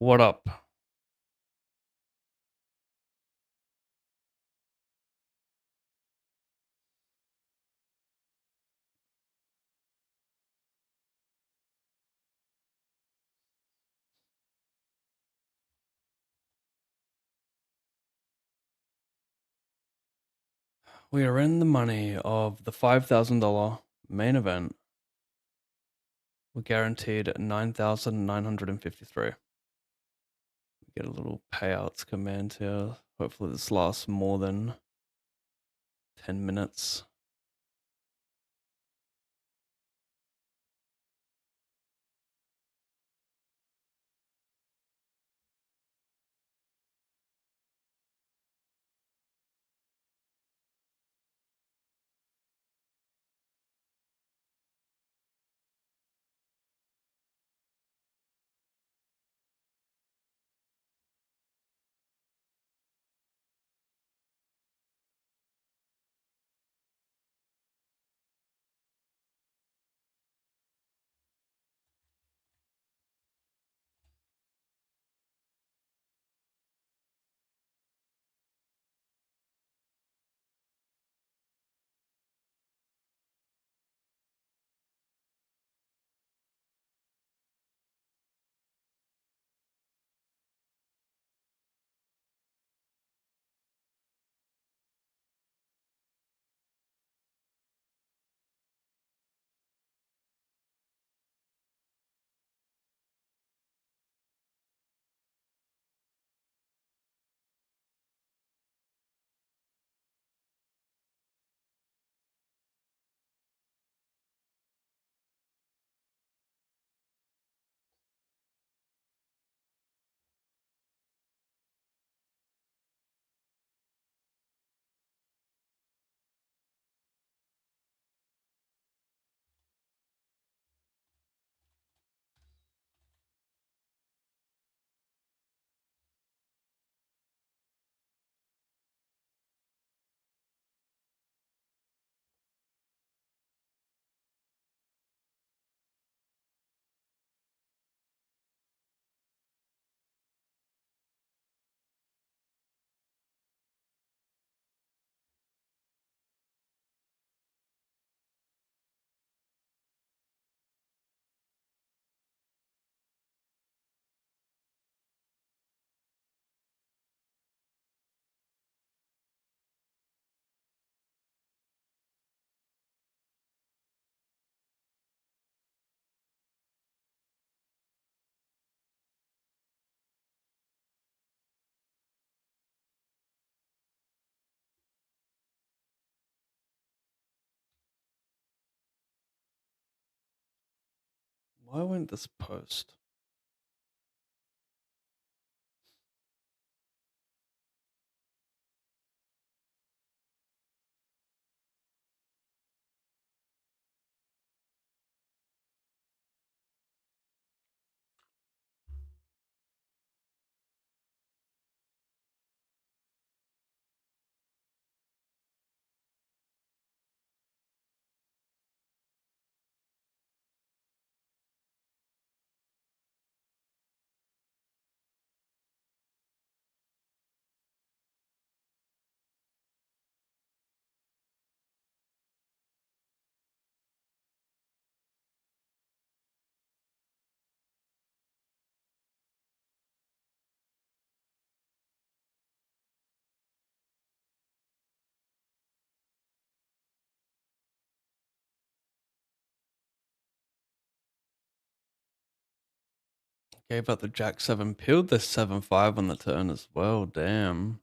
What up? We are in the money of the $5,000 main event. We're guaranteed 9,953. We get a little payouts command here. Hopefully this lasts more than 10 minutes. Why won't this post? Gave up the Jack 7, peeled the 7-5 on the turn as well. Damn.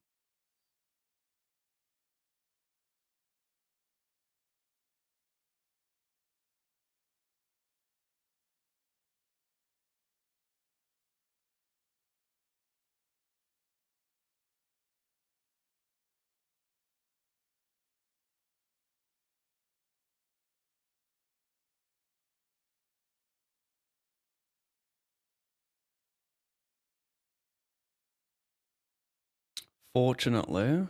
Fortunately,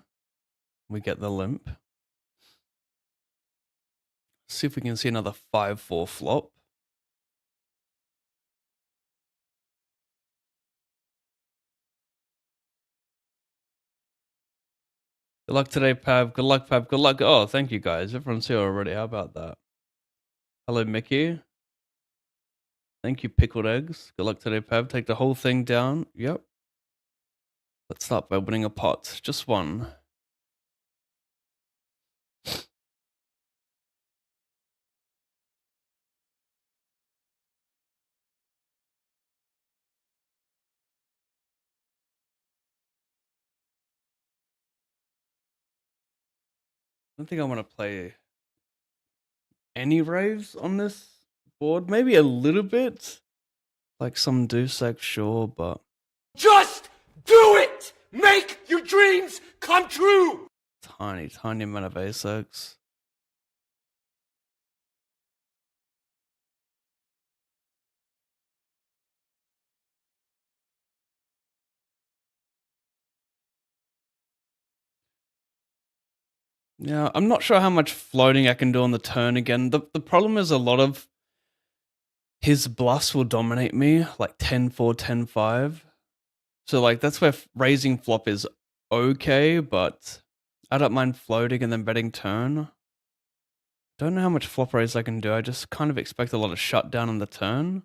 we get the limp. See if we can see another 5-4 flop. Good luck today, Pav. Good luck, Pav. Good luck. Oh, thank you guys. Everyone's here already. How about that? Hello, Mickey. Thank you, Pickled Eggs. Good luck today, Pav. Take the whole thing down. Yep. Let's start by opening a pot. Just one. I don't think I want to play any raves on this board. Maybe a little bit. Like some Dusek, sure, but... Just do it! Make your dreams come true! Tiny amount of A6. Yeah, I'm not sure how much floating I can do on the turn again. The problem is a lot of his bluffs will dominate me, like 10-4, 10-5. So like that's where raising flop is okay, but I don't mind floating and then betting turn. Don't know how much flop raise I can do. I just kind of expect a lot of shutdown on the turn.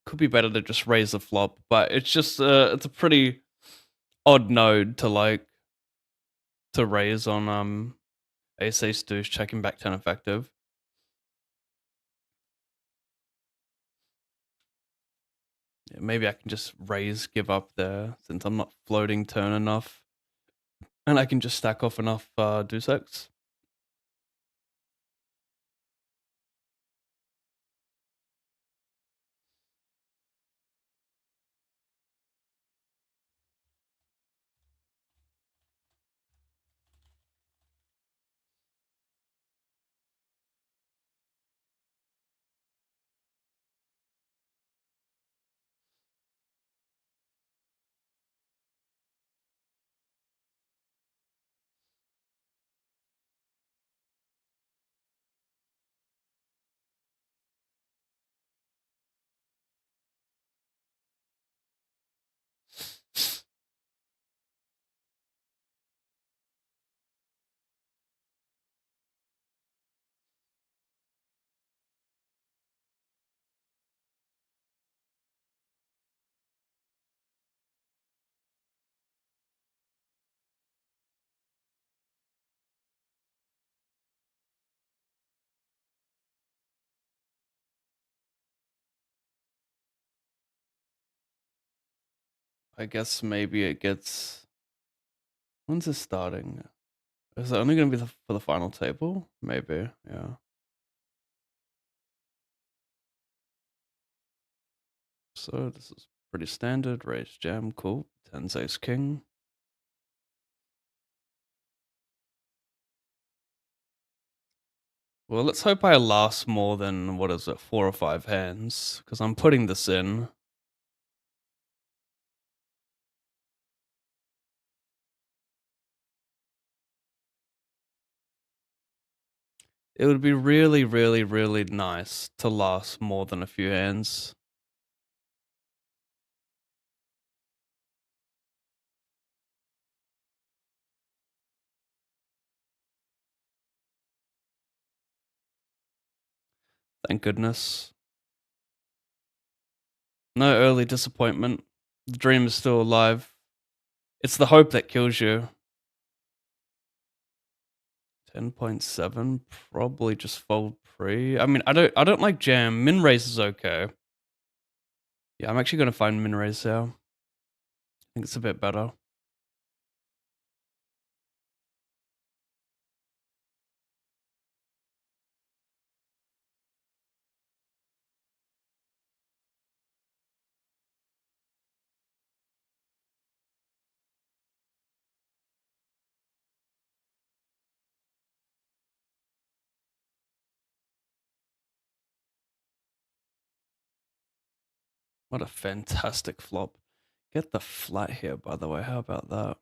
Could be better to just raise the flop, but it's just it's a pretty odd node to like to raise on ace deuce checking back turn effective. Yeah, maybe I can just raise give up there since I'm not floating turn enough, and I can just stack off enough deuce X. I guess maybe it gets... When's this starting? Is it only going to be for the final table? Maybe, yeah. So this is pretty standard. Raise jam, cool. 10's ace king. Well, let's hope I last more than, what is it, 4 or 5 hands, because I'm putting this in. It would be really, really, really nice to last more than a few hands. Thank goodness. No early disappointment. The dream is still alive. It's the hope that kills you. 10.7, probably just fold pre. I mean, I don't like jam. Min raise is okay. Yeah, I'm actually gonna find min raise here. I think it's a bit better. What a fantastic flop. Get the flat here, by the way. How about that?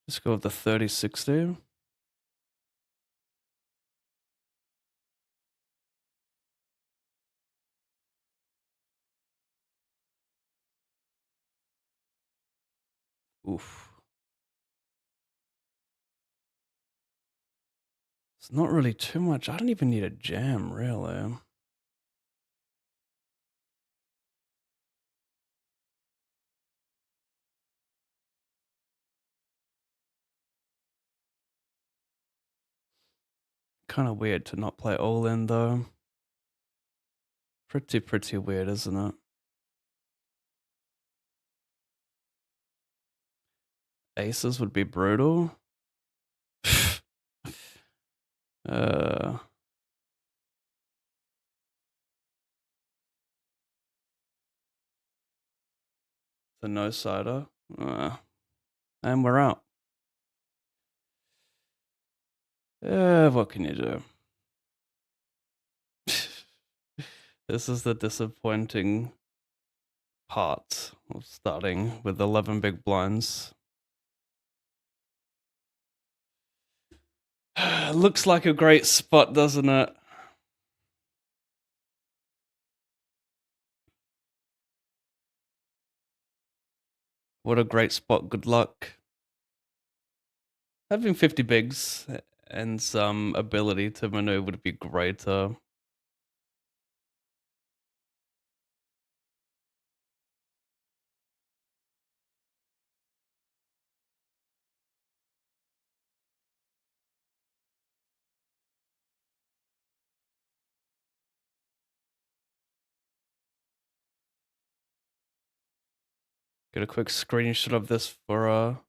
Let's go with the 30-60. Oof. It's not really too much. I don't even need a jam, really. Kind of weird to not play all in, though. Pretty weird, isn't it? Aces would be brutal. uh, the no-sider. And we're out. What can you do? This is the disappointing part of starting with 11 big blinds. Looks like a great spot, doesn't it? What a great spot. Good luck. Having 50 bigs and some ability to maneuver would be greater. Get a quick screenshot of this for a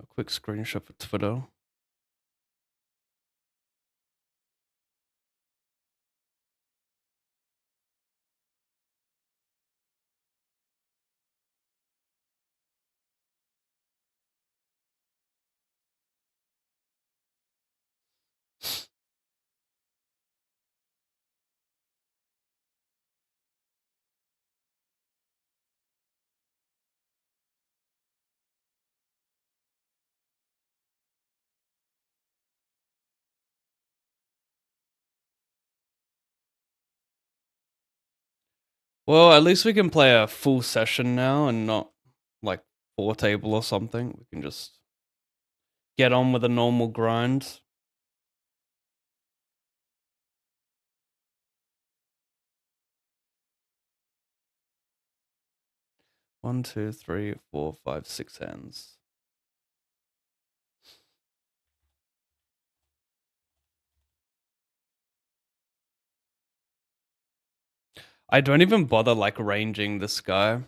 quick screenshot for Twitter. Well, at least we can play a full session now and not like 4-table or something. We can just get on with a normal grind. One, two, three, 4, 5, 6 hands. I don't even bother like ranging this guy.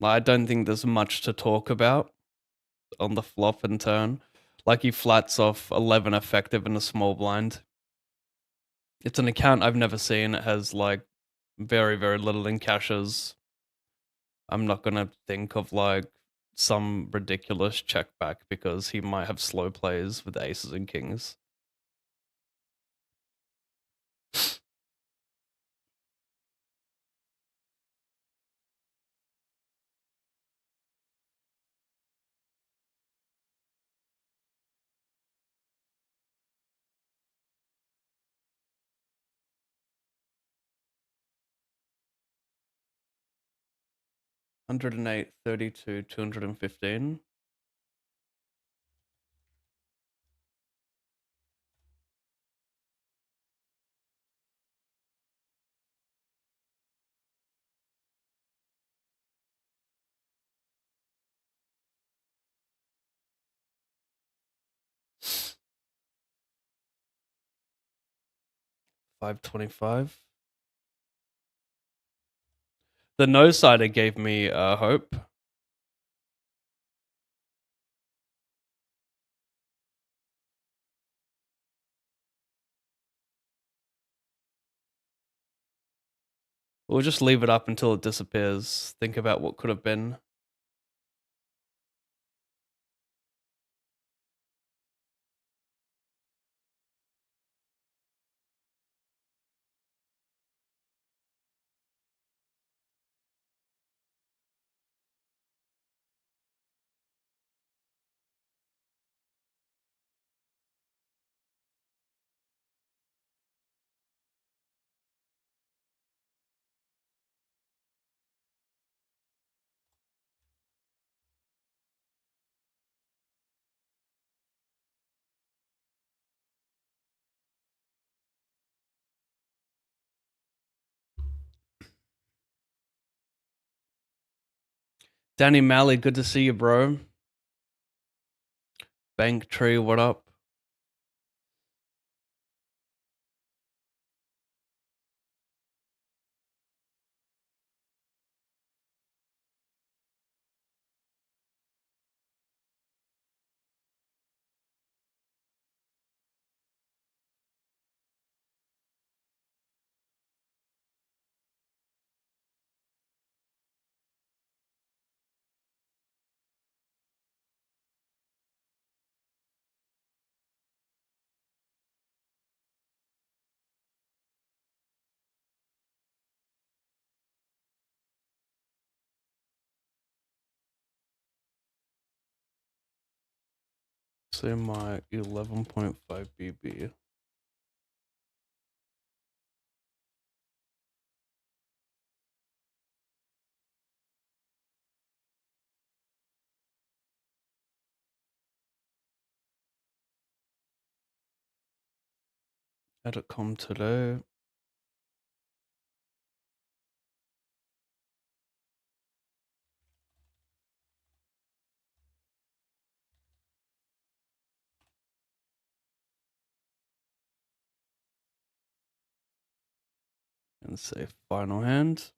I don't think there's much to talk about on the flop and turn. Like he flats off 11 effective in a small blind. It's an account I've never seen. It has like very little in caches. I'm not gonna think of like some ridiculous check back because he might have slow plays with aces and kings. $108, 32, 215. $525. The no-sider gave me hope. We'll just leave it up until it disappears. Think about what could have been. Danny Malley, good to see you, bro. Bank Tree, what up? Say my 11.5 BB. Edit com today. And say final hand.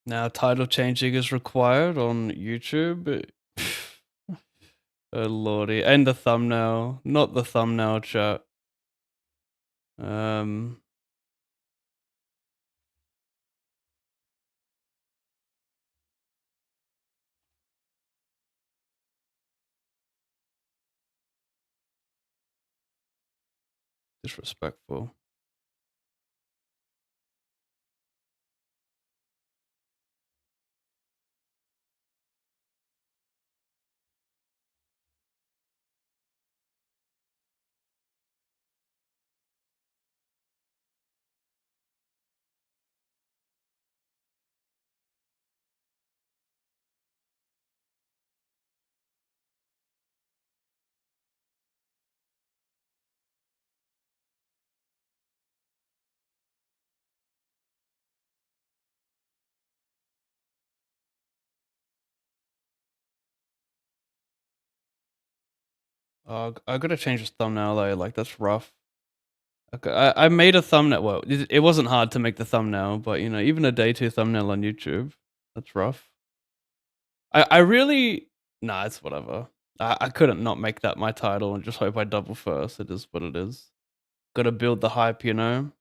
Now title changing is required on YouTube. Oh lordy. And the thumbnail. Not the thumbnail, chat. Disrespectful. I gotta change this thumbnail though. Like that's rough. Okay, I made a thumbnail. Well, it wasn't hard to make the thumbnail, but you know, even a day 2 thumbnail on YouTube, that's rough. I really nah, it's whatever. I couldn't not make that my title and just hope I double first. It is what it is. Gotta build the hype, you know.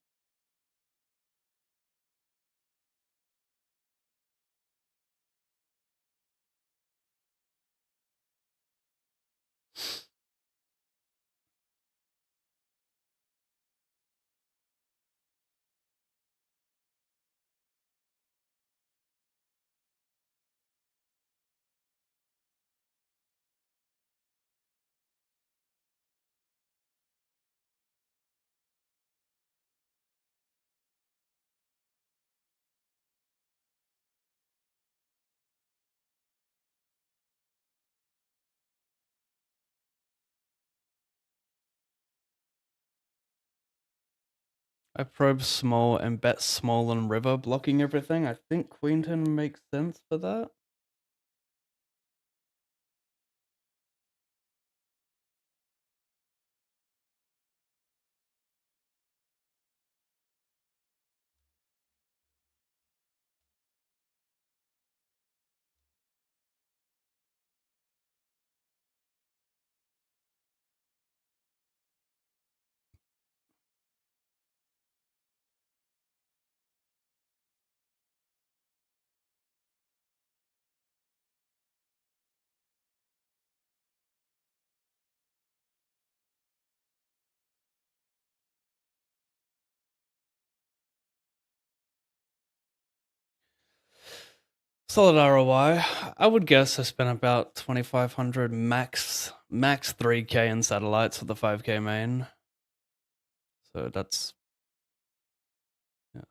I probe small and bet small and river, blocking everything. I think Queenton makes sense for that. Solid ROI. I would guess I spent about 2,500 max 3K in satellites for the 5K main. So that's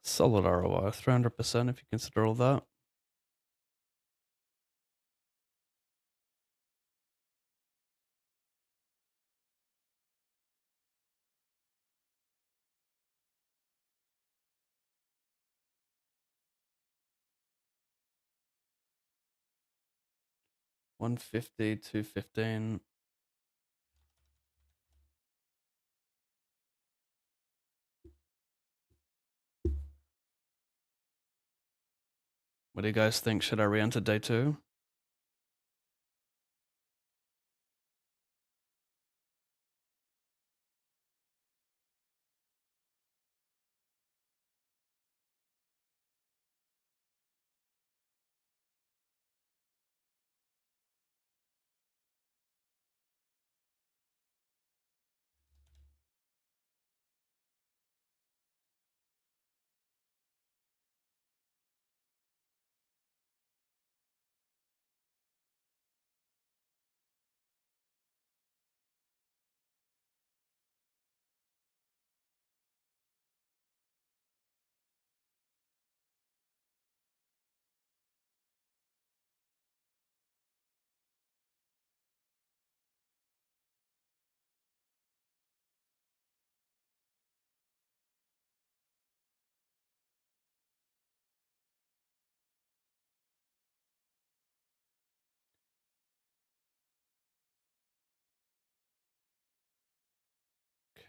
solid ROI, 300% if you consider all that. 150, 215. What do you guys think? Should I re-enter day 2?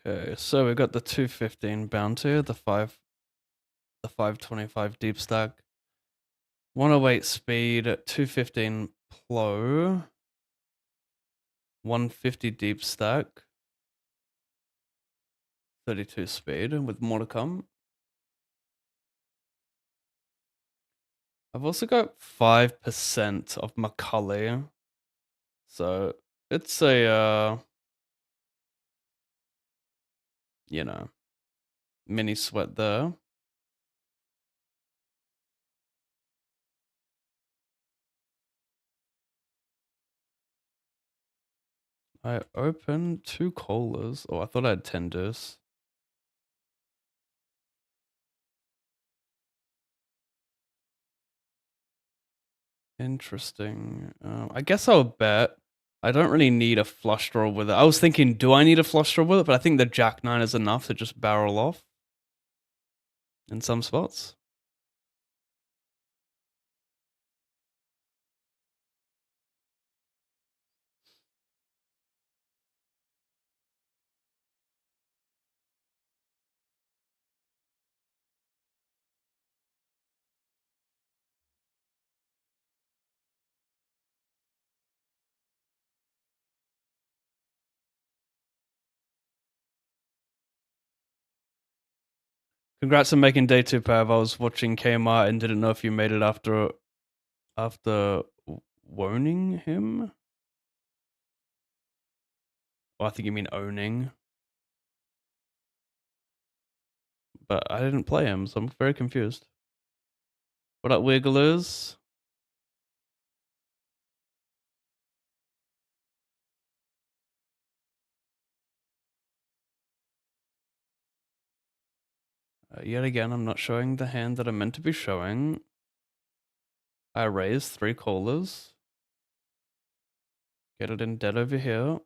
Okay, so we got the 215 bounty, the 525 deep stack, 108 speed, 215 plow, 150 deep stack, 32 speed, with more to come. I've also got 5% of Macaulay, so it's a you know, mini sweat there. I opened 2 colas. Oh, I thought I had 10 deuce. Interesting. I guess I'll bet. I don't really need a flush draw with it. I was thinking, do I need a flush draw with it? But I think the Jack 9 is enough to just barrel off in some spots. Congrats on making day 2, Pav. I was watching Kmart and didn't know if you made it after woning him. Oh, I think you mean owning. But I didn't play him, so I'm very confused. What up, Wigglers? Yet again, I'm not showing the hand that I'm meant to be showing. I raise 3 colas. Get it in dead over here.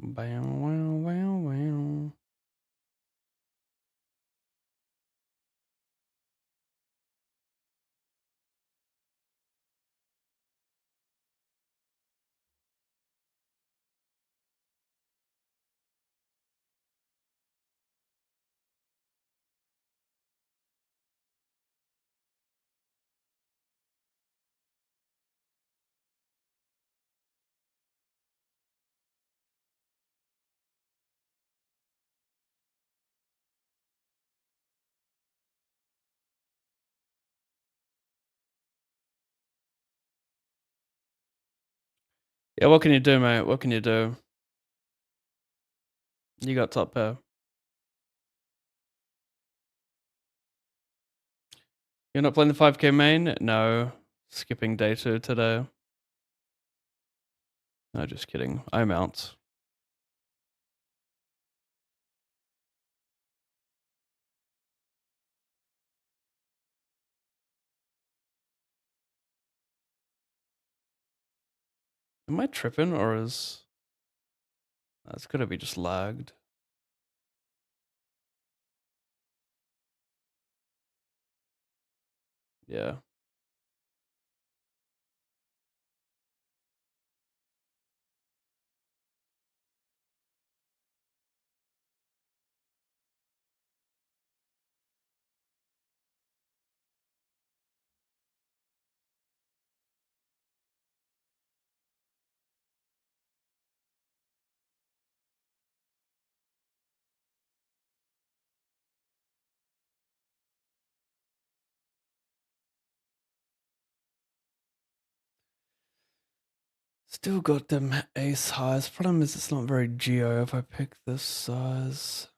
Bow, wow, wow, wow. Yeah, what can you do, mate? What can you do? You got top pair. You're not playing the 5k main? No. Skipping day 2 today. No, just kidding. I'm out. Am I tripping or is... That's gotta be just lagged. Yeah. Still got them ace highs. Problem is it's not very geo if I pick this size.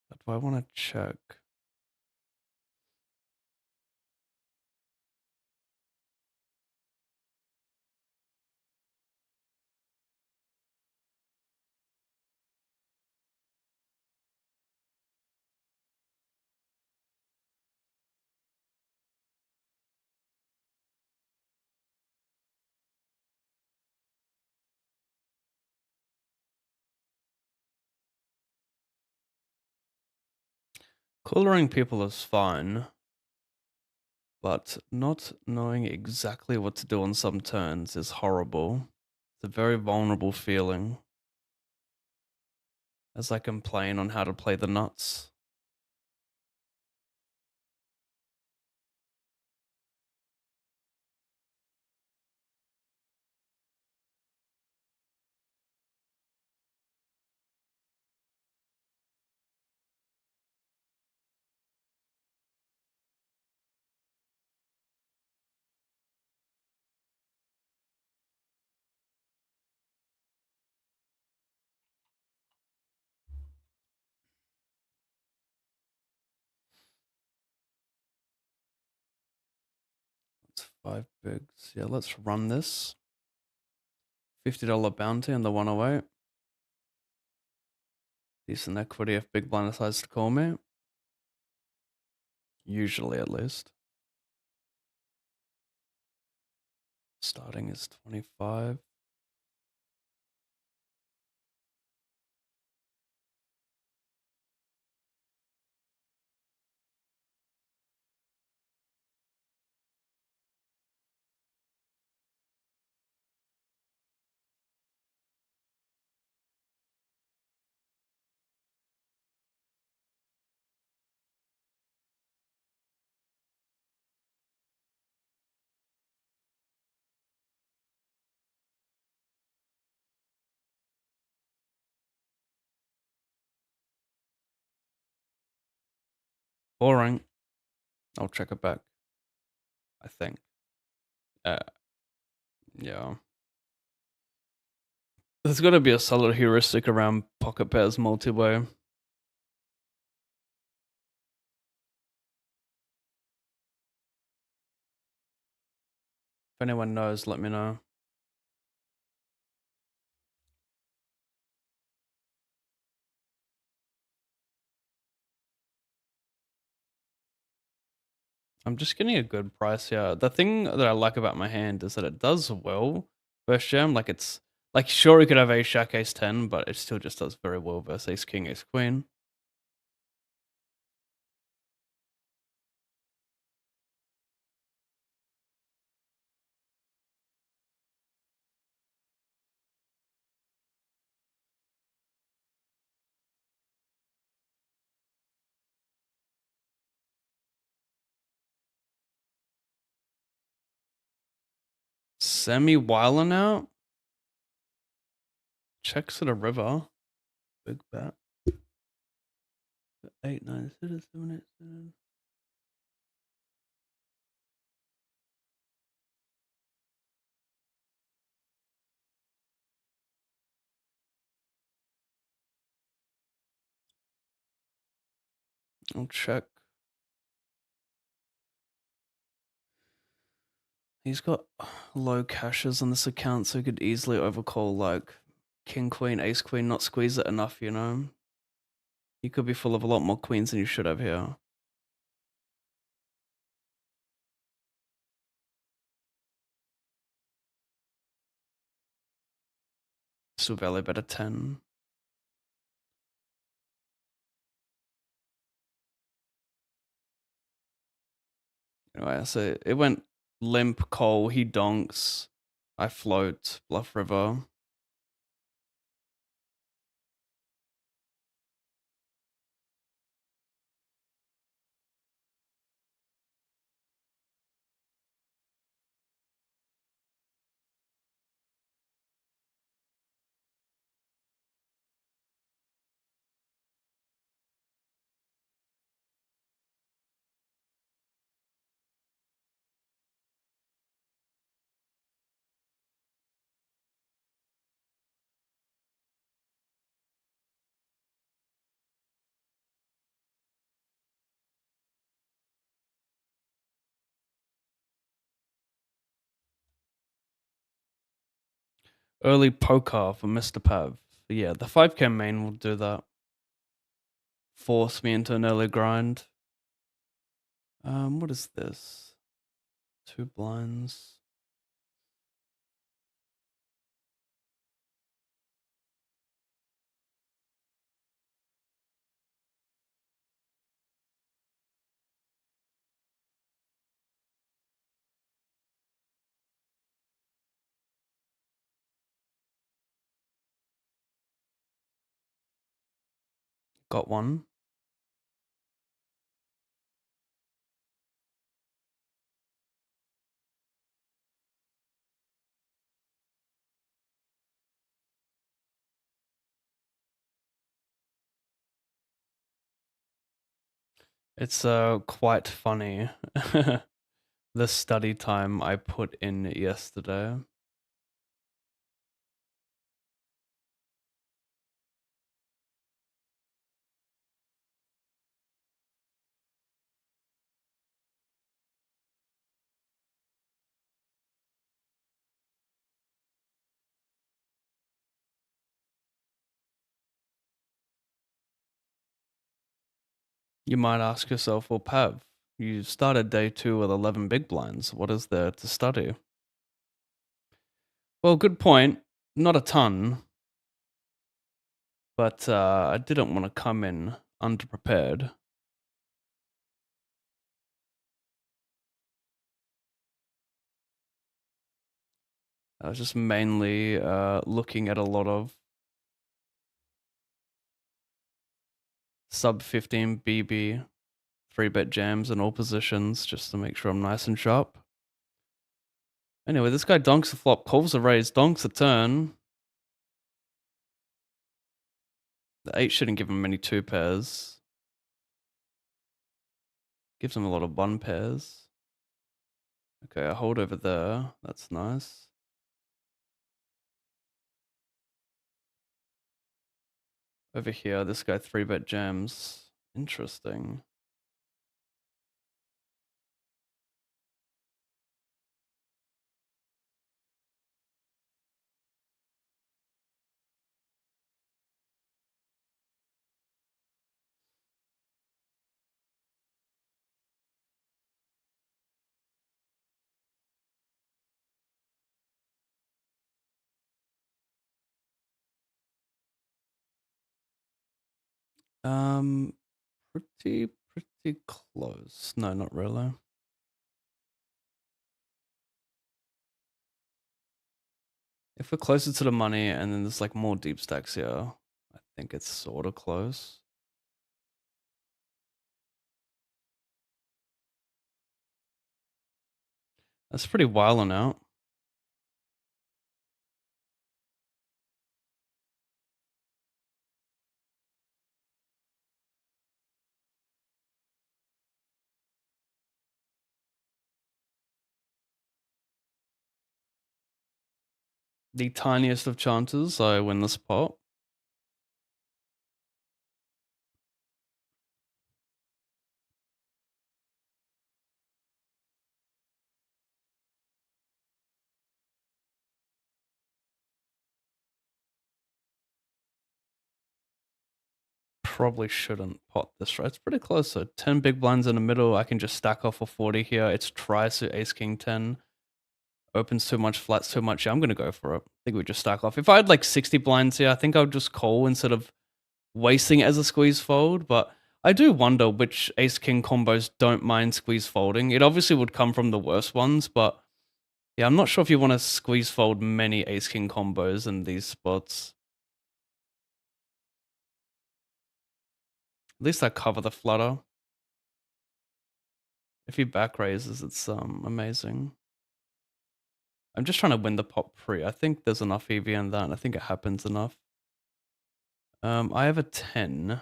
But do I want to check? Collaring people is fine, but not knowing exactly what to do on some turns is horrible. It's a very vulnerable feeling, as I complain on how to play the nuts. It's 5 bigs. Yeah, let's run this. $50 bounty on the 108. Decent equity if big blind decides to call me. Usually, at least. Starting is 25. Boring. I'll check it back. I think. Yeah. There's got to be a solid heuristic around pocket pairs multi-way. If anyone knows, let me know. I'm just getting a good price here. The thing that I like about my hand is that it does well versus jam. Like it's like sure you could have ace jack ace 10, but it still just does very well versus ace king ace queen. Semi Weiler now. Checks to the river. Big bet. 8, 9, 7, 7, 8, 7. I'll check. He's got low cashes on this account, so he could easily overcall like king, queen, ace, queen, not squeeze it enough, you know? You could be full of a lot more queens than you should have here. Still value bet a 10. Anyway, so it went limp, call, he donks. I float, bluff river. Early poker for Mr. Pav. Yeah, the 5k main will do that. Force me into an early grind. What is this? 2 blinds. Got one. It's quite funny. The study time I put in yesterday. You might ask yourself, well, Pav, you started day 2 with 11 big blinds. What is there to study? Well, good point. Not a ton, but I didn't want to come in underprepared. I was just mainly looking at a lot of sub 15 BB 3-bet jams in all positions just to make sure I'm nice and sharp. Anyway, this guy donks the flop, calls a raise, donks a turn. The 8 shouldn't give him many 2 pairs. Gives him a lot of 1 pairs. Okay, I hold over there. That's nice. Over here, this guy 3-bet jams. Interesting. Um, pretty close. No, not really. If we're closer to the money and then there's like more deep stacks here, I think it's sort of close. That's pretty wilding out. The tiniest of chances I win this pot. probably shouldn't pot this, right? It's pretty close. So 10 big blinds in the middle. I can just stack off for 40 here. It's tri-suit ace king 10. Opens too much, flats too much. Yeah, I'm going to go for it. I think we just stack off. If I had like 60 blinds here, I think I would just call instead of wasting it as a squeeze fold. But I do wonder which ace king combos don't mind squeeze folding. It obviously would come from the worst ones, but yeah, I'm not sure if you want to squeeze fold many ace king combos in these spots. At least I cover the flutter. If he back raises, it's amazing. I'm just trying to win the pot pre. I think there's enough EV in that, and I think it happens enough. I have a 10.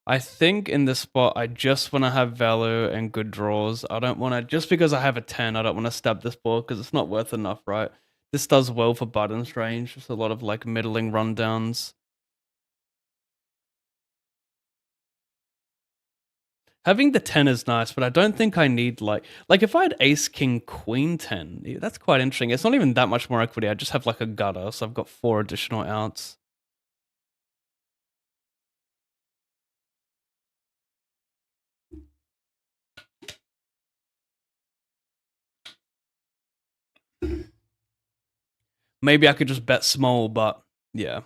I think in this spot, I just want to have value and good draws. I don't want to, just because I have a 10, I don't want to stab this board because it's not worth enough, right? This does well for buttons range. Just a lot of like middling rundowns. Having the 10 is nice, but I don't think I need like if I had ace, king, queen 10, yeah, that's quite interesting. It's not even that much more equity. I just have like a gutter, so I've got 4 additional outs. Maybe I could just bet small, but yeah.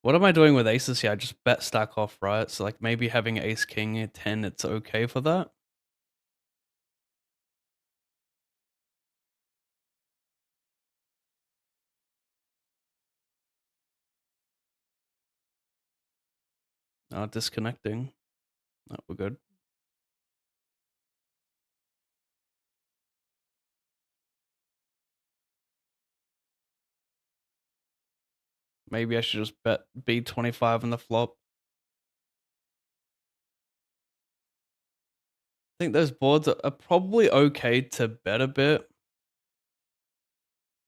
What am I doing with aces here? I just bet stack off, right? So like maybe having ace, king, 10, it's okay for that. Disconnecting. Oh, we're good. Maybe I should just bet B25 on the flop. I think those boards are probably okay to bet a bit.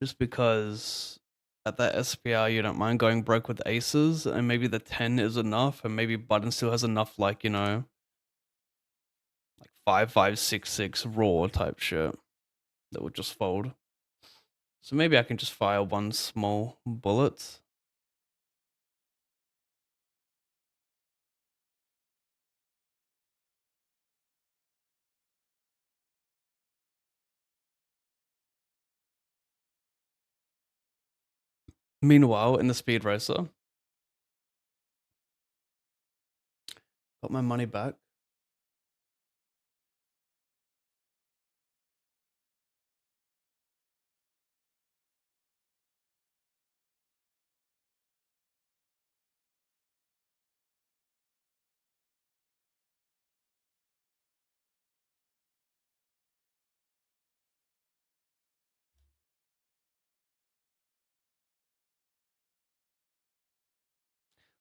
Just because at that SPR you don't mind going broke with aces, and maybe the 10 is enough, and maybe button still has enough, like, you know, like 5-5-6-6 raw type shit that would just fold. So maybe I can just fire one small bullet. Meanwhile, in the speed racer, got my money back.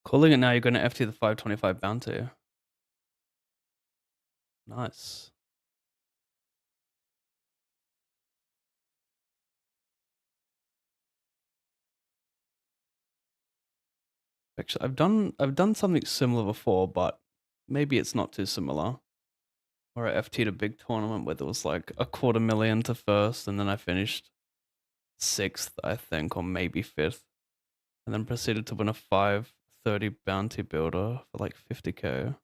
Calling it now, you're going to FT the 525 bounty. Nice. Actually, I've done something similar before, but maybe it's not too similar. Where I FT'd a big tournament where there was like a $250,000 to first, and then I finished 6th, I think, or maybe 5th, and then proceeded to win a 530 bounty builder for like 50k.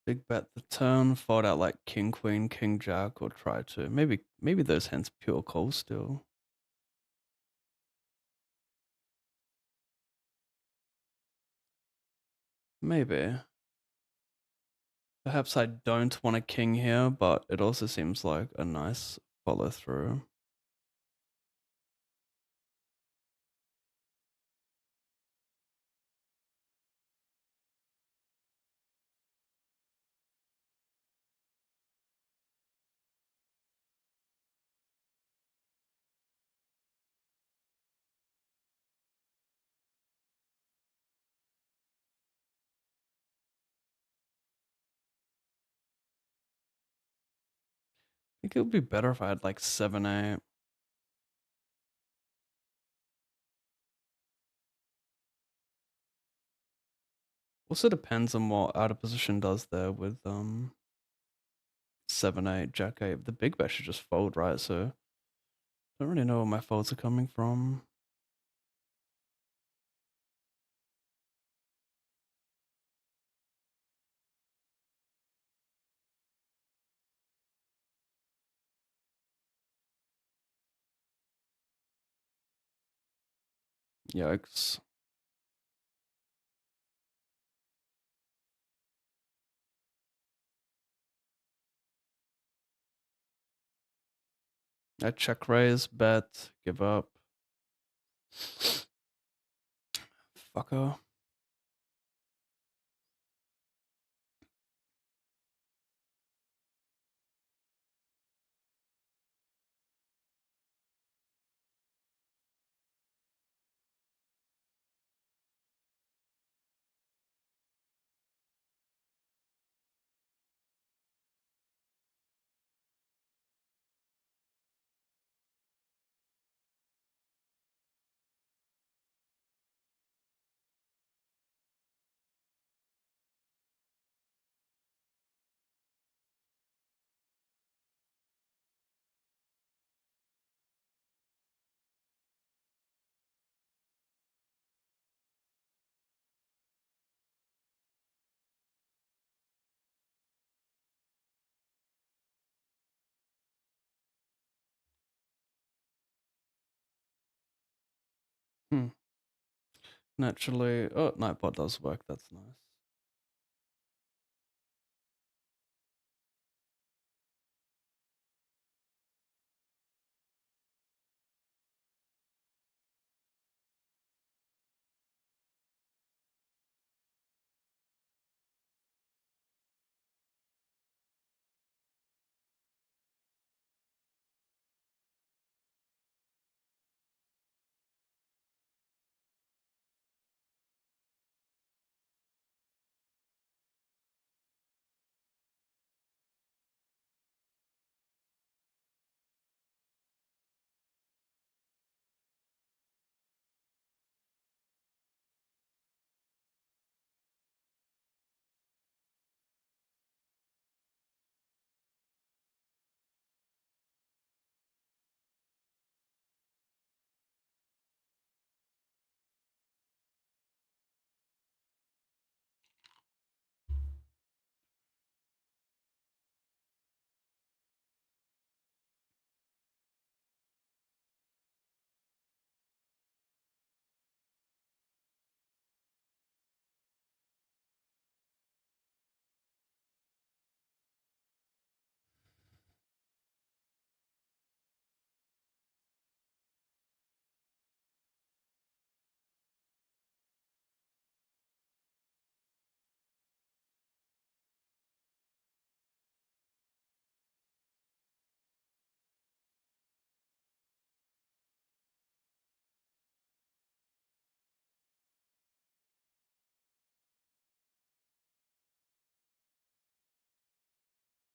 Big bet the turn, fold out like king, queen, king, jack, or try to. Maybe those hands pure call still. Maybe. Perhaps I don't want a king here, but it also seems like a nice follow through. I think it would be better if I had like 7-8. Also depends on what out of position does there with 7-8, Jack-8. The big bet should just fold, right? So I don't really know where my folds are coming from. Yikes. I check raise, bet, give up. Fucker. Hmm. Naturally, oh, Nightbot does work. That's nice.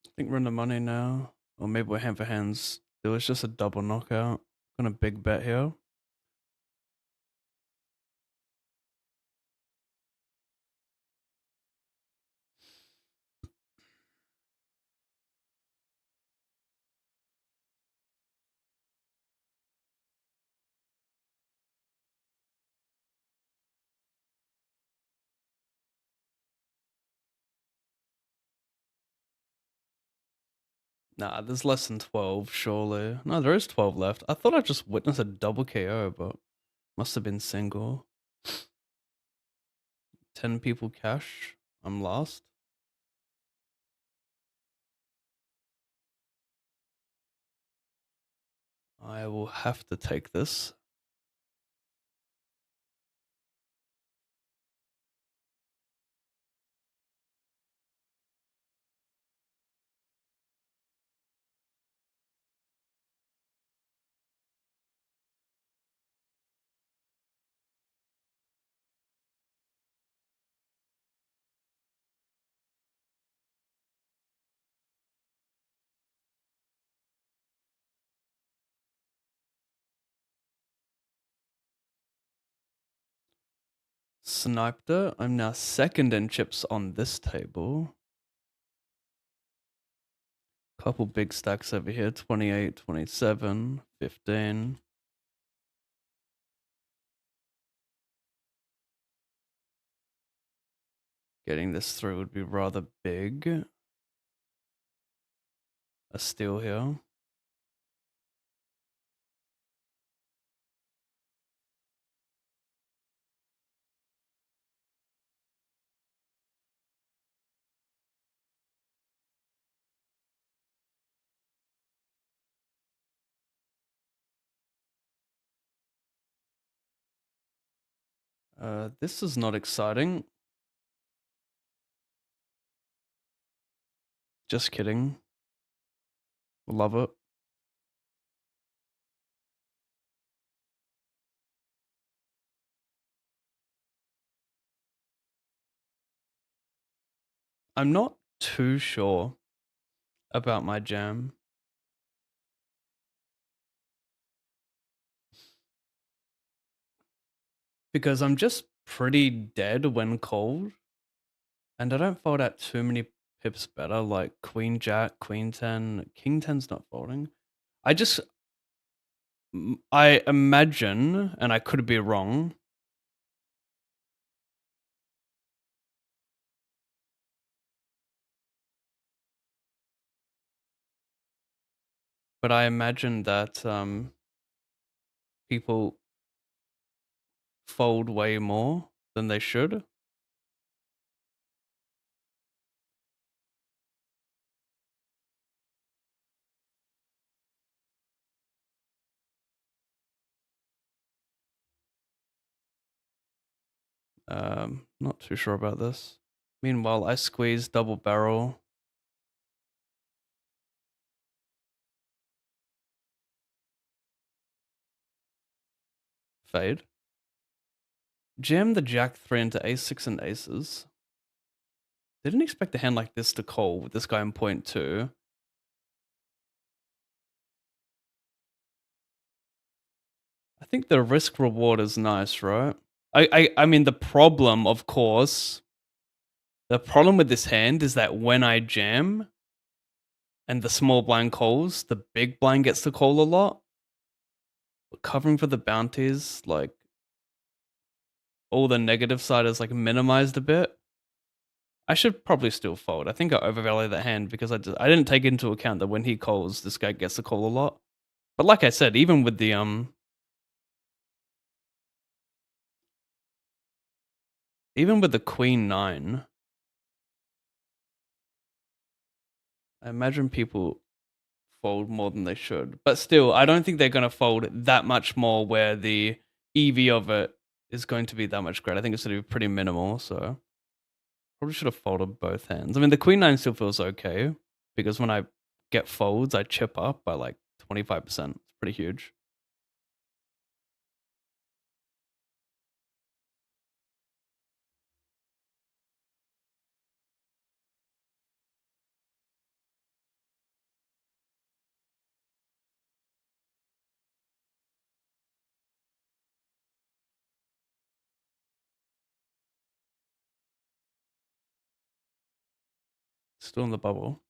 I think we're in the money now. Or maybe we're hand for hands. There was just a double knockout. Gonna big bet here. Nah, there's less than 12, surely. No, there is 12 left. I thought I just witnessed a double KO, but must have been single. 10 people cash. I'm last. I will have to take this. Sniped it. I'm now second in chips on this table. Couple big stacks over here, 28, 27, 15. Getting this through would be rather big. A steal here. This is not exciting. Just kidding. Love it. I'm not too sure about my jam. Because I'm just pretty dead when cold. And I don't fold out too many pips better, like Queen Jack, Queen 10, King 10's not folding. I imagine, and I could be wrong, but I imagine that people fold way more than they should. Not too sure about this. Meanwhile, I squeeze double barrel. Fade. Jam the Jack 3 into ace-6 and aces. Didn't expect a hand like this to call with this guy in point 2. I think the risk reward is nice, right? I mean, the problem, of course, the problem with this hand is that when I jam and the small blind calls, the big blind gets to call a lot. But covering for the bounties, like, all the negative side is like minimized a bit. I should probably still fold. I think I overvalue that hand because I didn't take into account that when he calls, this guy gets to call a lot. But like I said, even with the Queen 9, I imagine people fold more than they should. But still, I don't think they're going to fold that much more where the EV of it is going to be that much great. I think it's going to be pretty minimal, so probably should have folded both hands. I mean, the Queen 9 still feels okay because when I get folds, I chip up by like 25%. It's pretty huge. Still in the bubble.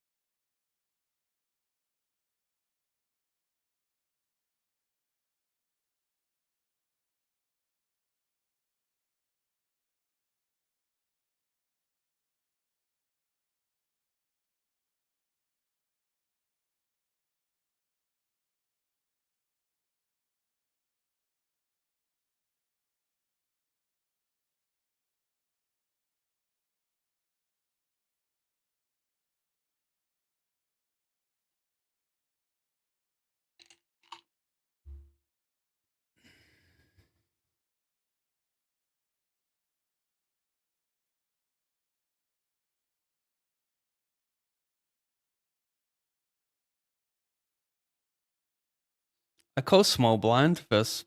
I call small blind versus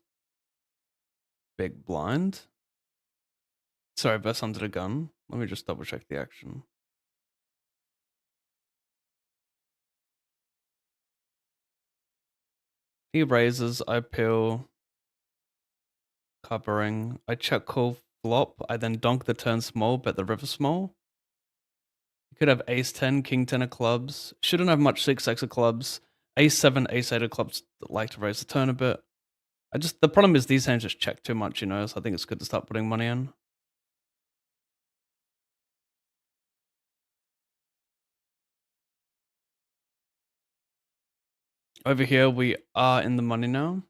big blind. Sorry, versus under the gun. Let me just double check the action. He raises, I peel, covering. I check call flop. I then donk the turn small, bet the river small. You could have ace 10, king 10 of clubs. Shouldn't have much 6x of clubs. Ace 7, ace 8 of clubs that like to raise the turn a bit. The problem is these hands just check too much, you know, so I think it's good to start putting money in. Over here, we are in the money now.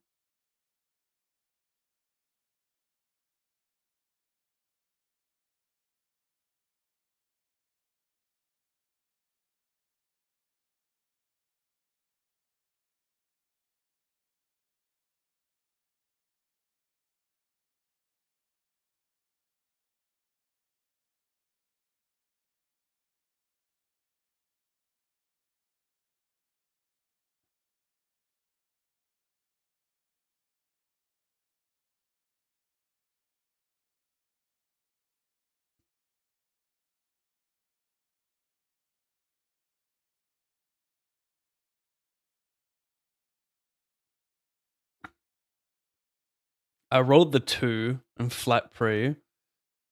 I rolled the 2 and flat pre.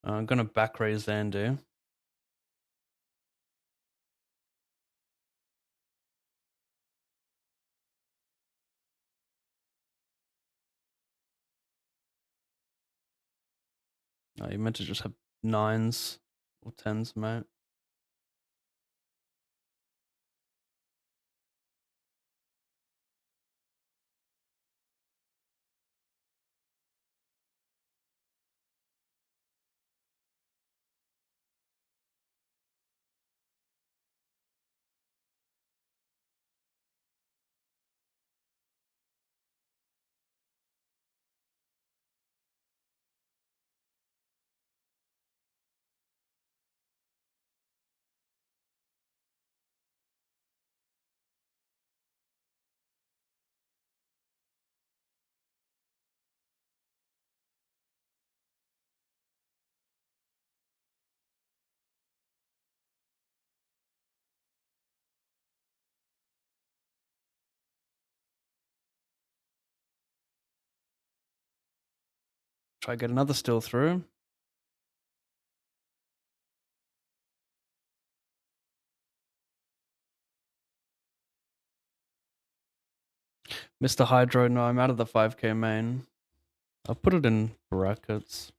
I'm gonna back raise Zandy. You meant to just have 9s or 10s, mate. Try get another steal through. Mr. Hydro, no, I'm out of the 5k main. I'll put it in brackets.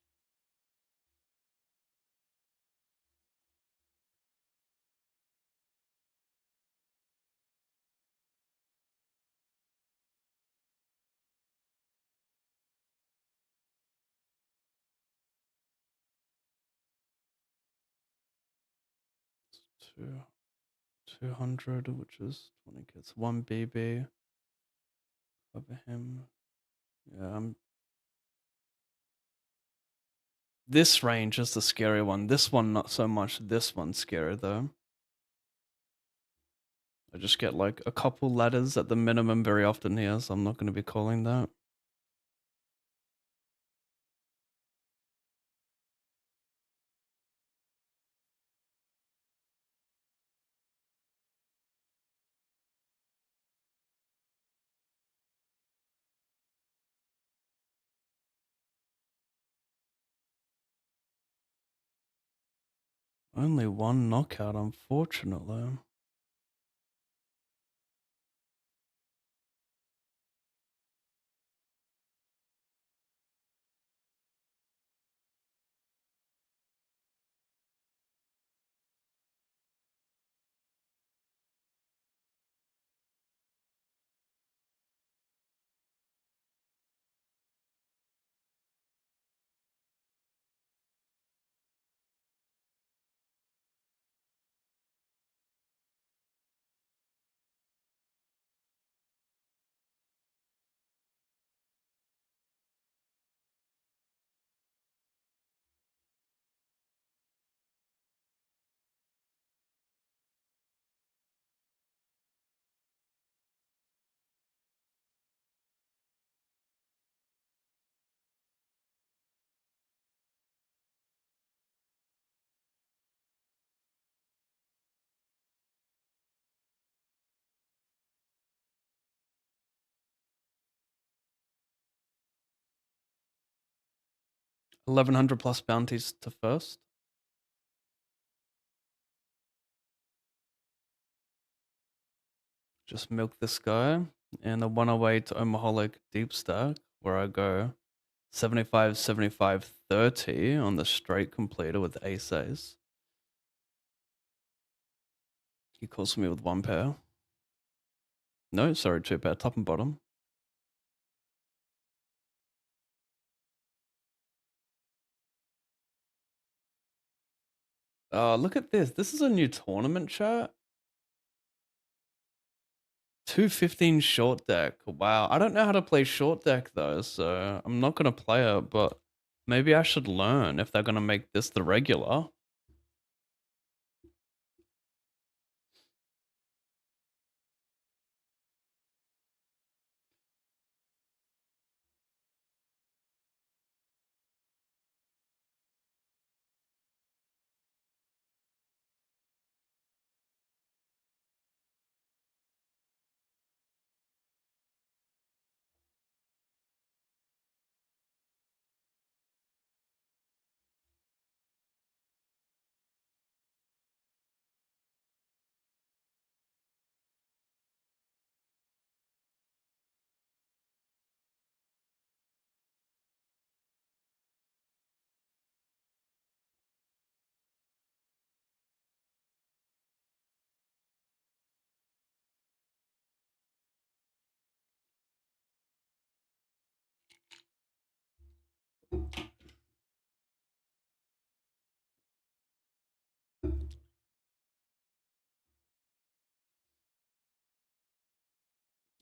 Two, 200, which is 20 kits. 1 BB. Cover him. Yeah, this range is the scary one. This one, not so much. This one's scary, though. I just get like a couple letters at the minimum very often here, so I'm not going to be calling that. Only one knockout, unfortunately. 1100 plus bounties to first. Just milk this guy. And a 108 Omaholic deep stack where I go 75, 75, 30 on the straight completer with ace ace. He calls me with one pair. No, sorry, two pair, top and bottom. Look at this. This is a new tournament chat. 215 short deck. Wow. I don't know how to play short deck though, so I'm not gonna play it, but maybe I should learn if they're gonna make this the regular.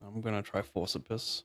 I'm gonna try Forcipus.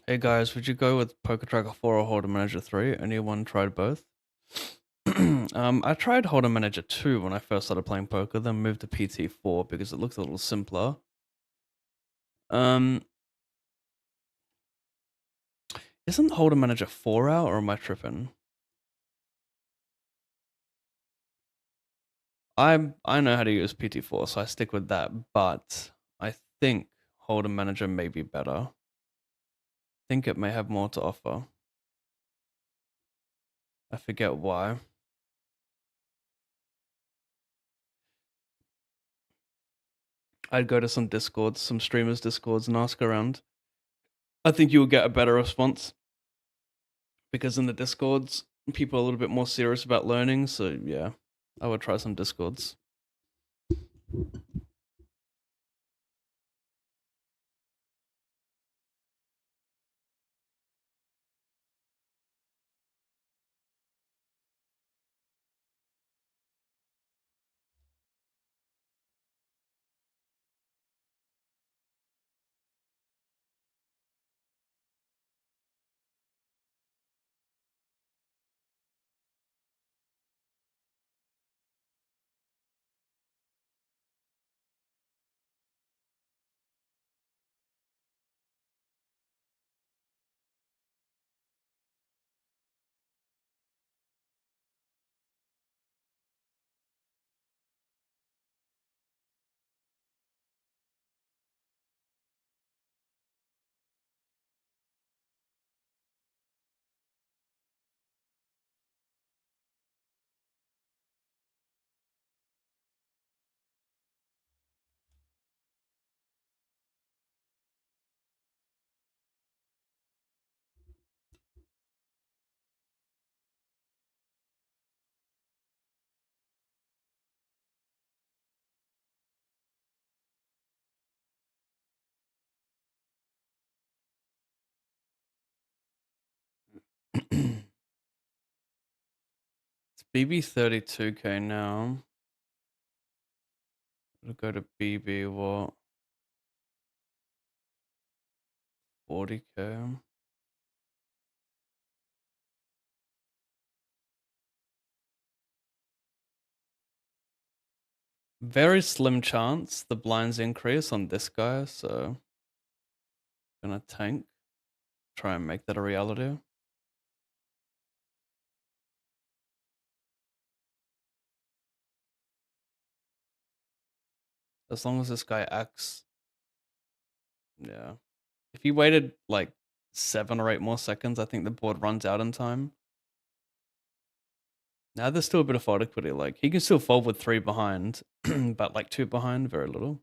Hey guys, would you go with Poker Tracker 4 or Hold'em Manager 3? Anyone tried both? I tried Hold'em Manager 2 when I first started playing poker, then moved to PT4 because it looked a little simpler. Isn't Hold'em Manager 4 out, or am I tripping? I know how to use PT4, so I stick with that, but I think Hold'em Manager may be better. I think it may have more to offer. I forget why. I'd go to some discords, some streamers' discords, and ask around. I think you will get a better response because in the discords, people are a little bit more serious about learning. So yeah, I would try some discords. BB 32K now. It'll go to BB what? 40K. Very slim chance the blinds increase on this guy, so gonna tank. Try and make that a reality. As long as this guy acts. Yeah. If he waited like 7 or 8 more seconds, I think the board runs out in time. Now there's still a bit of fold equity. Like he can still fold with 3 behind, but like 2 behind, very little.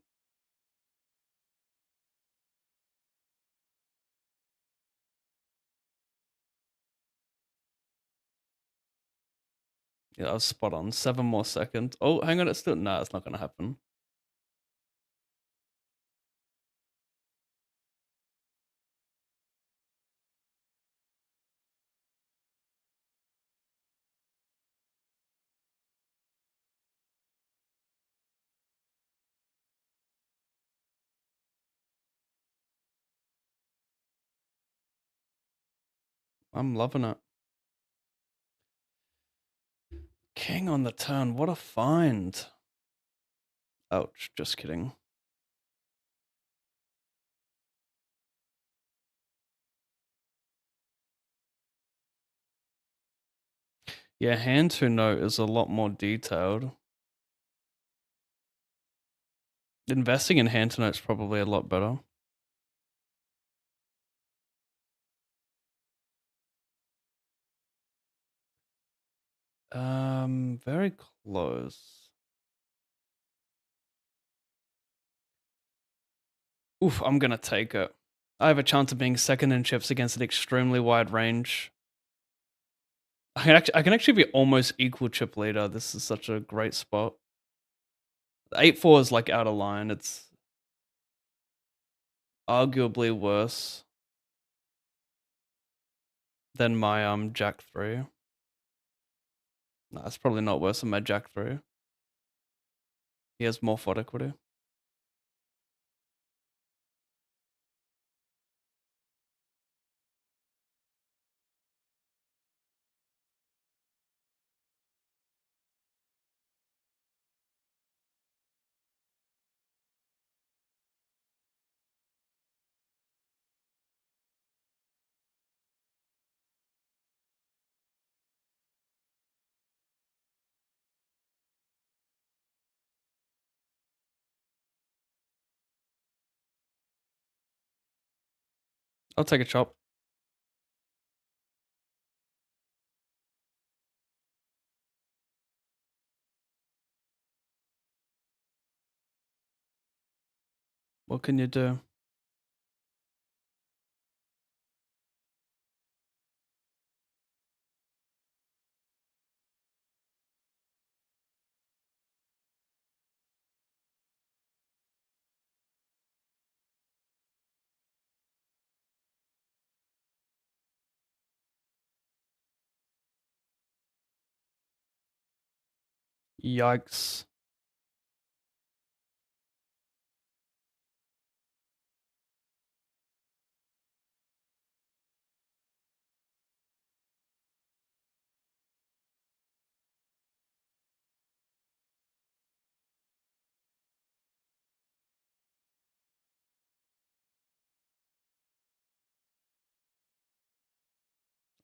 Yeah, I was spot on. 7 more seconds. Oh, hang on, it's still it's not gonna happen. I'm loving it. King on the turn. What a find. Ouch, just kidding. Yeah, hand to note is a lot more detailed. Investing in hand to note is probably a lot better. Very close. Oof, I'm gonna take it. I have a chance of being second in chips against an extremely wide range. I can actually be almost equal chip leader. This is such a great spot. 8-4 is like out of line. It's arguably worse than my Jack 3. No, it's probably not worse than my Jack 3. He has more FOD equity. I'll take a chop. What can you do? Yikes.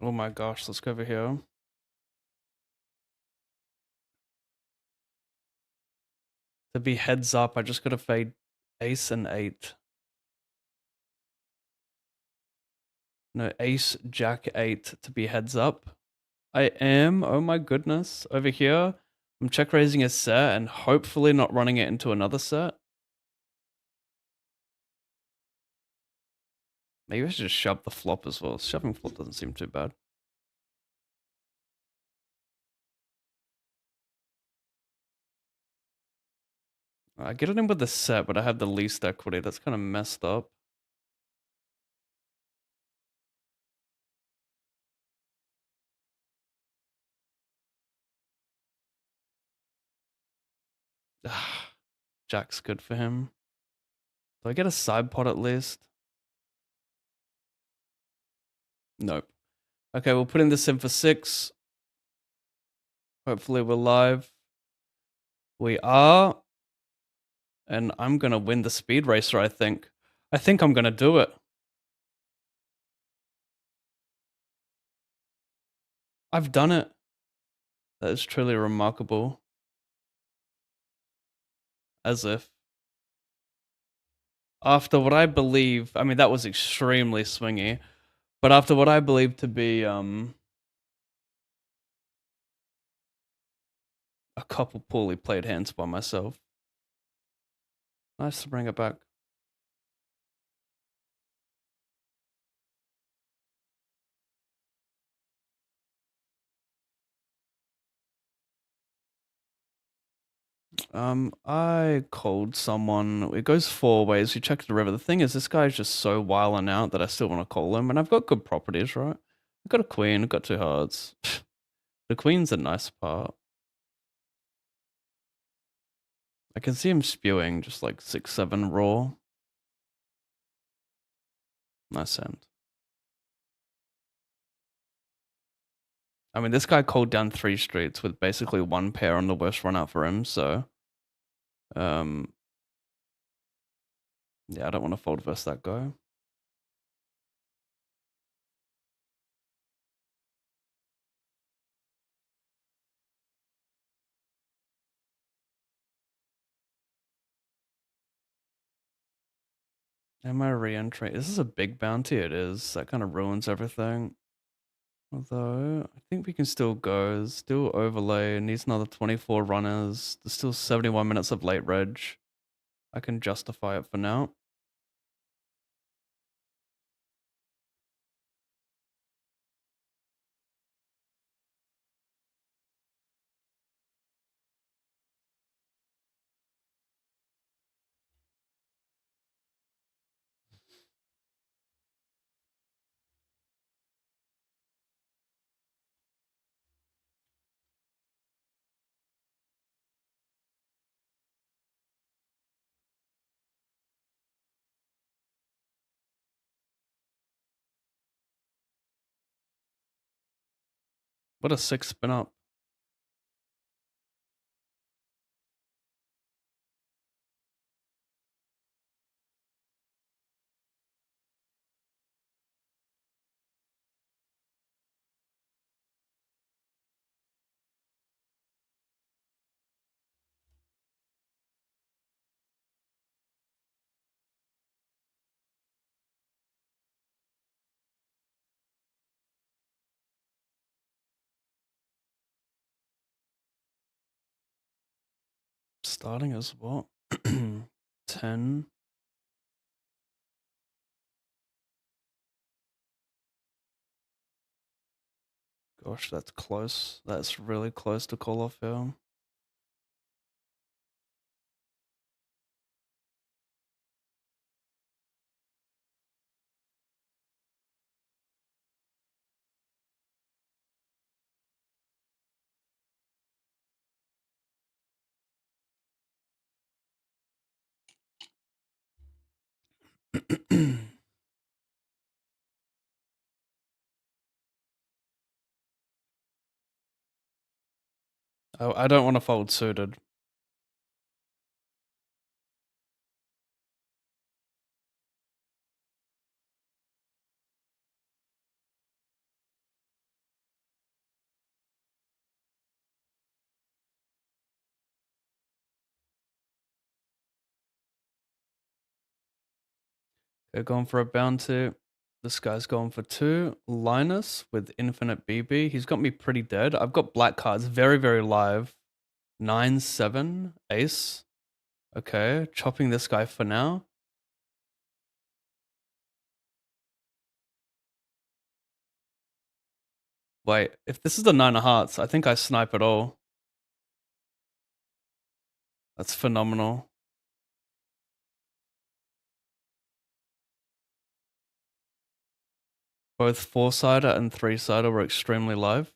Oh my gosh, let's go over here. To be heads up, I just gotta fade ace and 8. No, ace, jack 8 to be heads up. I am, oh my goodness. Over here, I'm check raising a set and hopefully not running it into another set. Maybe I should just shove the flop as well. Shoving flop doesn't seem too bad. I get it in with the set, but I have the least equity. That's kind of messed up. Jack's good for him. Do I get a side pot at least? Nope. Okay, we'll put in this in for 6. Hopefully we're live. We are. And I'm going to win the speed racer, I think. I think I'm going to do it. I've done it. That is truly remarkable. As if. After what I believe, I mean, that was extremely swingy. But after what I believe to be a couple poorly played hands by myself. Nice to bring it back. I called someone. It goes 4 ways. You check the river. The thing is, this guy's just so wilding out that I still want to call him. And I've got good properties, right? I've got a queen. I've got 2 hearts. The queen's a nice part. I can see him spewing just like 6-7 raw. Nice hand. I mean, this guy called down 3 streets with basically 1 pair on the worst run out for him, so yeah, I don't want to fold versus that guy. Am I re-entering? This is a big bounty, it is. That kind of ruins everything. Although, I think we can still go. Still overlay. Needs another 24 runners. There's still 71 minutes of late reg. I can justify it for now. What a 6 spin up. Starting as what? 10. Gosh, that's close. That's really close to call off here. I don't want to fold suited. They're going for a bounty. This guy's going for 2. Linus with infinite BB. He's got me pretty dead. I've got black cards very, very live. 9-7. Ace. Okay, chopping this guy for now. Wait, if this is the 9 of hearts, I think I snipe it all. That's phenomenal. Both 4-sider and 3-sider were extremely live.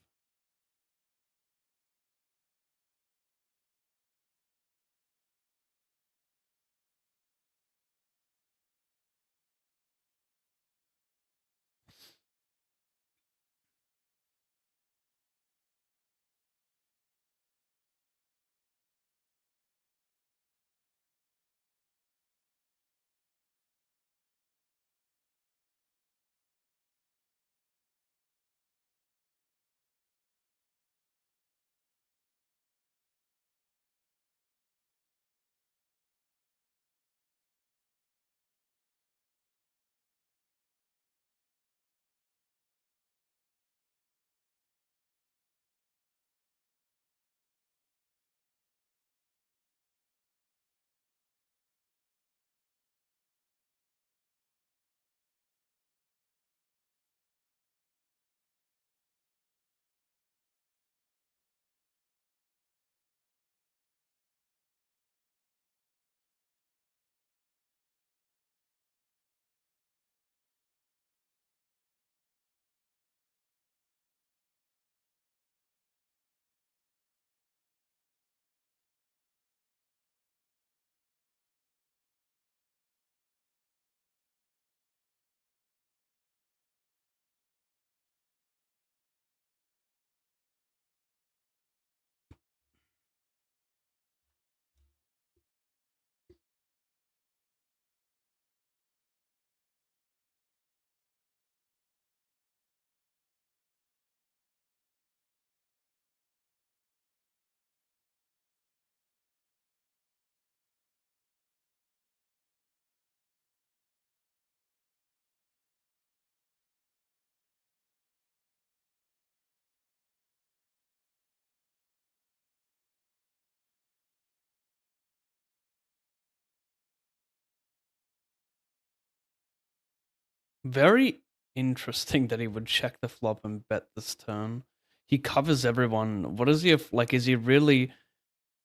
Very interesting that he would check the flop and bet this turn. He covers everyone. What is he like? Is he really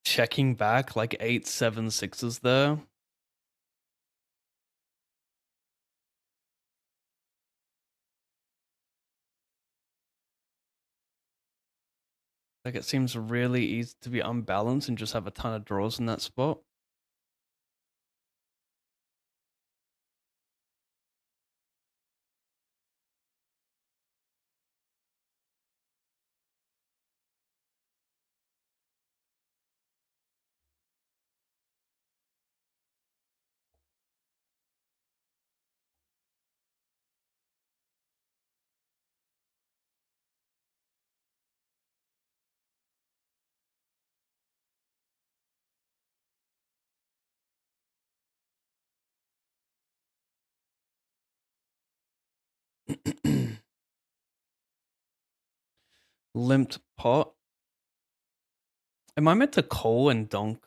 checking back like 8, 7, 6s there? Like it seems really easy to be unbalanced and just have a ton of draws in that spot. Limped pot. Am I meant to call and donk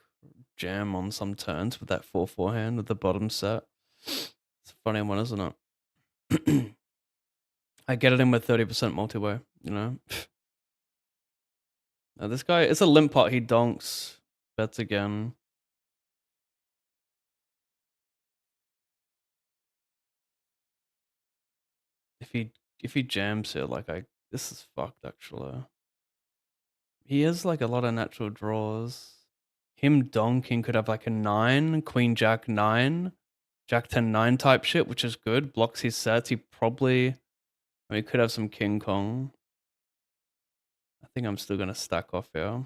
jam on some turns with that 4-4 hand with the bottom set? It's a funny one, isn't it? I get it in with 30% multi-way, you know? Now this guy, it's a limp pot, he donks, bets again. If he jams here, like this is fucked actually. He has like a lot of natural draws. Him donking could have like a 9, queen jack 9, jack 10 9 type shit, which is good. Blocks his sets. He probably, I mean, he could have some king kong. I think I'm still gonna stack off here.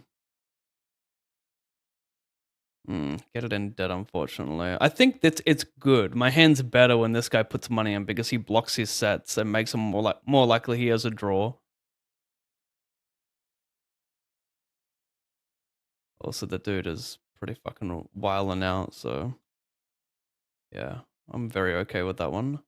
Get it in dead, unfortunately. I think that it's good. My hand's better when this guy puts money in because he blocks his sets and makes him more likely he has a draw. Also, the dude is pretty fucking wilding out, so yeah, I'm very okay with that one.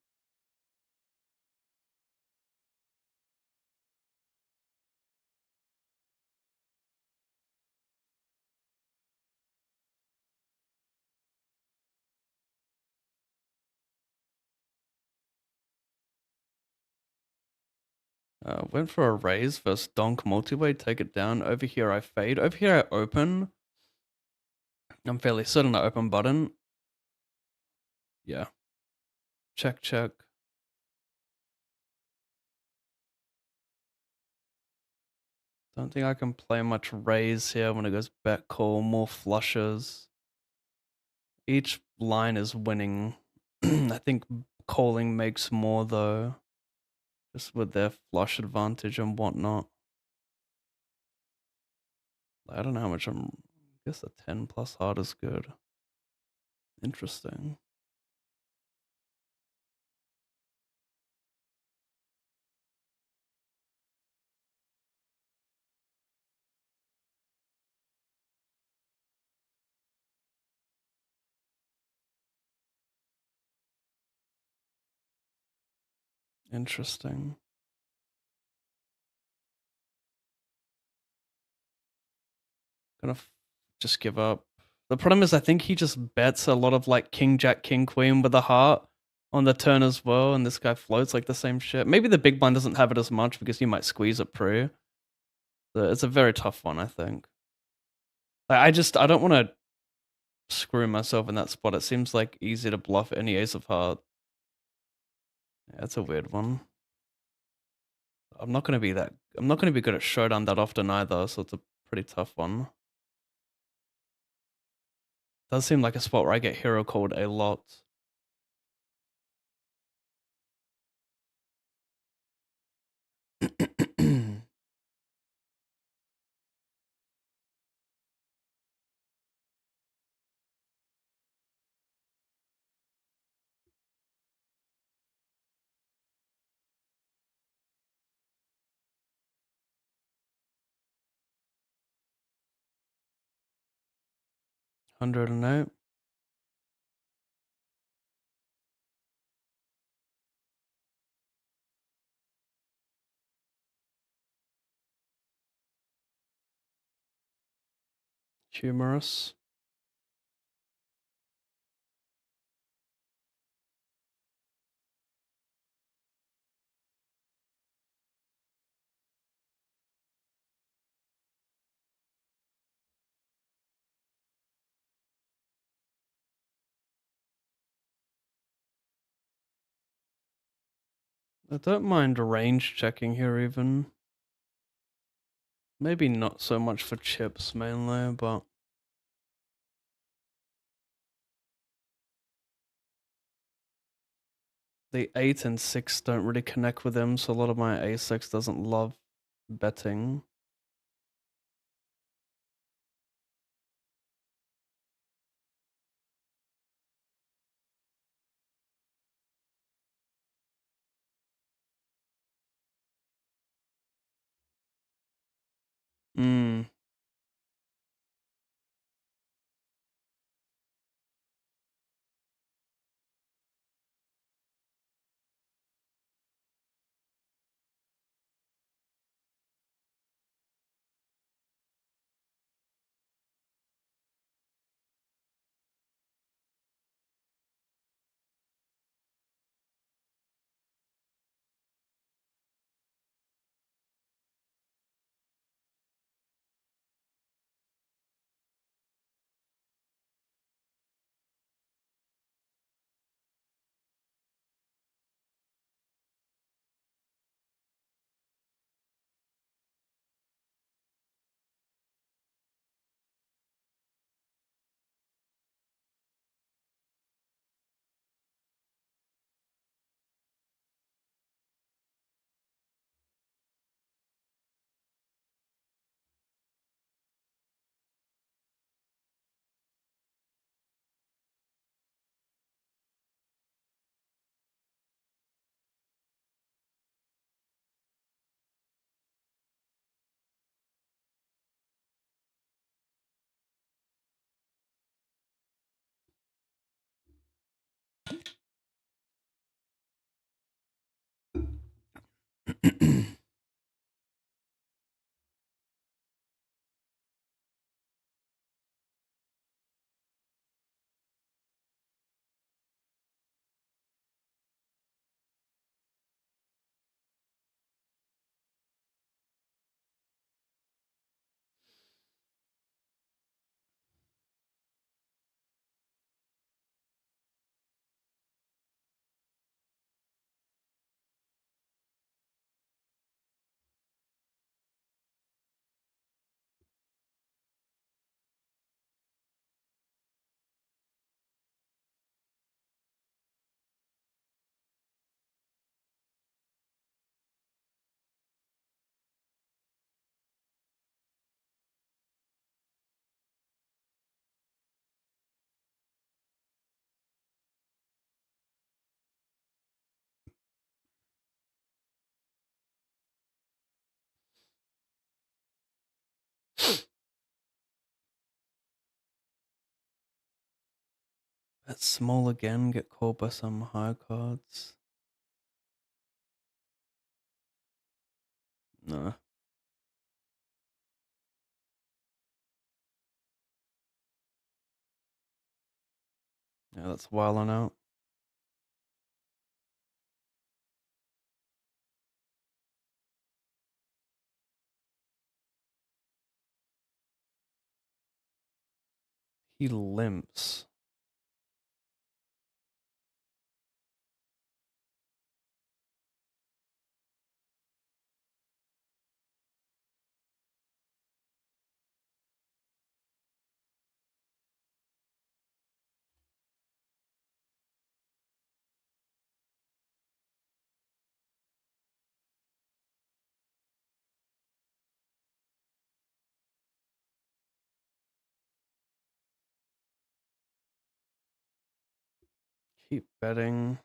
Went for a raise versus donk multi-way, take it down. Over here I fade. Over here I open. I'm fairly certain I open button. Yeah. Check, check. Don't think I can play much raise here when it goes bet call, more flushes. Each line is winning. I think calling makes more though. Just with their flush advantage and whatnot. I don't know how much I guess a 10 plus hard is good. Interesting. Interesting. Gonna just give up. The problem is I think he just bets a lot of like king, jack, king, queen with a heart on the turn as well, and this guy floats like the same shit. Maybe the big blind doesn't have it as much because he might squeeze it pre. But it's a very tough one, I think. I don't want to screw myself in that spot. It seems like easy to bluff any ace of heart. Yeah, it's a weird one. I'm not gonna be good at showdown that often either, so it's a pretty tough one. Does seem like a spot where I get hero called a lot. Hundred and eight. Humorous. I don't mind range checking here even. Maybe not so much for chips mainly, but the 8 and 6 don't really connect with him, so a lot of my A6 doesn't love betting. Hmm. Bet small again, get called by some high cards. No. Yeah, that's wilding out. He limps. Keep betting.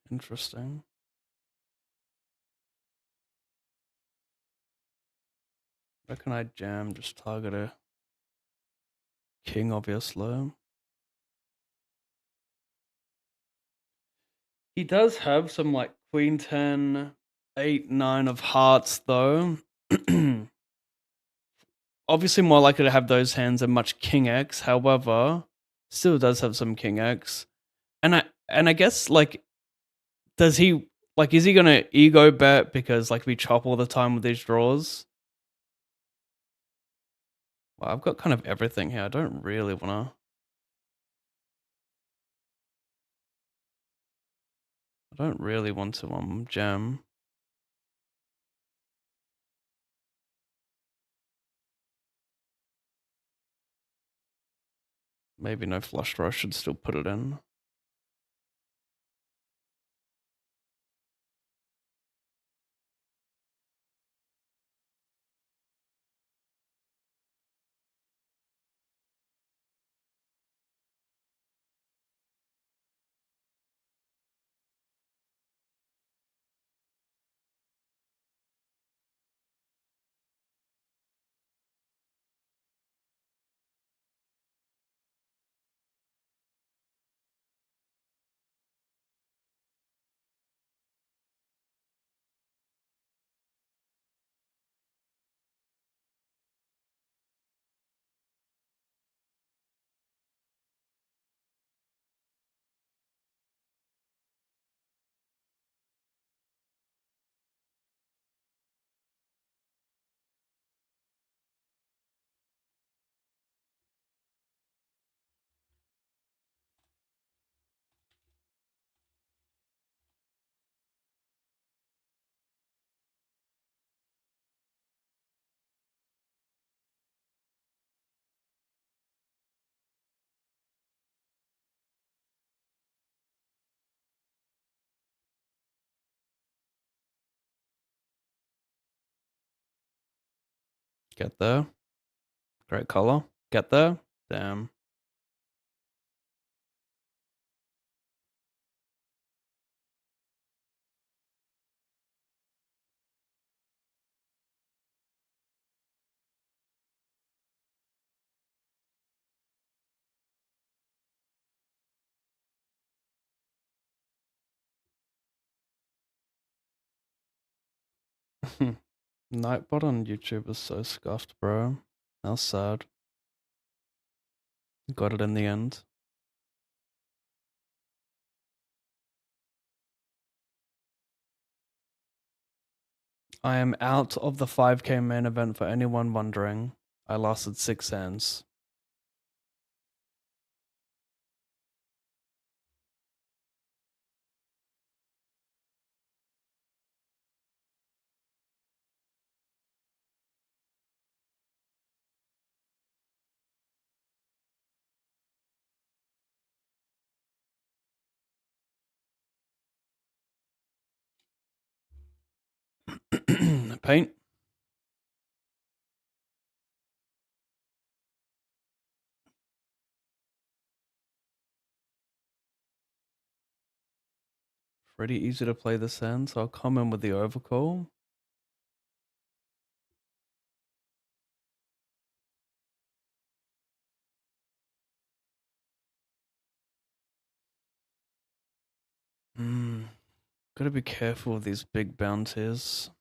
Interesting. Reckon I jam, just target a king, obviously. He does have some like queen 10, 8, 9 of hearts though. Obviously more likely to have those hands than much king X. However, Still does have some king X. And I guess, like, does he like, is he gonna ego bet because, like, we chop all the time with these draws? Well, I've got kind of everything here. I don't really wanna jam. Maybe no flush draw, I should still put it in. Get there. Great color. Get there. Damn. Nightbot on YouTube is so scuffed, bro. How sad. Got it in the end. I am out of the 5K main event for anyone wondering. I lasted 6 hands. Paint. Pretty easy to play this hand, so I'll come in with the overcall. Gotta be careful with these big bounties.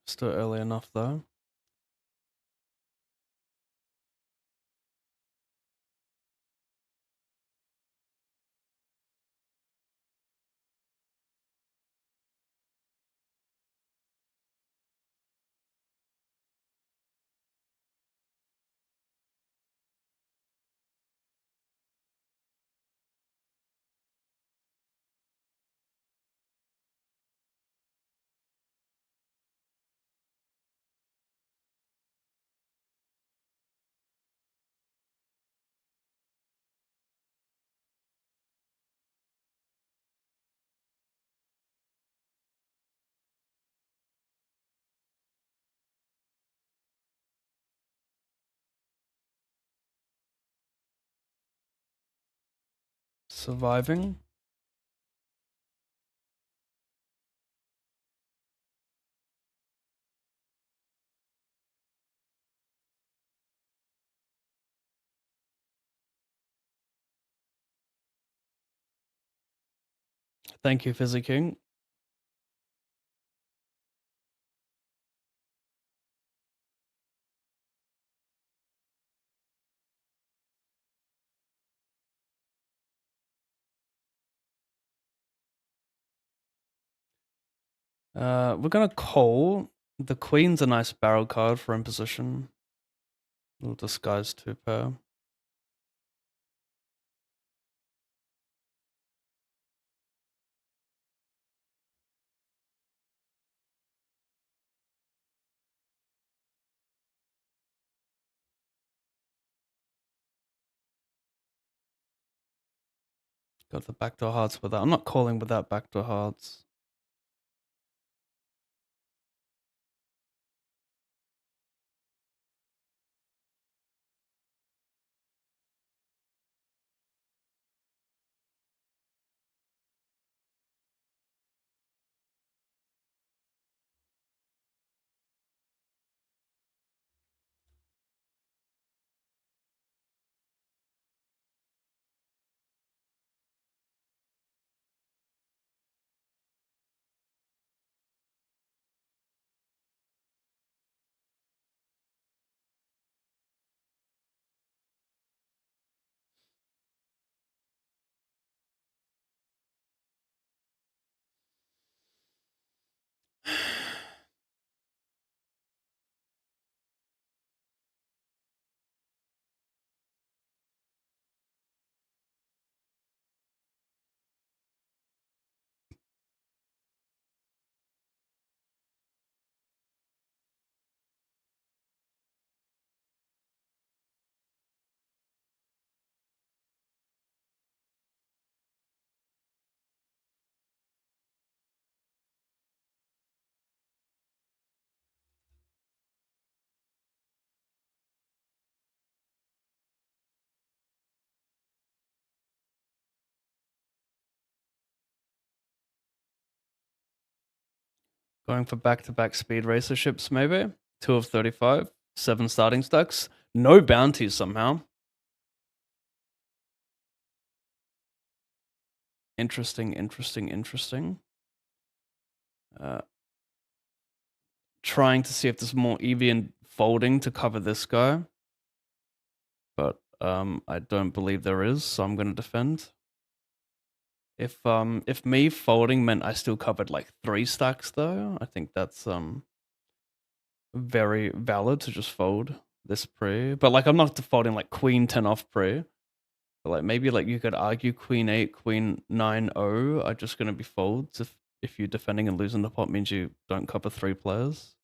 Still early enough though. Surviving. Thank you, Fizzy King. We're gonna call. The Queen's a nice barrel card for imposition. Little disguise 2-pair. Got the backdoor hearts with that. I'm not calling without backdoor hearts. Going for back-to-back speed racer ships, maybe. 2 of 35, 7 starting stacks. No bounties somehow. Interesting, interesting, interesting. Trying to see if there's more Evian folding to cover this guy. But I don't believe there is, so I'm going to defend. If me folding meant I still covered like 3 stacks though, I think that's very valid to just fold this pre. But like I'm not defaulting like queen 10 off pre. But like maybe like you could argue queen 8, queen 9-0 are just gonna be folds if you're defending and losing the pot means you don't cover 3 players.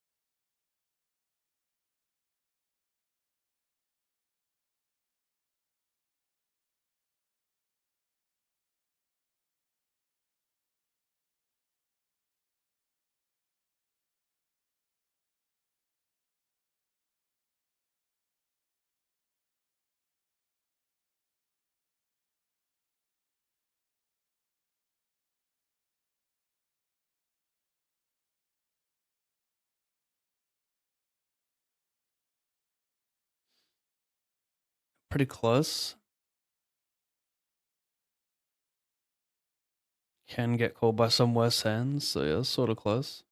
Pretty close. Can get called by some worse hands, so yeah, sort of close.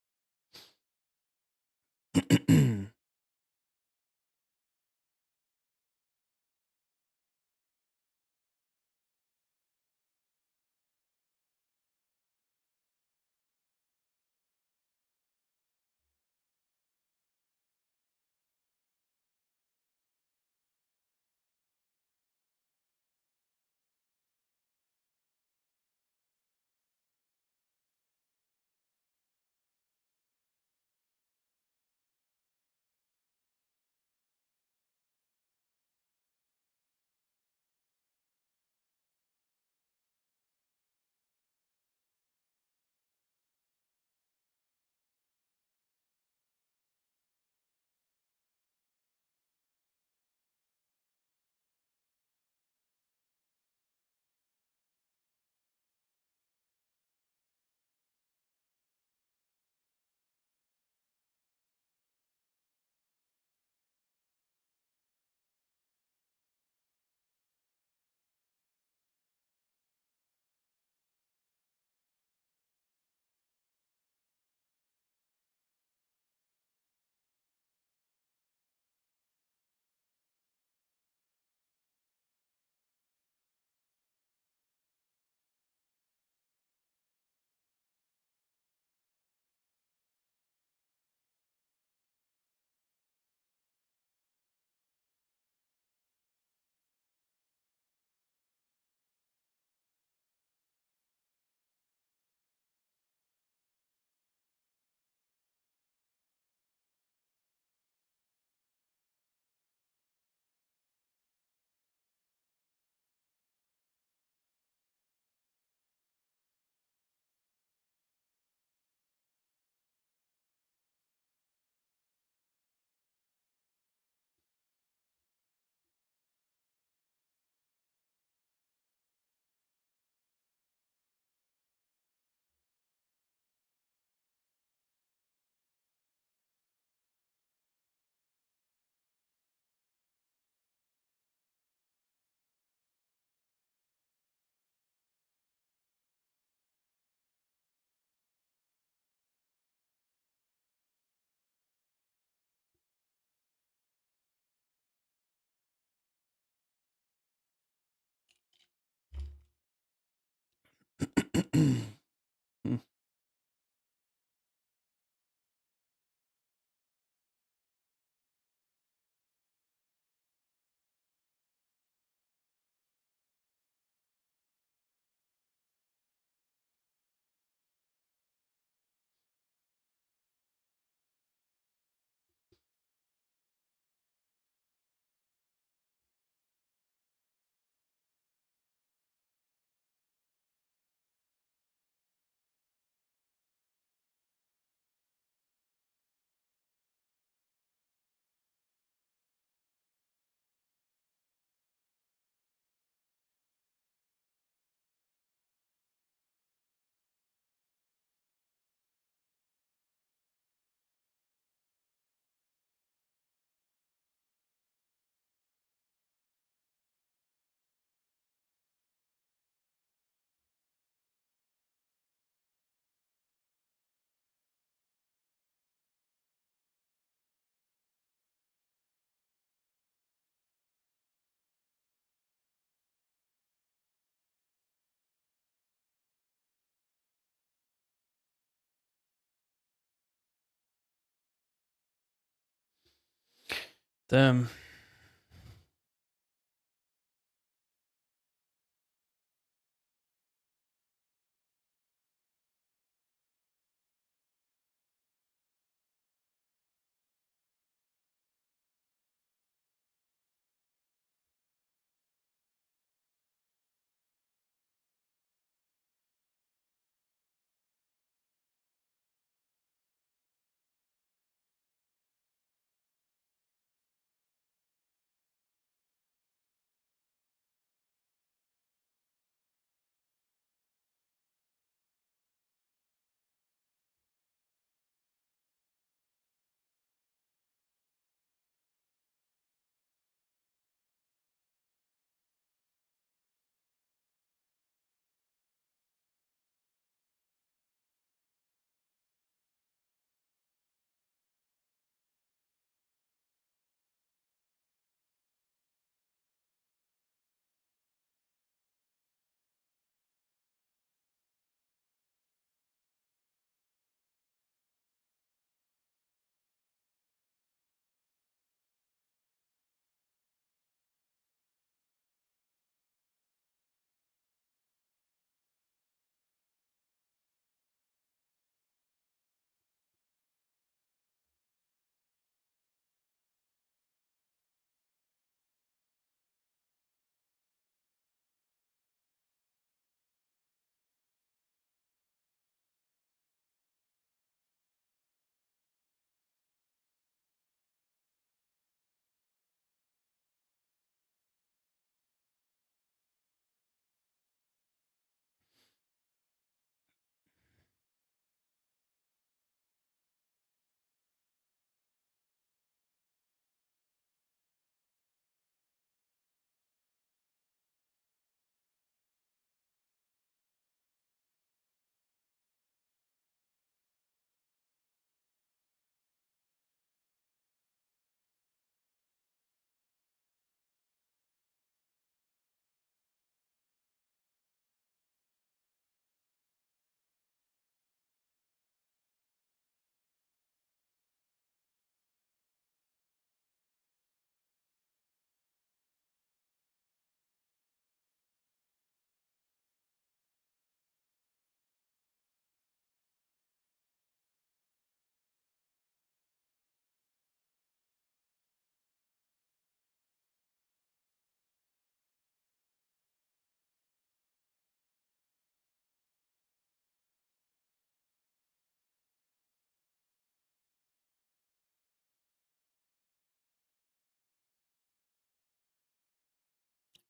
Damn.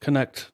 Connect.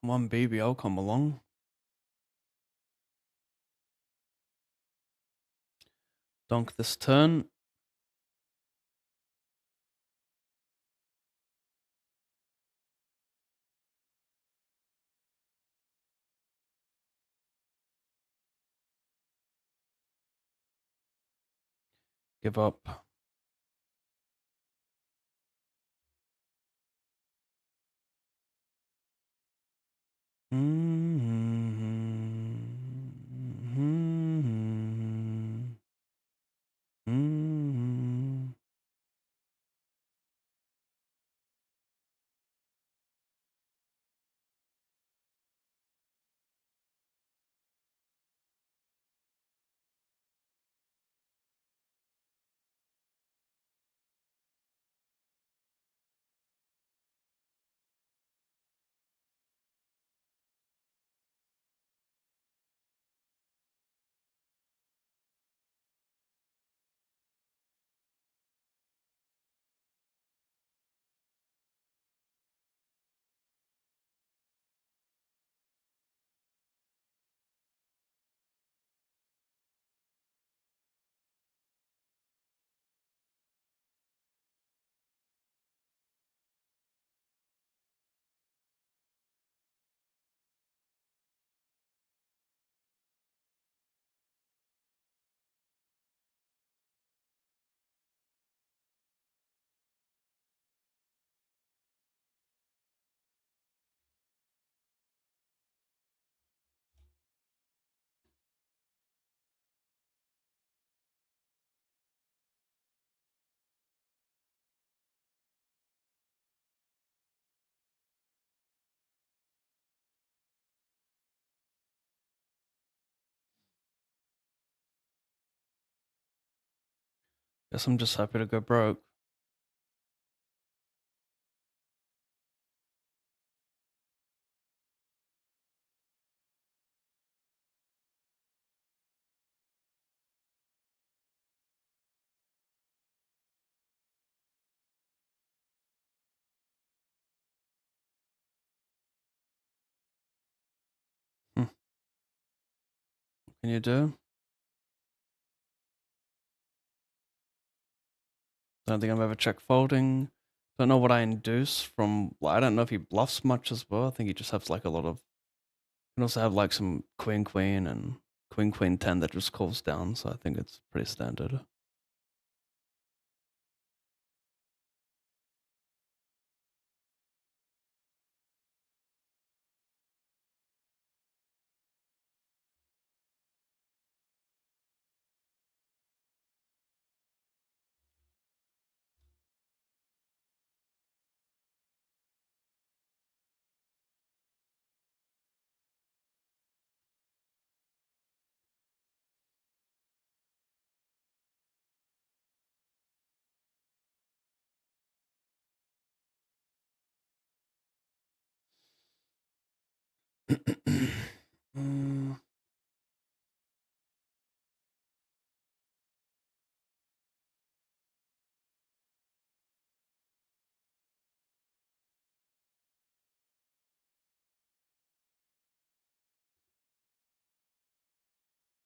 Come on, baby, I'll come along. Donk this turn. Give up. Guess I'm just happy to go broke. What can you do? Don't think I've ever checked folding. Don't know what I induce from. I don't know if he bluffs much as well. I think he just has like a lot of. You can also have like some queen queen and queen queen 10 that just calls down. So I think it's pretty standard. Mm,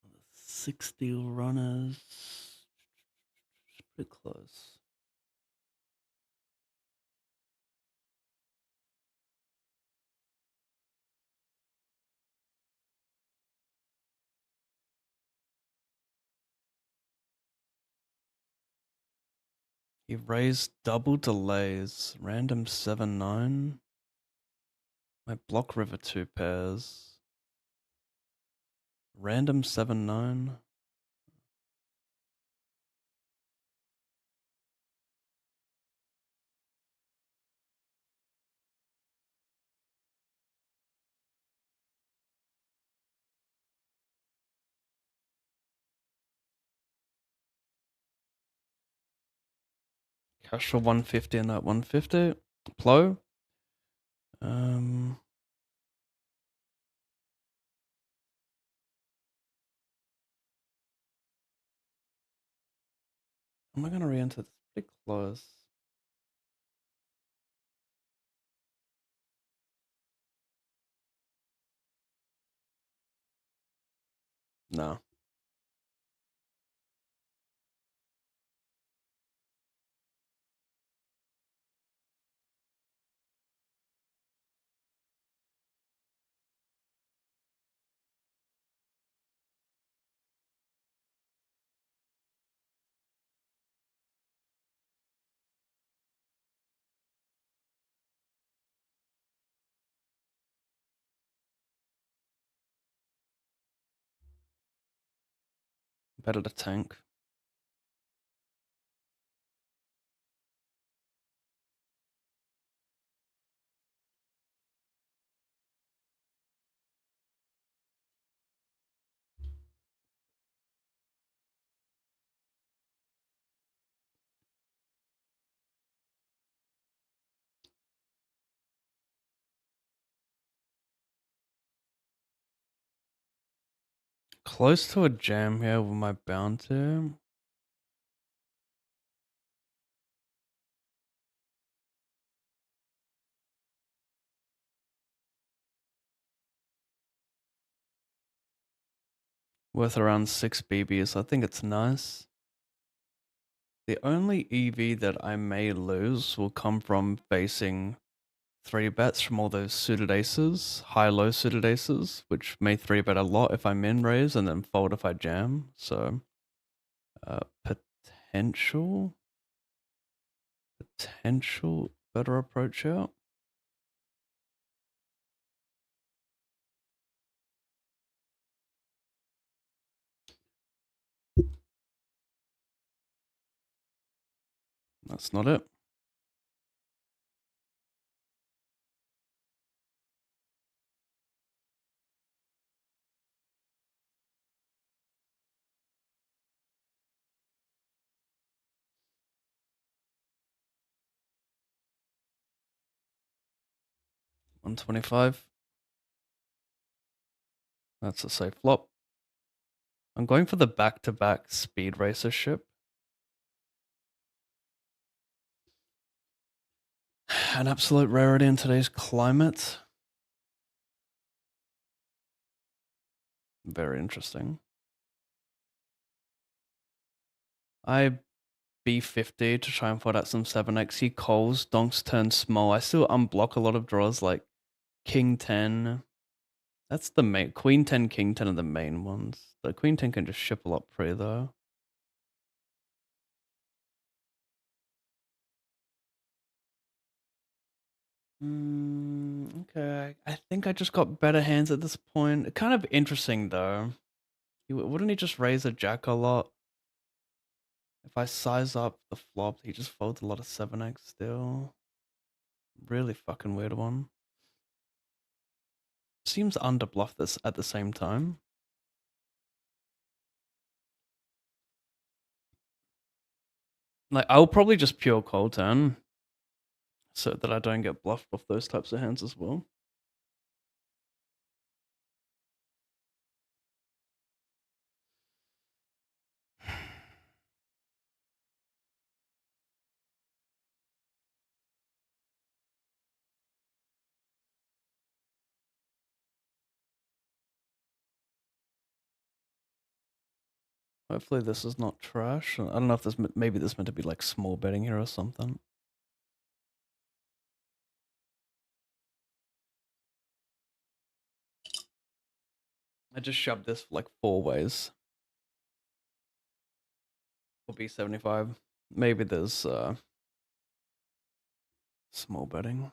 the 60 runners. Pretty close. He raised double delays. Random 7-9. My block river 2 pairs. Random 7-9. Cash for 150 and that 150. Plo. Am I gonna re-enter this? Pretty close. No. Better to tank. Close to a jam here with my bounty. Worth around 6 BBs. I think it's nice. The only EV that I may lose will come from facing 3-bets from all those suited aces, high-low suited aces, which may 3-bet a lot if I min raise and then fold if I jam. So, potential better approach here. That's not it. $125. That's a safe flop. I'm going for the back-to-back speed racer ship. An absolute rarity in today's climate. Very interesting. I B50 to try and find out some 7x. He calls, donks turn small. I still unblock a lot of draws like King 10. That's the main. Queen 10, King 10 are the main ones. The Queen 10 can just ship a lot pre though. Okay, I think I just got better hands at this point. Kind of interesting though. Wouldn't he just raise a jack a lot? If I size up the flop, he just folds a lot of 7x still. Really fucking weird one. Seems underbluff this at the same time. Like, I'll probably just pure cold turn so that I don't get bluffed off those types of hands as well. Hopefully this is not trash. I don't know if this maybe this meant to be like small betting here or something. I just shoved this like 4 ways. For B75. Maybe there's small betting.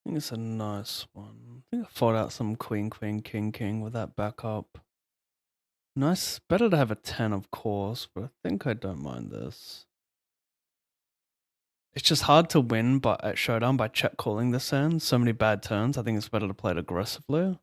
think it's a nice one. I think I fold out some queen, queen, king, king with that backup. Nice. Better to have a 10, of course, but I think I don't mind this. It's just hard to win but at showdown by check calling this hand. So many bad turns. I think it's better to play it aggressively.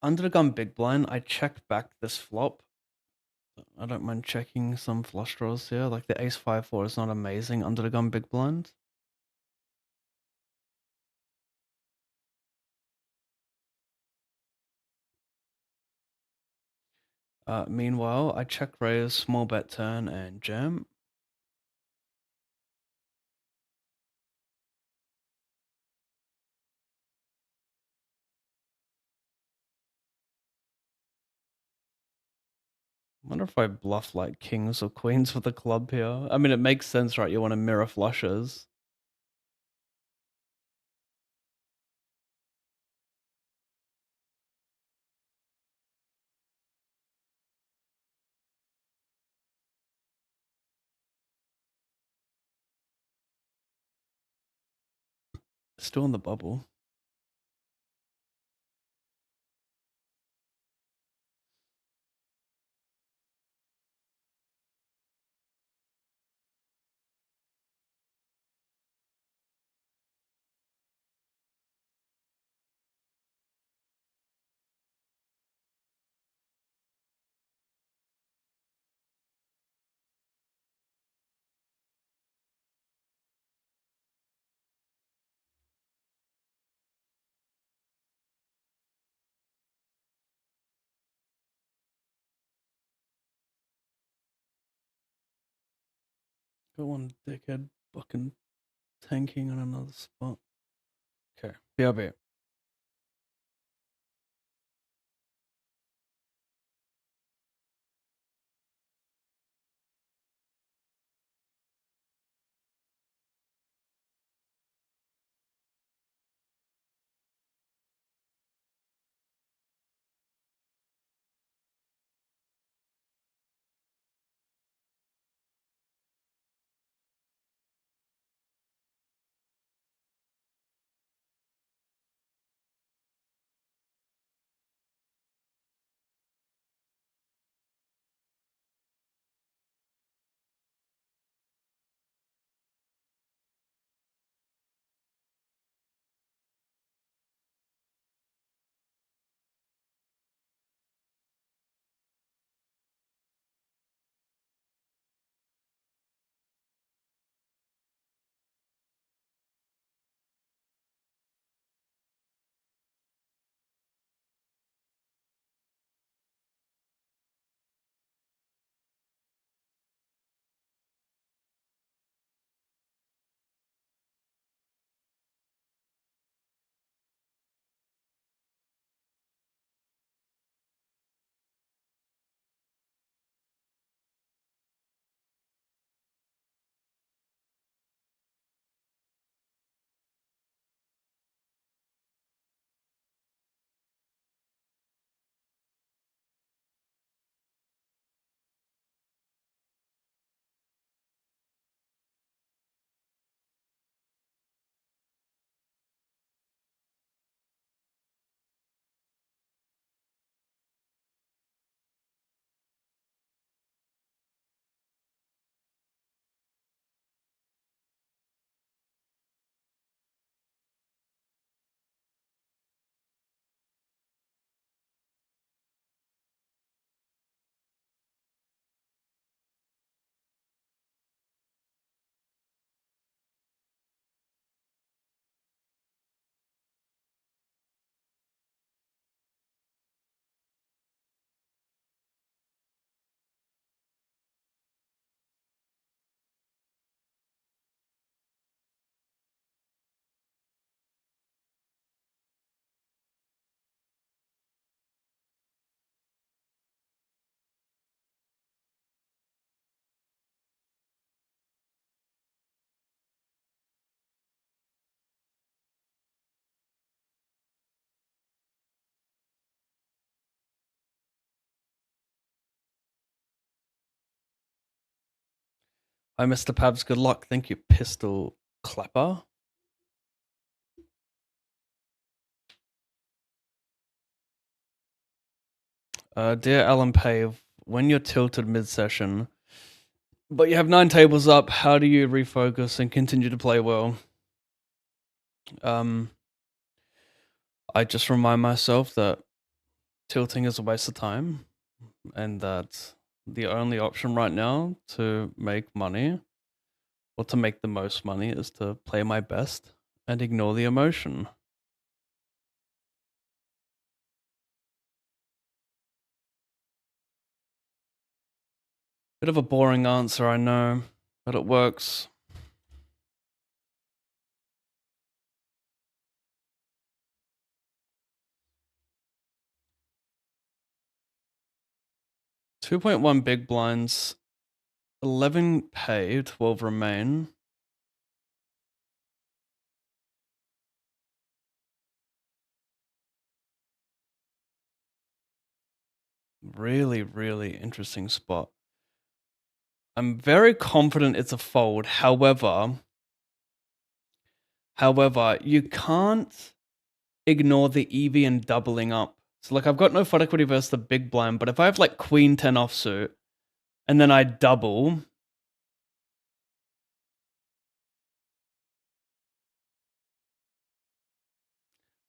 Under the gun big blind, I check back this flop. I don't mind checking some flush draws here. Like the ace 5-4 is not amazing under the gun big blind. Meanwhile, I check raise, small bet turn, and jam. Wonder if I bluff like kings or queens with the club here. I mean, it makes sense, right? You want to mirror flushes. Still in the bubble. Got one dickhead fucking tanking on another spot. Okay, BRB. Hi, Mr. Pabs. Good luck. Thank you, Pistol Clapper. Dear Alan Pave, when you're tilted mid-session, but you have 9 tables up, how do you refocus and continue to play well? I just remind myself that tilting is a waste of time, and that the only option right now to make money, or to make the most money, is to play my best and ignore the emotion. Bit of a boring answer, I know, but it works. $2.1 big blinds, 11 pay, 12 remain. Really, really interesting spot. I'm very confident it's a fold. However, you can't ignore the EV and doubling up. So like I've got no FUD equity versus the big blind, but if I have like Queen 10 offsuit and then I double,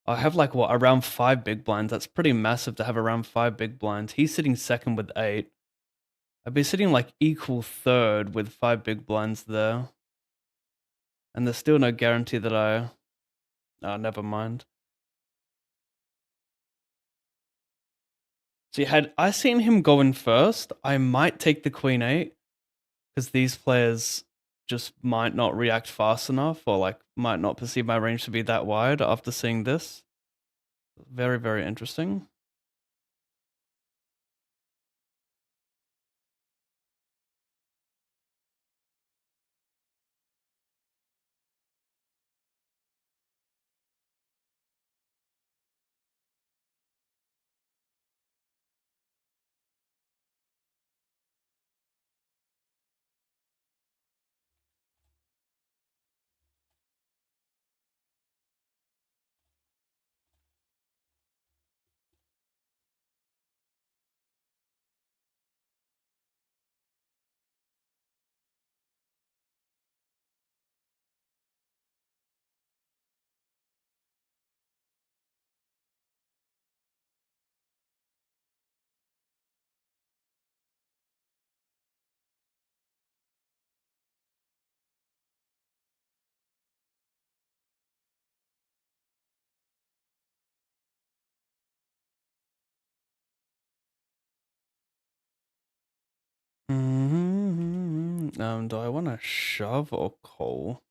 I have like what, around 5 big blinds. That's pretty massive to have around 5 big blinds. He's sitting second with 8. I'd be sitting like equal third with 5 big blinds there. And there's still no guarantee that never mind. See, had I seen him go in first, I might take the Queen 8, because these players just might not react fast enough, or like might not perceive my range to be that wide after seeing this. Very, very interesting. Do I want to shove or call?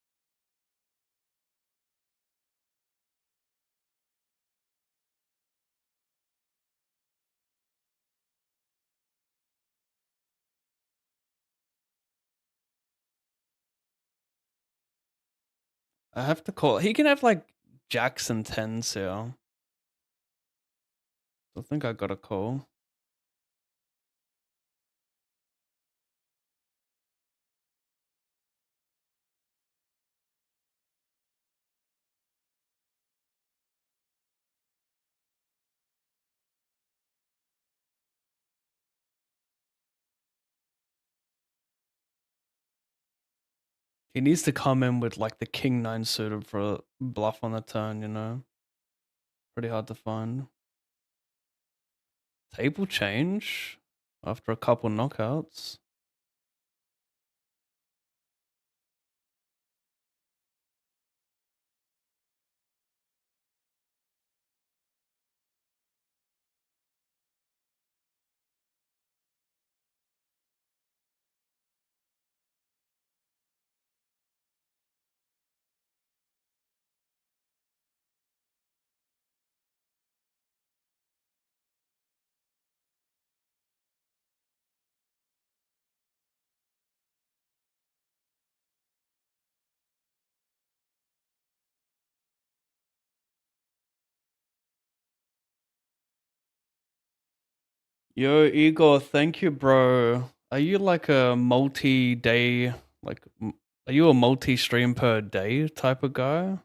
I have to call. He can have like jacks and tens here. I think I got a call. He needs to come in with like the king 9 suited for a bluff on the turn, you know? Pretty hard to find. Table change after a couple knockouts. Yo, Igor, thank you, bro. Are you like a multi-day Like, are you a multi-stream per day type of guy?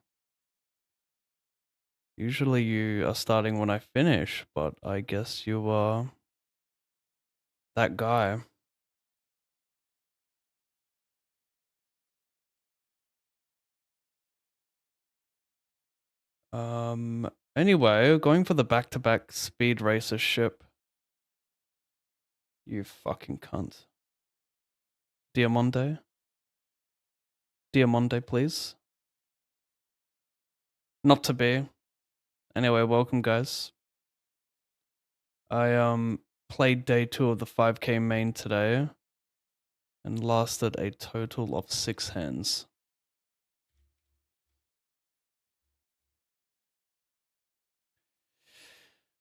Usually you are starting when I finish, but I guess you are that guy. Anyway, going for the back-to-back speed racer ship. You fucking cunt. Diamante? Diamante, please. Not to be. Anyway, welcome guys. I played day 2 of the 5k main today and lasted a total of 6 hands.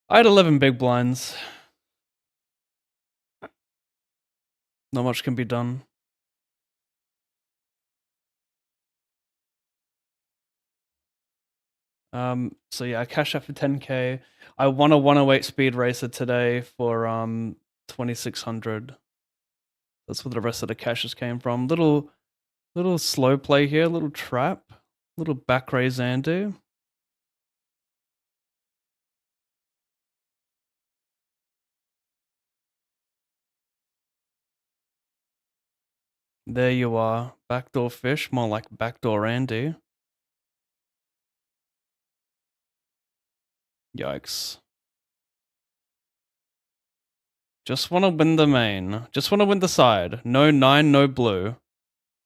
I had 11 big blinds. Not much can be done. So yeah, I cashed out for 10k. I won a 108 speed racer today for 2600. That's where the rest of the cashes came from. Little slow play here, little trap, little back raise Andy. There you are. Backdoor fish, more like backdoor Andy. Yikes. Just want to win the main. Just want to win the side. No 9, no blue.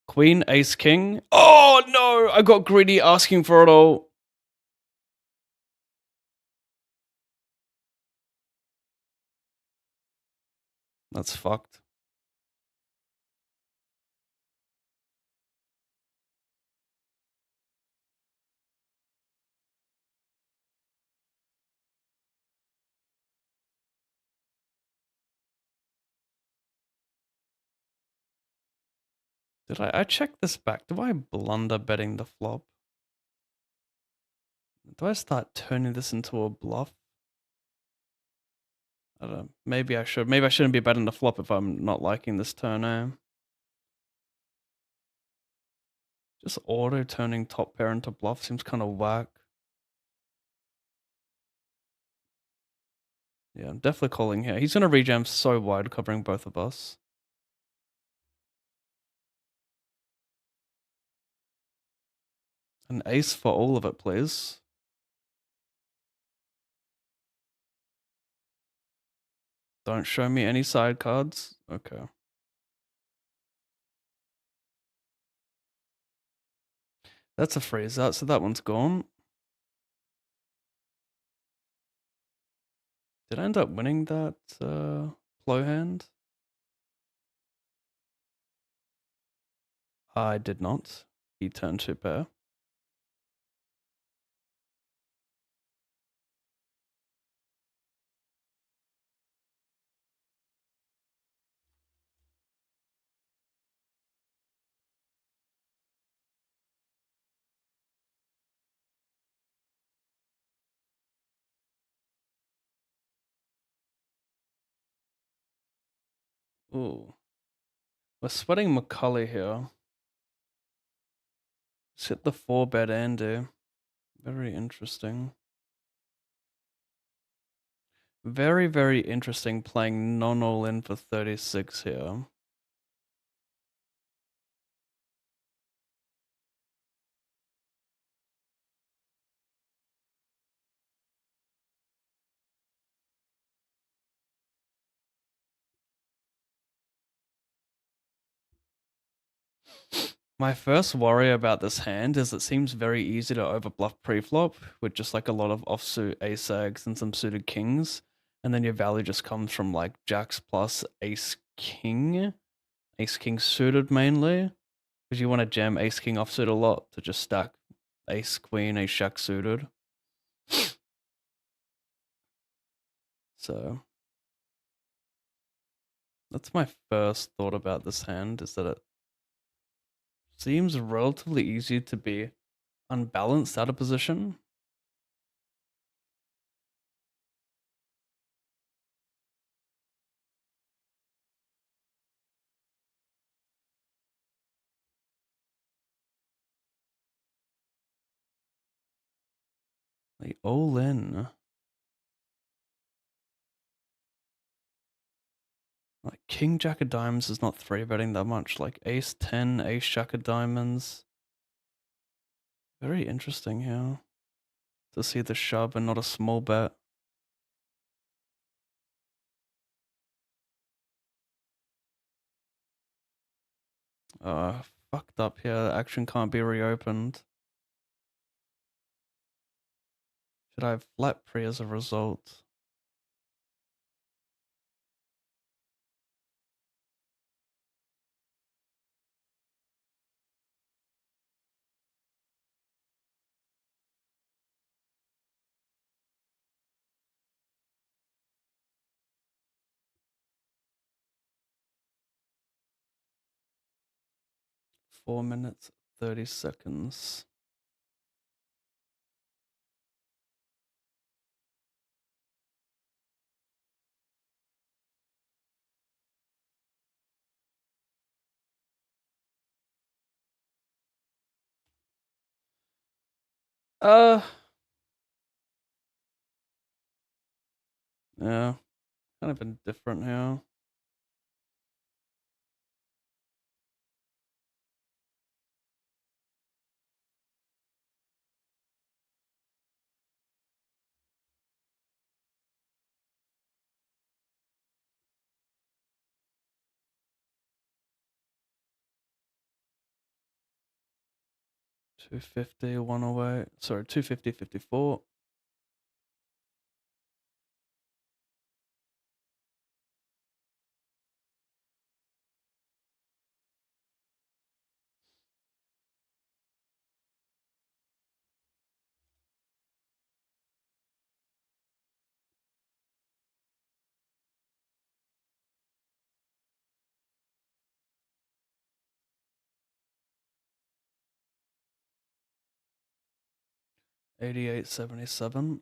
Queen, ace, king. Oh no! I got greedy asking for it all. That's fucked. Did I check this back? Do I blunder betting the flop? Do I start turning this into a bluff? I don't know. Maybe I should. Maybe I shouldn't be betting the flop if I'm not liking this turn, eh? Just auto turning top pair into bluff seems kind of whack. Yeah, I'm definitely calling here. He's gonna rejam so wide, covering both of us. An ace for all of it, please. Don't show me any side cards. Okay. That's a freeze out, so that one's gone. Did I end up winning that flow hand? I did not. He turned 2 pair. Ooh. We're sweating Macaulay here. Let's hit the 4-bet Andy. Very interesting. Very, very interesting playing non-all in for 36 here. My first worry about this hand is it seems very easy to overbluff preflop with just like a lot of offsuit ace eggs and some suited kings, and then your value just comes from like jacks plus ace king suited mainly, because you want to jam ace king offsuit a lot to just stack ace queen, ace jack suited. So that's my first thought about this hand, is that it seems relatively easy to be unbalanced out of position. Apparently all in. Like King Jack of Diamonds is not 3-betting that much. Like Ace 10, Ace Jack of Diamonds. Very interesting here to see the shove and not a small bet. Fucked up here. The action can't be reopened. Should I have flat pre as a result? Four minutes, 30 seconds. Yeah, kind of indifferent here. $250, one away. Sorry, $250, 54. $88.77.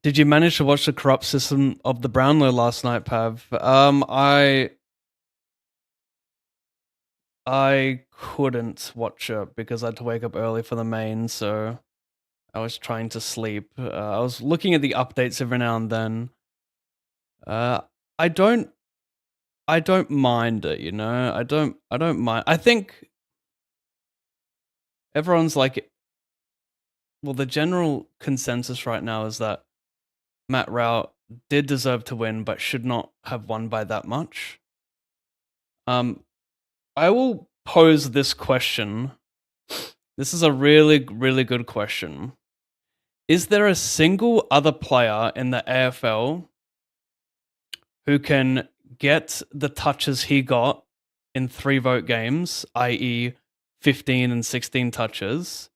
Did you manage to watch the corrupt system of the Brownlow last night, Pav? I couldn't watch it because I had to wake up early for the main, so I was trying to sleep. I was looking at the updates every now and then. I don't mind it, you know. I don't mind. I think everyone's like, well, the general consensus right now is that Matt Rao did deserve to win, but should not have won by that much. I will pose this question. This is a really, really good question. Is there a single other player in the AFL who can get the touches he got in 3-vote games, i.e., 15 and 16 touches,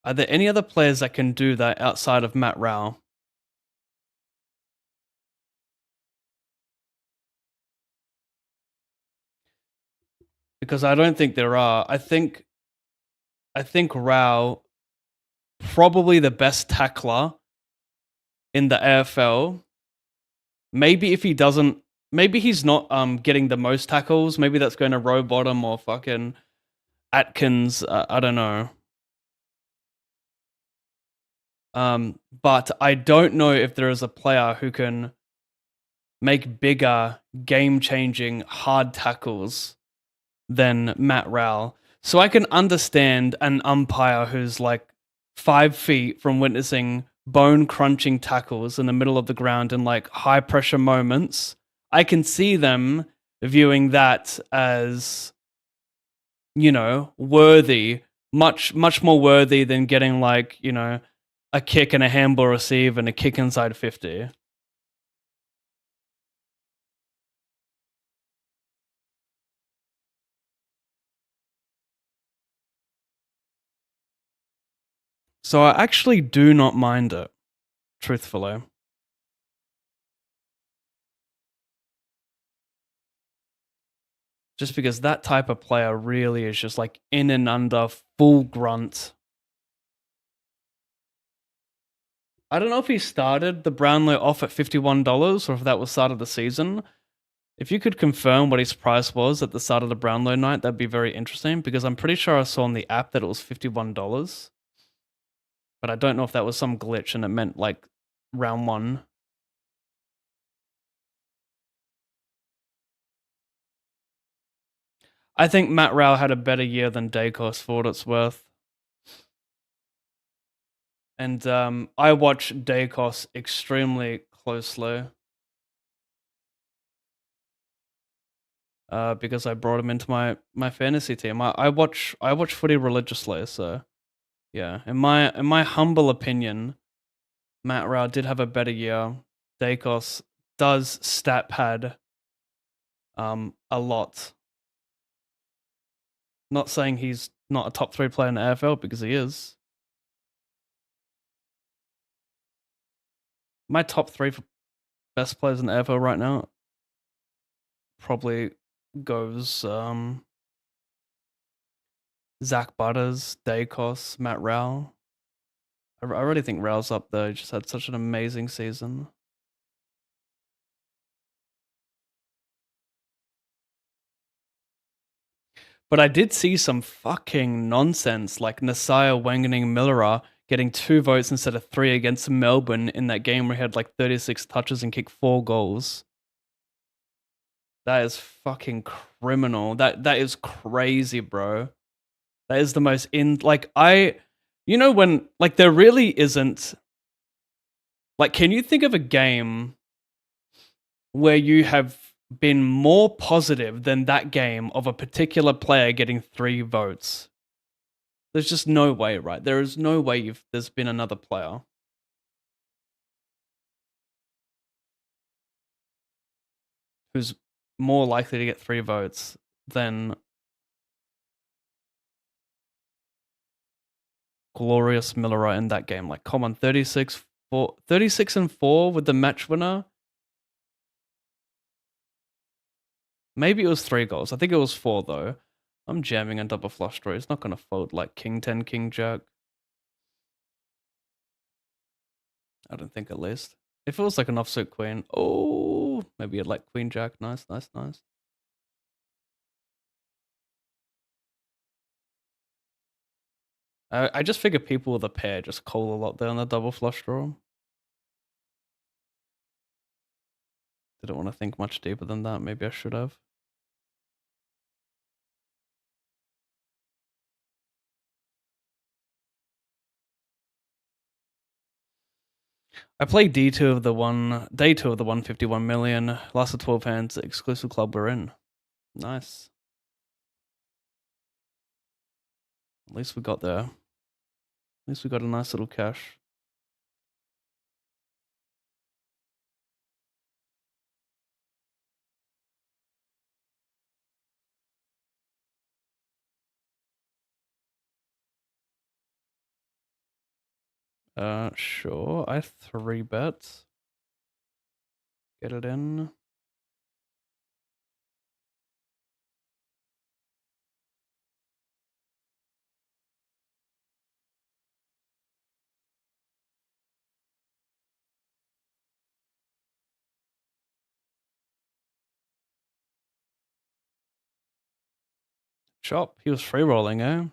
Are there any other players that can do that outside of Matt Rao? Because I don't think there are. I think Rao, probably the best tackler in the AFL. Maybe if he doesn't, maybe he's not getting the most tackles. Maybe that's going to Rowbottom or fucking Atkins. I don't know. But I don't know if there is a player who can make bigger, game-changing, hard tackles than Matt Rowell. So I can understand an umpire who's like 5 feet from witnessing bone-crunching tackles in the middle of the ground in like high-pressure moments. I can see them viewing that as, worthy, much more worthy than getting like, a kick and a handball receive and a kick inside 50. So I actually do not mind it, truthfully. Just because that type of player really is just like in and under full grunt. I don't know if he started the Brownlow off at $51 or if that was start of the season. If you could confirm what his price was at the start of the Brownlow night, that'd be very interesting because I'm pretty sure I saw on the app that it was $51. But I don't know if that was some glitch and it meant like round one. I think Matt Rao had a better year than Dacos for what it's worth. And I watch Dacos extremely closely because I brought him into my fantasy team. I watch footy religiously, so yeah. In my humble opinion, Matt Rao did have a better year. Dacos does stat pad a lot. Not saying he's not a top 3 player in the AFL because he is. My top 3 best players in the AFL right now probably goes Zach Butters, Dacos, Matt Rao. I really think Rao's up there. He just had such an amazing season. But I did see some fucking nonsense like Nasiah Wanganing Millera getting 2 votes instead of 3 against Melbourne in that game where he had like 36 touches and kicked 4 goals. That is fucking criminal. That is crazy, bro. That is the most when like there really isn't, like, can you think of a game where you have been more positive than that game of a particular player getting 3 votes? There's just no way, right? There is no way there's been another player who's more likely to get 3 votes than Glorious Miller in that game. Like, come on, 36 and 4 with the match winner. Maybe it was 3 goals. I think it was 4 though. I'm jamming a double flush draw. It's not gonna fold like King 10, King Jack. I don't think, at least. If it was like an offsuit queen, oh, maybe you'd like Queen Jack. Nice. I just figure people with a pair just call a lot there on the double flush draw. Didn't want to think much deeper than that. Maybe I should have. I played day 2 of the 151 million. Lasted 12 hands. Exclusive club we're in. Nice. At least we got there. At least we got a nice little cash. Sure. I 3-bet. Get it in. Chop. He was free rolling, eh?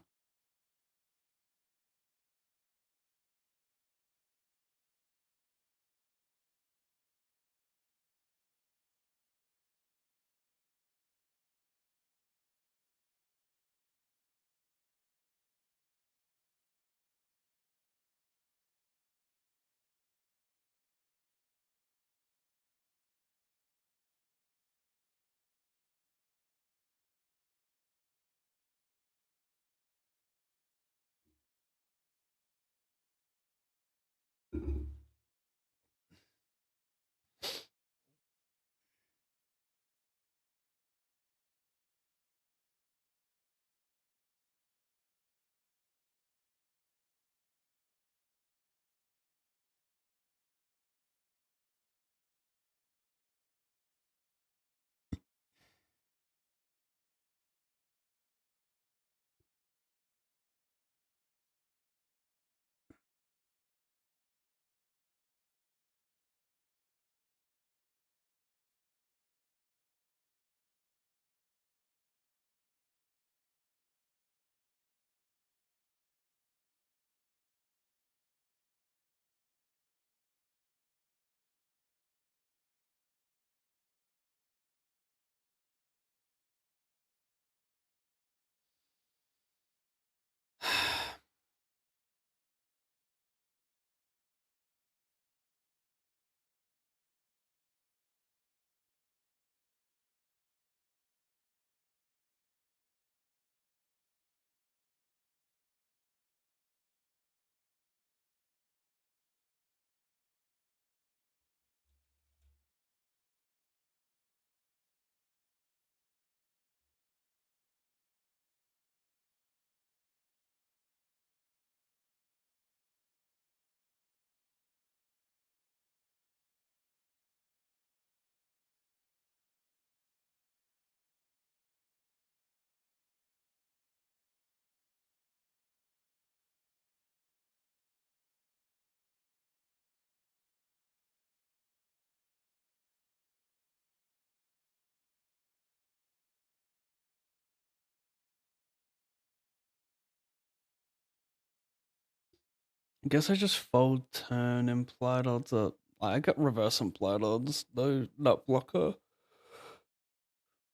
I guess I just fold turn implied odds at. I got reverse implied odds, though, nut blocker.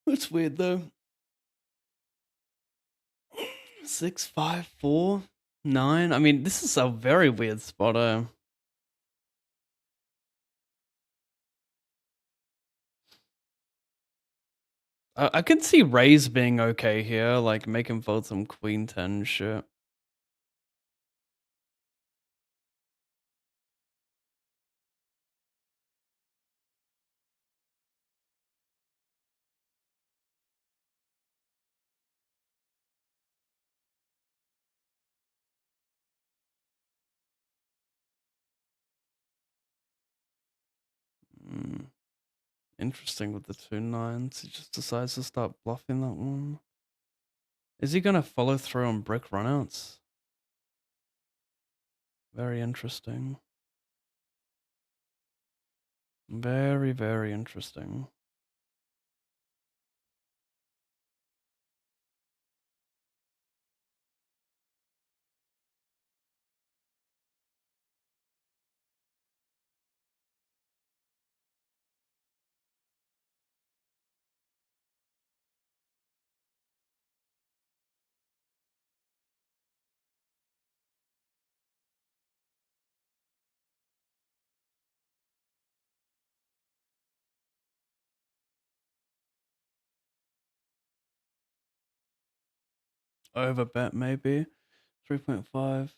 It's weird, though. 6, 5, 4, 9. I mean, this is a very weird spot, I could see raise being okay here, like make him fold some queen 10 shit. Mm, interesting with the 2 9s. He just decides to start bluffing that one. Is he gonna follow through on brick runouts? Very interesting. Very, very interesting. Overbet maybe. 3.5.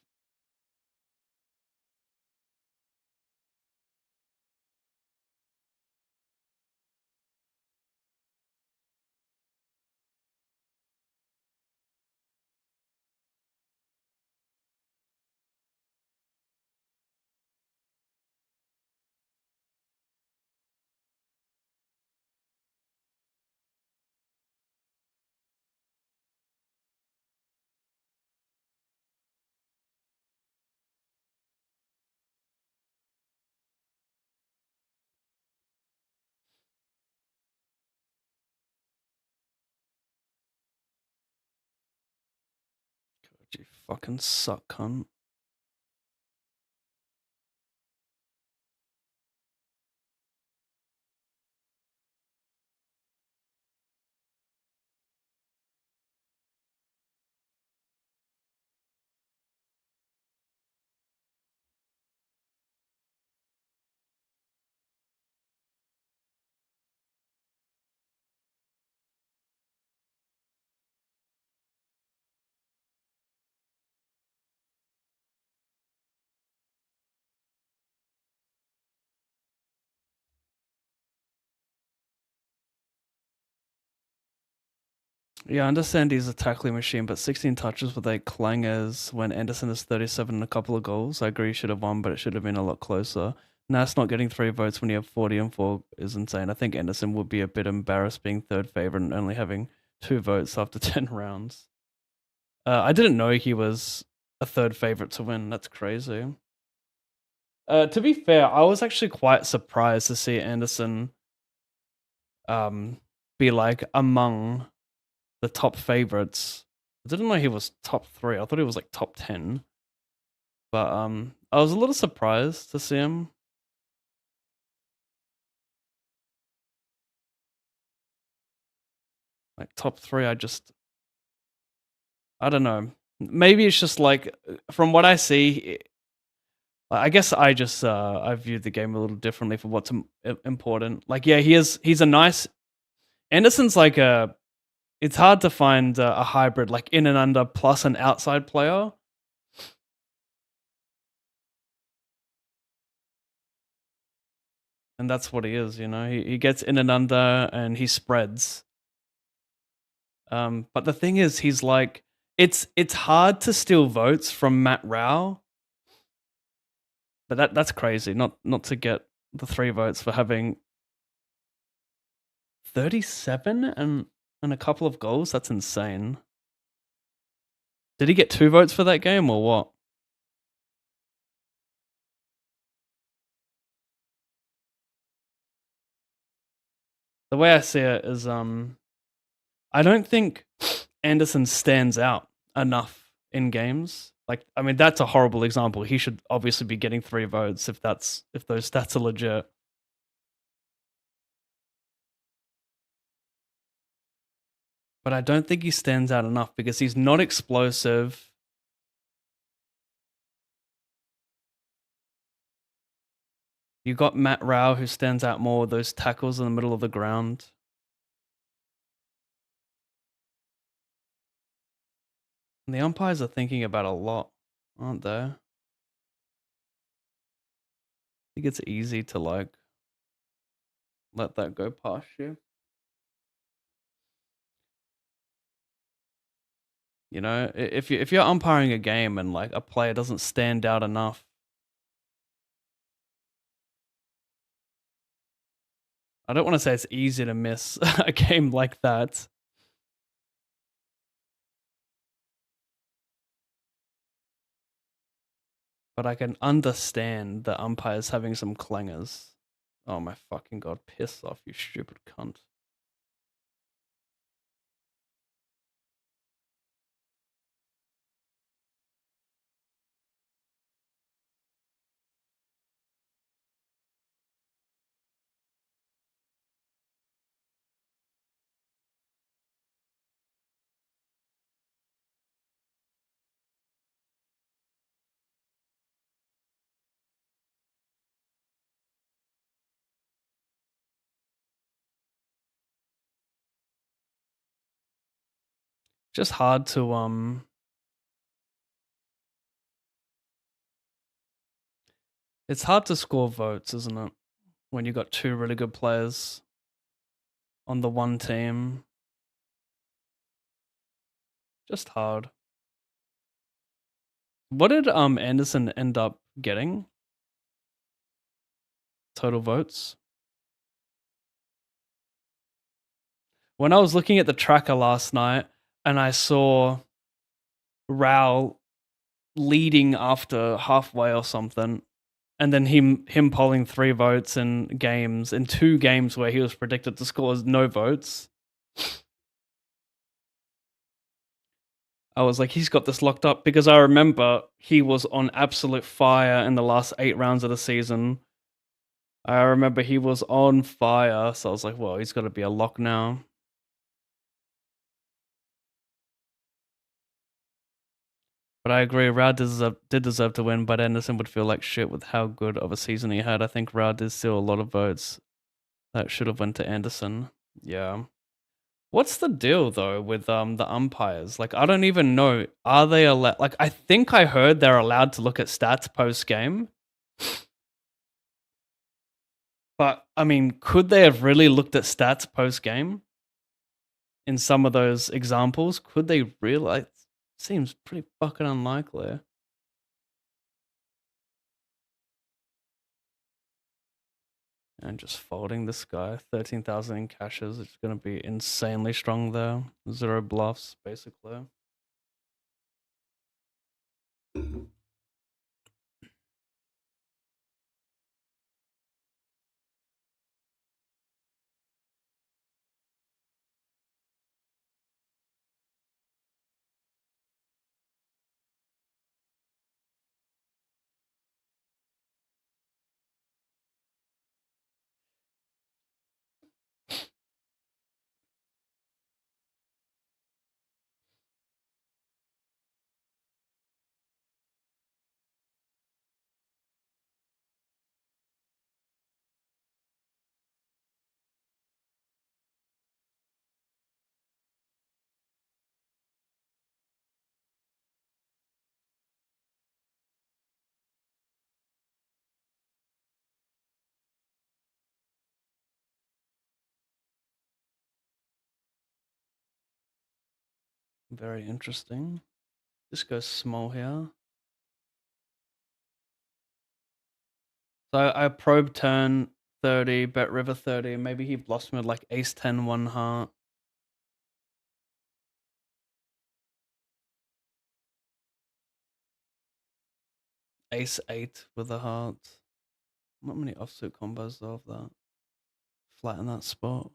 You fucking suck, cunt. Yeah, I understand he's a tackling machine, but 16 touches with 8 clangers when Anderson is 37 and a couple of goals. I agree he should have won, but it should have been a lot closer. Nas not getting 3 votes when you have 40 and 4 is insane. I think Anderson would be a bit embarrassed being third favorite and only having 2 votes after 10 rounds. I didn't know he was a third favorite to win. That's crazy. To be fair, I was actually quite surprised to see Anderson be like among the top favorites. I didn't know he was top 3. I thought he was like top 10. But I was a little surprised to see him. Like top 3, I don't know. Maybe it's just like from what I see, I guess I viewed the game a little differently for what's important. Like yeah, he's a nice Anderson's like it's hard to find a hybrid like in and under plus an outside player. And that's what he is, you know. He gets in and under and he spreads. But the thing is, he's like, it's hard to steal votes from Matt Rao, but that's crazy. Not to get the 3 votes for having 37 and a couple of goals. That's insane. Did he get 2 votes for that game or what? The way I see it is, I don't think Anderson stands out enough in games. Like, I mean, that's a horrible example. He should obviously be getting 3 votes if those stats are legit. But I don't think he stands out enough because he's not explosive. You got Matt Rao who stands out more with those tackles in the middle of the ground. And the umpires are thinking about a lot, aren't they? I think it's easy to like let that go past you. You know, if you're umpiring a game and like a player doesn't stand out enough, I don't want to say it's easy to miss a game like that. But I can understand the umpires having some clangers. Oh my fucking god, piss off, you stupid cunt. Just hard to it's hard to score votes, isn't it? When you got 2 really good players on the one team. Just hard. What did Anderson end up getting? Total votes? When I was looking at the tracker last night and I saw Rao leading after halfway or something, and then him polling 3 votes in 2 games where he was predicted to score no votes. I was like, he's got this locked up because I remember he was on absolute fire in the last 8 rounds of the season. I remember he was on fire, so I was like, well, he's got to be a lock now. But I agree, Rao did deserve to win, but Anderson would feel like shit with how good of a season he had. I think Rao did steal a lot of votes that should have went to Anderson. Yeah. What's the deal though with the umpires? Like I don't even know. Are they allowed? Like I think I heard they're allowed to look at stats post game. But I mean, could they have really looked at stats post game? In some of those examples, could they really? Seems pretty fucking unlikely. And just folding this guy, 13,000 in cashes. It's going to be insanely strong there. 0 bluffs, basically. Very interesting. Just go small here. So I probe turn 30, bet river 30. Maybe he bluffs me with like ace 10, 1 heart. Ace 8 with a heart. Not many offsuit combos though of that. Flat in that spot.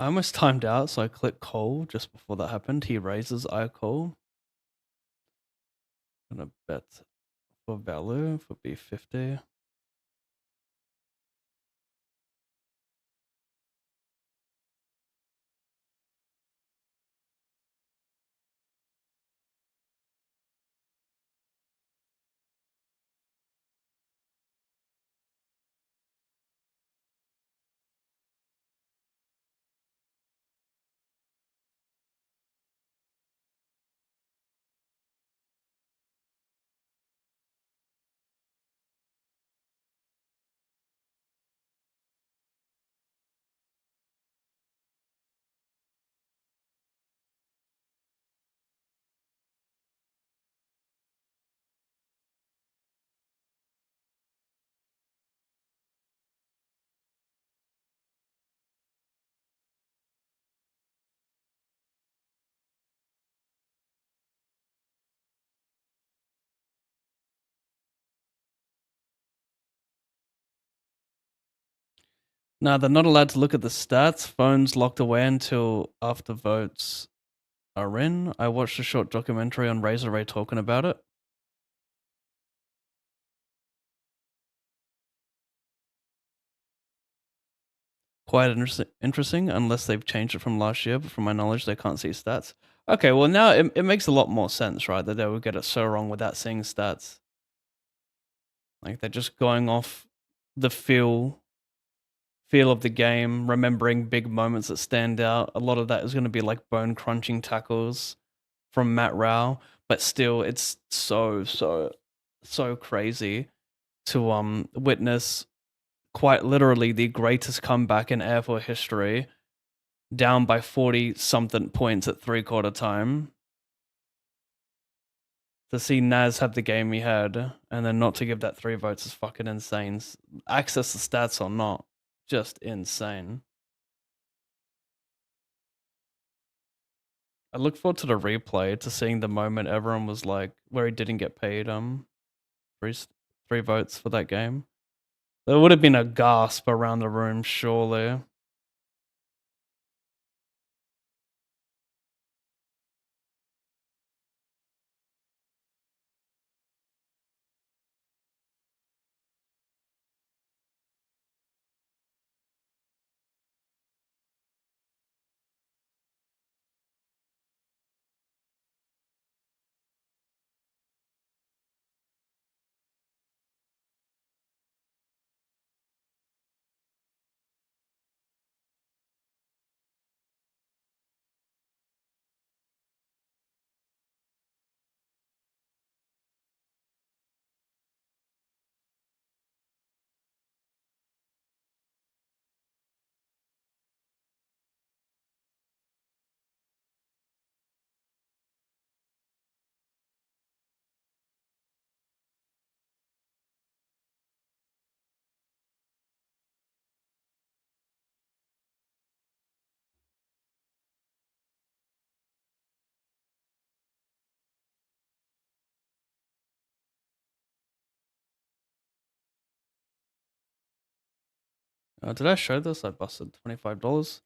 I almost timed out, so I clicked call just before that happened. He raises, I call. Gonna bet for value for B50. Now they're not allowed to look at the stats. Phones locked away until after votes are in. I watched a short documentary on Razor Ray talking about it. Quite interesting, unless they've changed it from last year, but from my knowledge, they can't see stats. Okay, well now it makes a lot more sense, right? That they would get it so wrong without seeing stats. Like they're just going off the feel of the game, remembering big moments that stand out. A lot of that is going to be like bone crunching tackles from Matt Rao, but still, it's so crazy to witness quite literally the greatest comeback in AFL history, down by 40 something points at 3/4 time. To see Naz have the game he had and then not to give that 3 votes is fucking insane. Access the stats or not, just insane. I look forward to the replay, to seeing the moment everyone was like, where he didn't get paid three votes for that game. There would have been a gasp around the room, surely. Did I show this? I busted $25.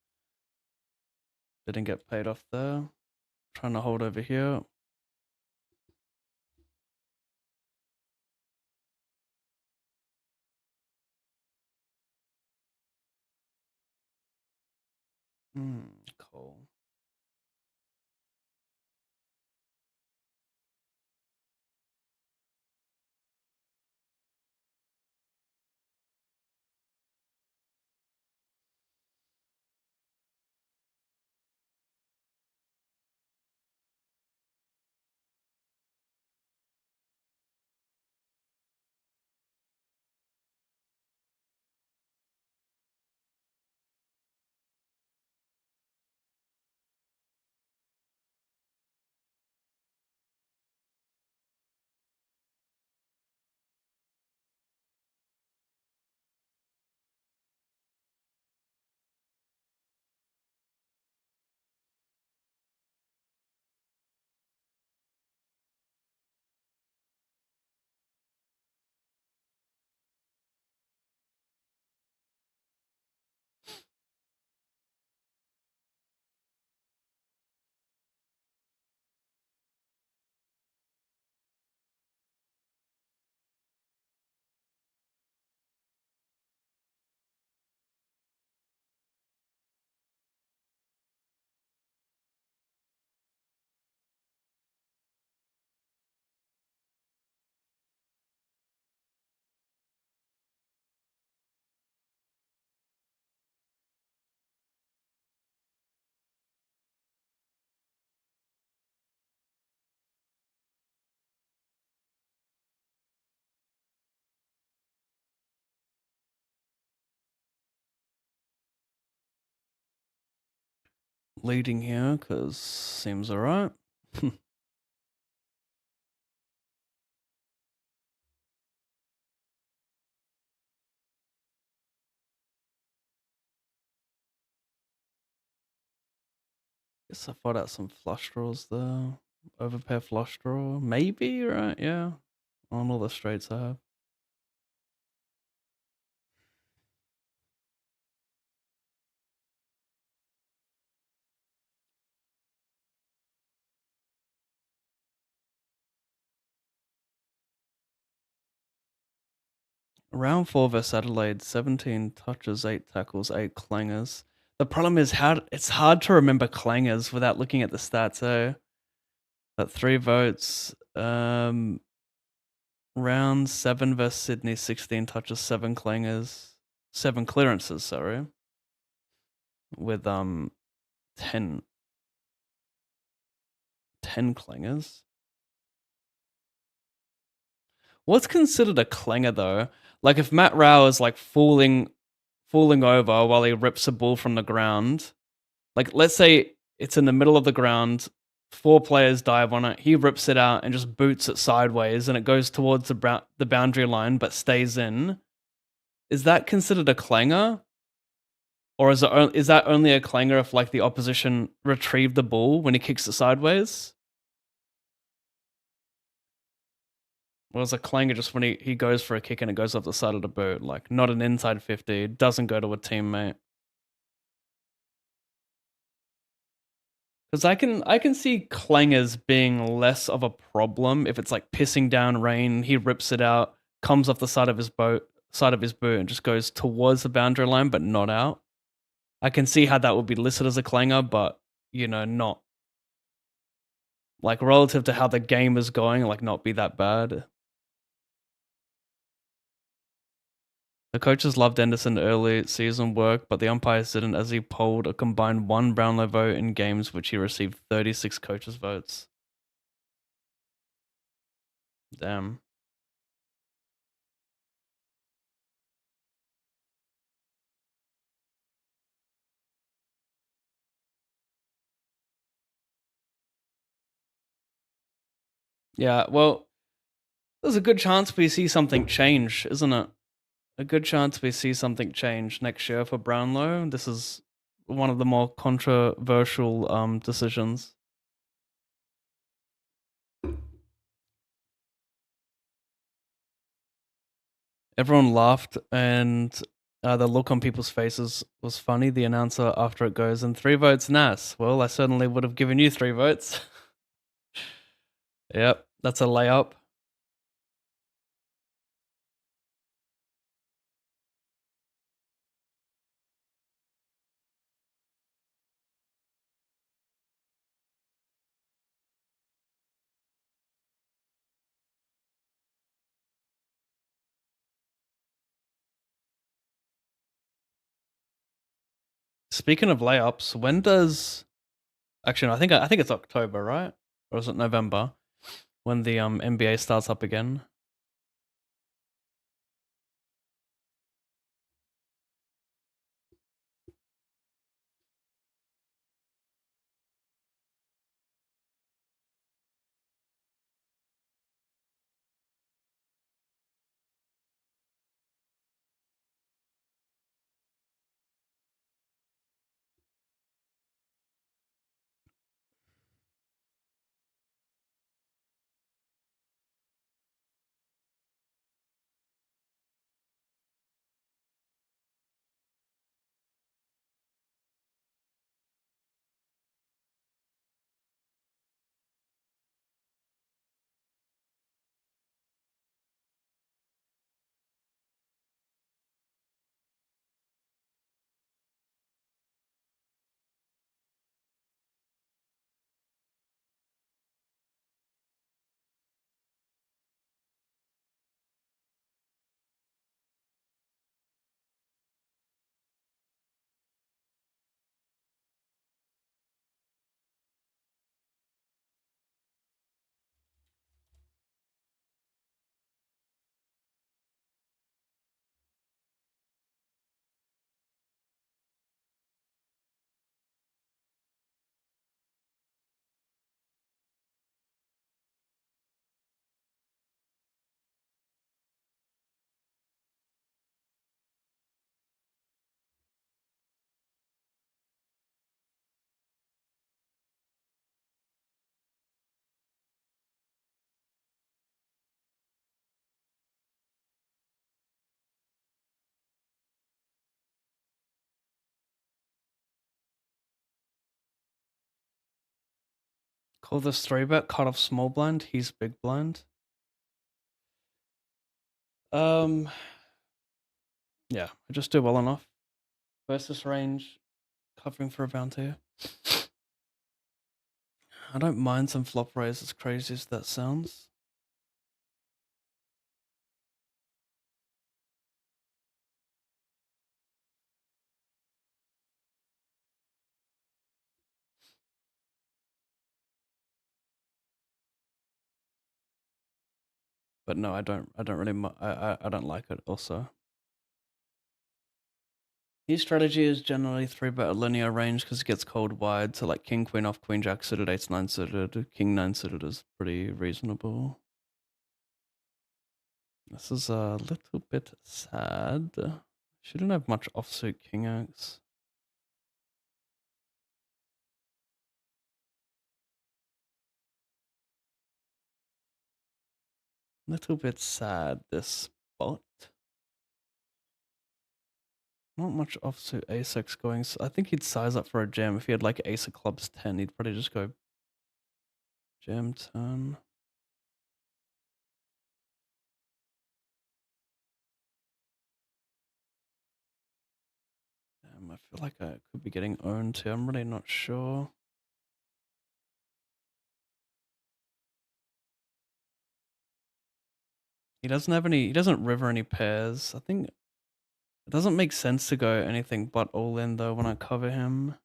Didn't get paid off there. Trying to hold over here. Cool. leading here because seems alright. Guess I thought out some flush draws there. Overpair flush draw, maybe, right? Yeah, on all the straights I have. Round 4 versus Adelaide, 17 touches, 8 tackles, 8 clangers. The problem is it's hard to remember clangers without looking at the stats, eh? But 3 votes. Round 7 versus Sydney, 16 touches, 7 clangers, 7 clearances, sorry. With 10 clangers. What's considered a clanger though? Like if Matt Rao is like falling over while he rips a ball from the ground, like let's say it's in the middle of the ground, 4 players dive on it, he rips it out and just boots it sideways and it goes towards the boundary line but stays in. Is that considered a clanger? Or is that only a clanger if like the opposition retrieved the ball when he kicks it sideways? Or is a clanger just when he goes for a kick and it goes off the side of the boot, like not an inside 50, it doesn't go to a teammate? Because I can see clangers being less of a problem if it's like pissing down rain, he rips it out, comes off the side of his boot, and just goes towards the boundary line but not out. I can see how that would be listed as a clanger, but not like relative to how the game is going, like not be that bad. The coaches loved Anderson early season work, but the umpires didn't, as he polled a combined 1 Brownlow vote in games which he received 36 coaches' votes. Damn. Yeah, well, there's a good chance we see something change, isn't it? A good chance we see something change next year for Brownlow. This is one of the more controversial decisions. Everyone laughed, and the look on people's faces was funny. The announcer, after it goes, and 3 votes, Nas. Well, I certainly would have given you 3 votes. Yep, that's a layup. Speaking of layups, when does actually? No, I think it's October, right? Or is it November when the NBA starts up again? Call this 3-bet, cut off small blind, he's big blind. Yeah, I just do well enough. Versus range, covering for a bounty. I don't mind some flop raise, as crazy as that sounds. But no, I don't really, I don't like it also. His strategy is generally 3-bet a linear range because it gets cold wide, so like king, queen off, queen, jack suited, ace, 9 suited, king, 9 suited is pretty reasonable. This is a little bit sad. Shouldn't have much offsuit king x. Little bit sad, this spot. Not much offsuit ace x going. So I think he'd size up for a jam. If he had like ace of clubs 10, he'd probably just go jam turn. Damn, I feel like I could be getting owned here. I'm really not sure. He doesn't river any pairs. I think it doesn't make sense to go anything but all in though when I cover him.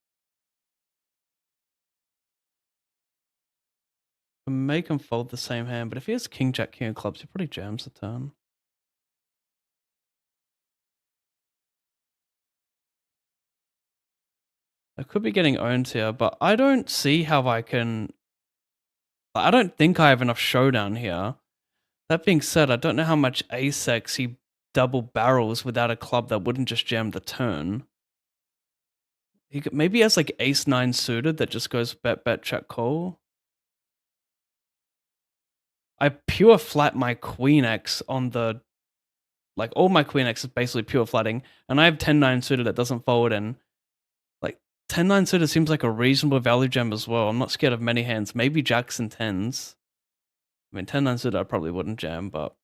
I can make him fold the same hand, but if he has king, jack, king of clubs, he probably jams the turn. I could be getting owned here, but I don't see how I can... I don't think I have enough showdown here. That being said, I don't know how much ace-x he double barrels without a club that wouldn't just jam the turn. Maybe he has like ace-9 suited that just goes bet, bet, check, call. I pure flat my queen x on the... Like, all my queen x is basically pure flatting, and I have 10-9 suited that doesn't fold, and like 10-9 suited seems like a reasonable value jam as well. I'm not scared of many hands. Maybe jacks and 10s. I mean, 10-9 suited I probably wouldn't jam, but...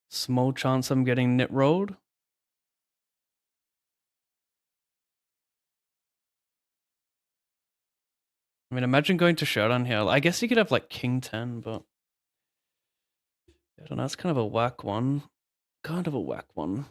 Small chance I'm getting nit rolled. I mean, imagine going to showdown here. I guess you could have like king 10, but... I don't know, it's kind of a whack one. Kind of a whack one.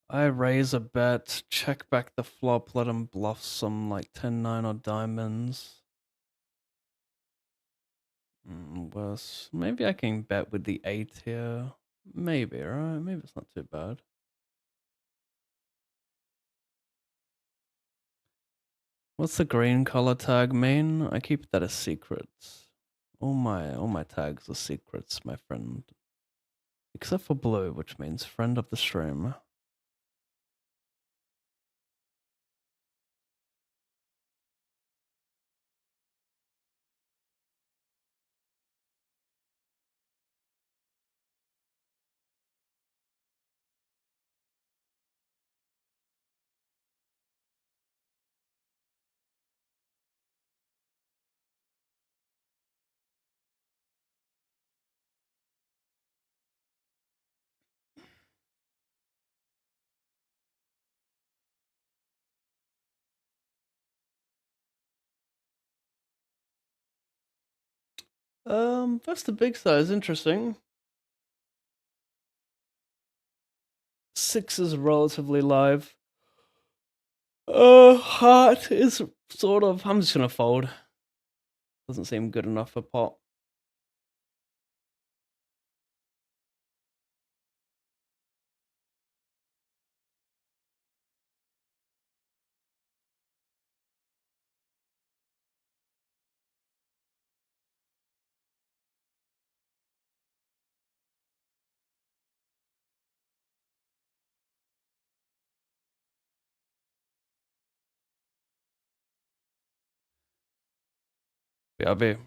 I raise a bet, check back the flop, let him bluff some like 10-9 or diamonds. Worse. Maybe I can bet with the 8 here. Maybe, right? Maybe it's not too bad. What's the green color tag mean? I keep that a secret. All my tags are secrets, my friend. Except for blue, which means friend of the stream. That's the big size, interesting. 6 is relatively live. Heart is sort of. I'm just gonna fold. Doesn't seem good enough for pot. BRB.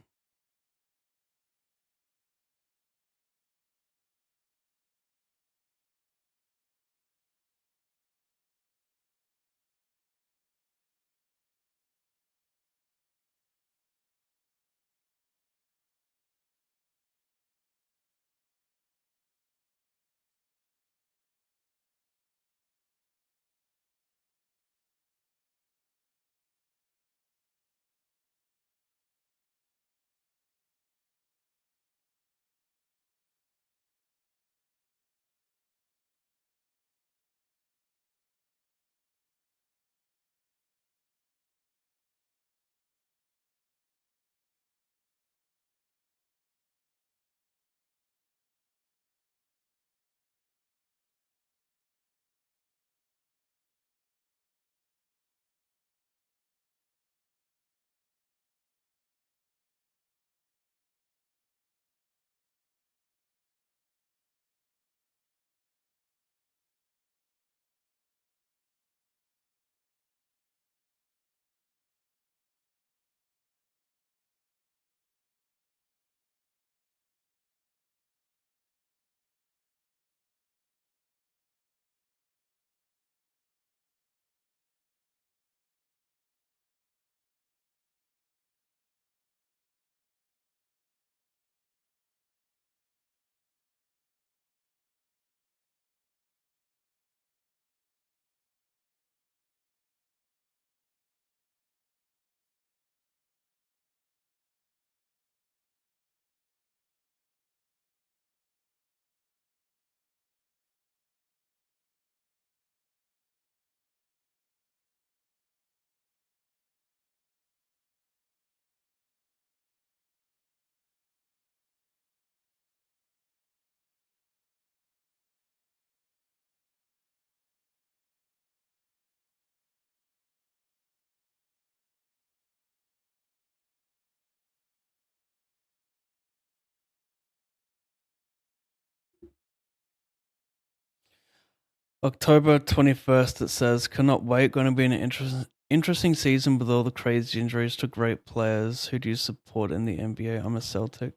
October 21st, it says, cannot wait. Going to be an interesting season with all the crazy injuries to great players. Who do you support in the NBA? I'm a Celtic.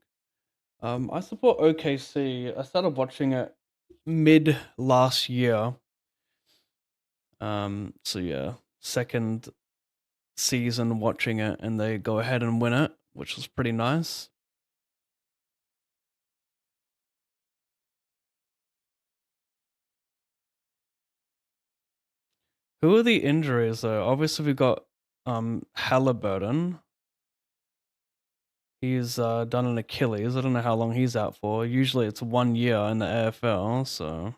I support OKC. I started watching it mid last year. So yeah, second season watching it, and they go ahead and win it, which was pretty nice. Who are the injuries though? Obviously we got Halliburton. He's done an Achilles. I don't know how long he's out for. Usually it's 1 year in the AFL, so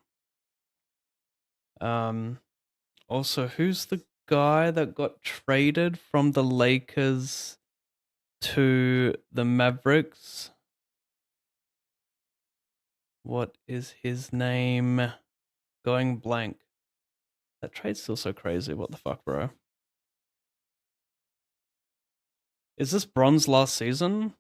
also who's the guy that got traded from the Lakers to the Mavericks? What is his name? Going blank. That trade's still so crazy. What the fuck, bro? Is this Bronze last season?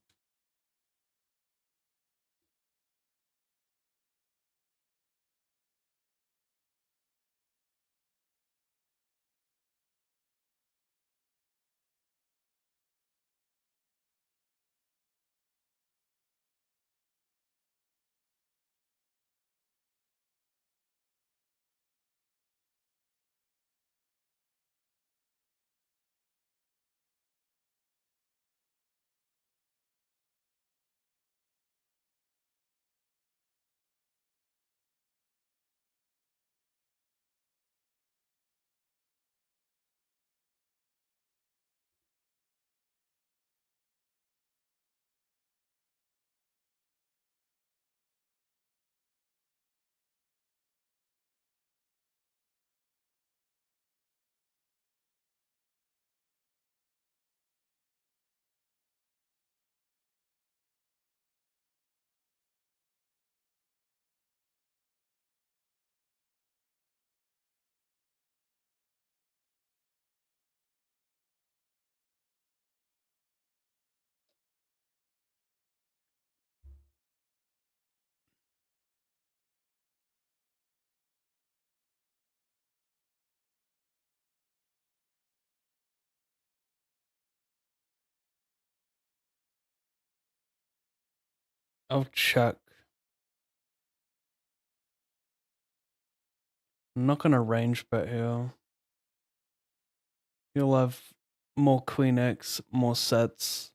I'll check. I'm not gonna range bet here. You'll have more Queen X, more sets.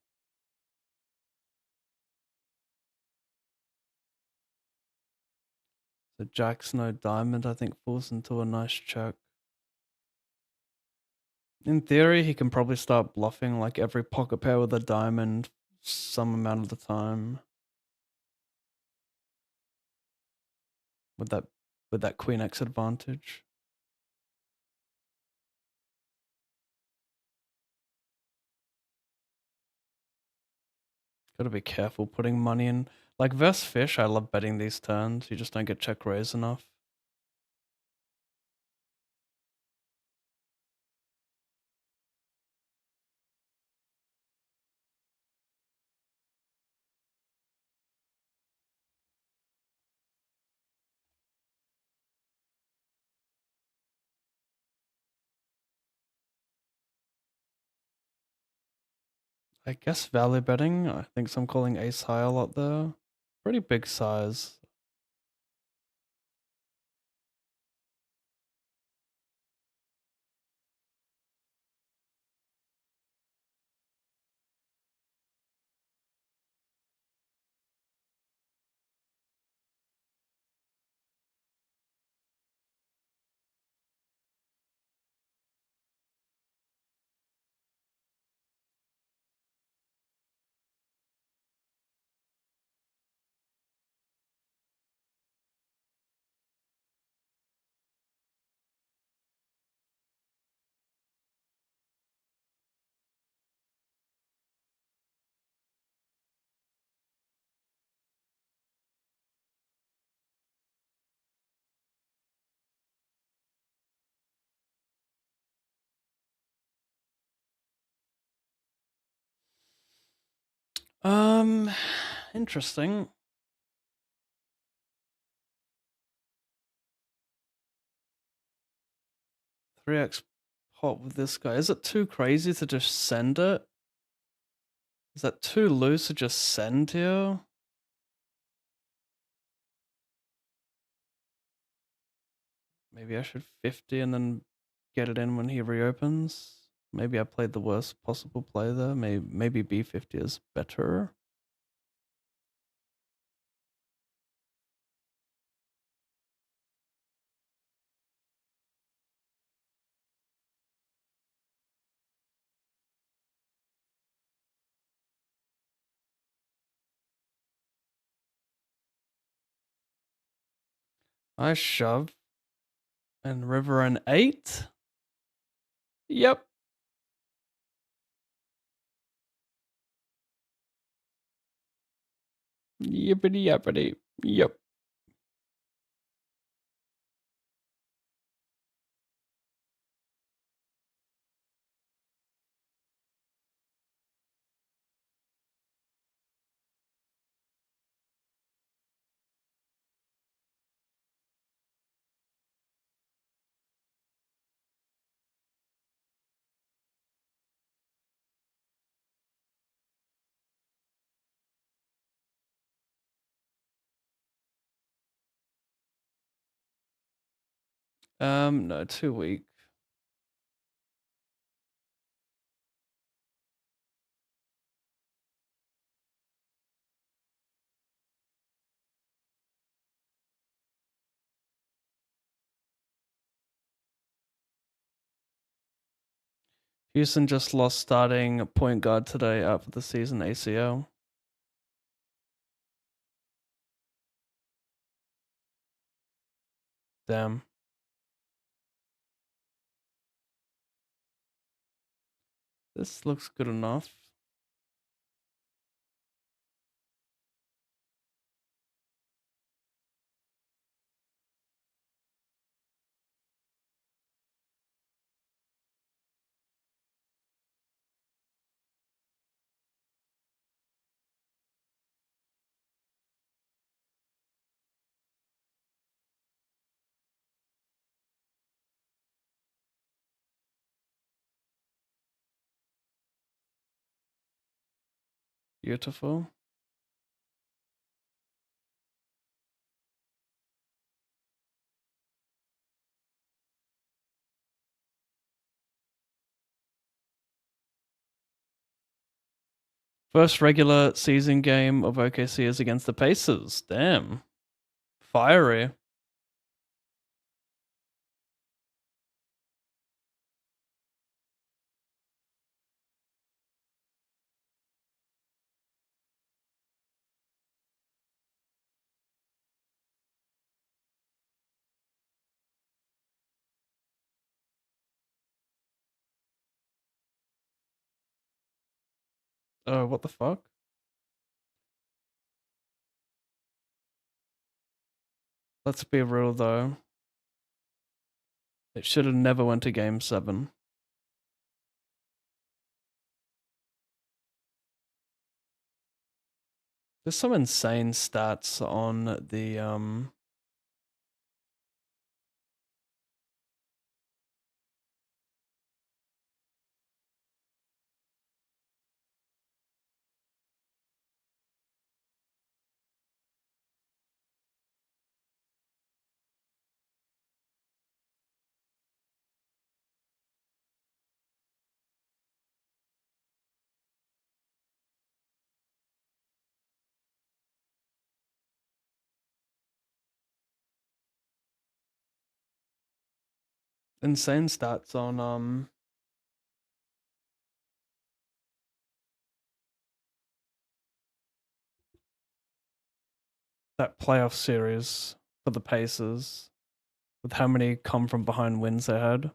So Jack's no diamond, I think, falls into a nice check. In theory, he can probably start bluffing like every pocket pair with a diamond some amount of the time. With that Queen X advantage. Gotta be careful putting money in. Like versus fish, I love betting these turns. You just don't get check raise enough. I guess value betting. I think some calling ace high a lot there. Pretty big size. Interesting. Three X pot with this guy. Is it too crazy to just send it? Is that too loose to just send here? Maybe I should 50 and then get it in when he reopens. Maybe I played the worst possible play there. Maybe B50 is better. I shove. And river an 8? Yep. Yippity yappity. Yep. No, too weak. Houston just lost starting point guard today out for the season ACL. Damn. This looks good enough. Beautiful. First regular season game of OKC is against the Pacers. Damn. Fiery. Oh, what the fuck? Let's be real though. It should have never went to game 7. There's some insane stats on the insane stats on that playoff series for the Pacers with how many come from behind wins they had.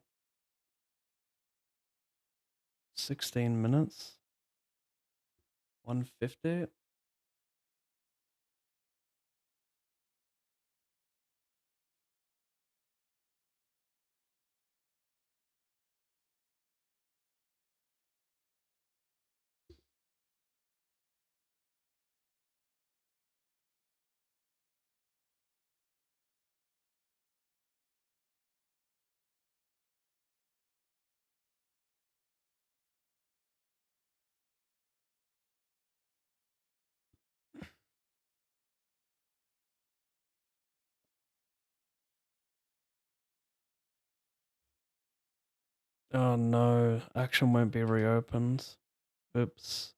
16 minutes. 150. Oh no, action won't be reopened. Oops.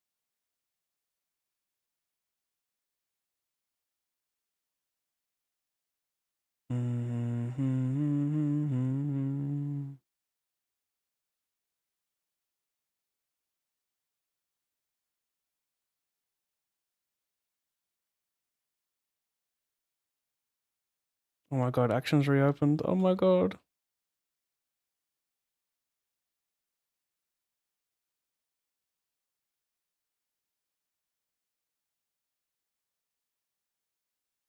Oh my god, actions reopened. Oh my god.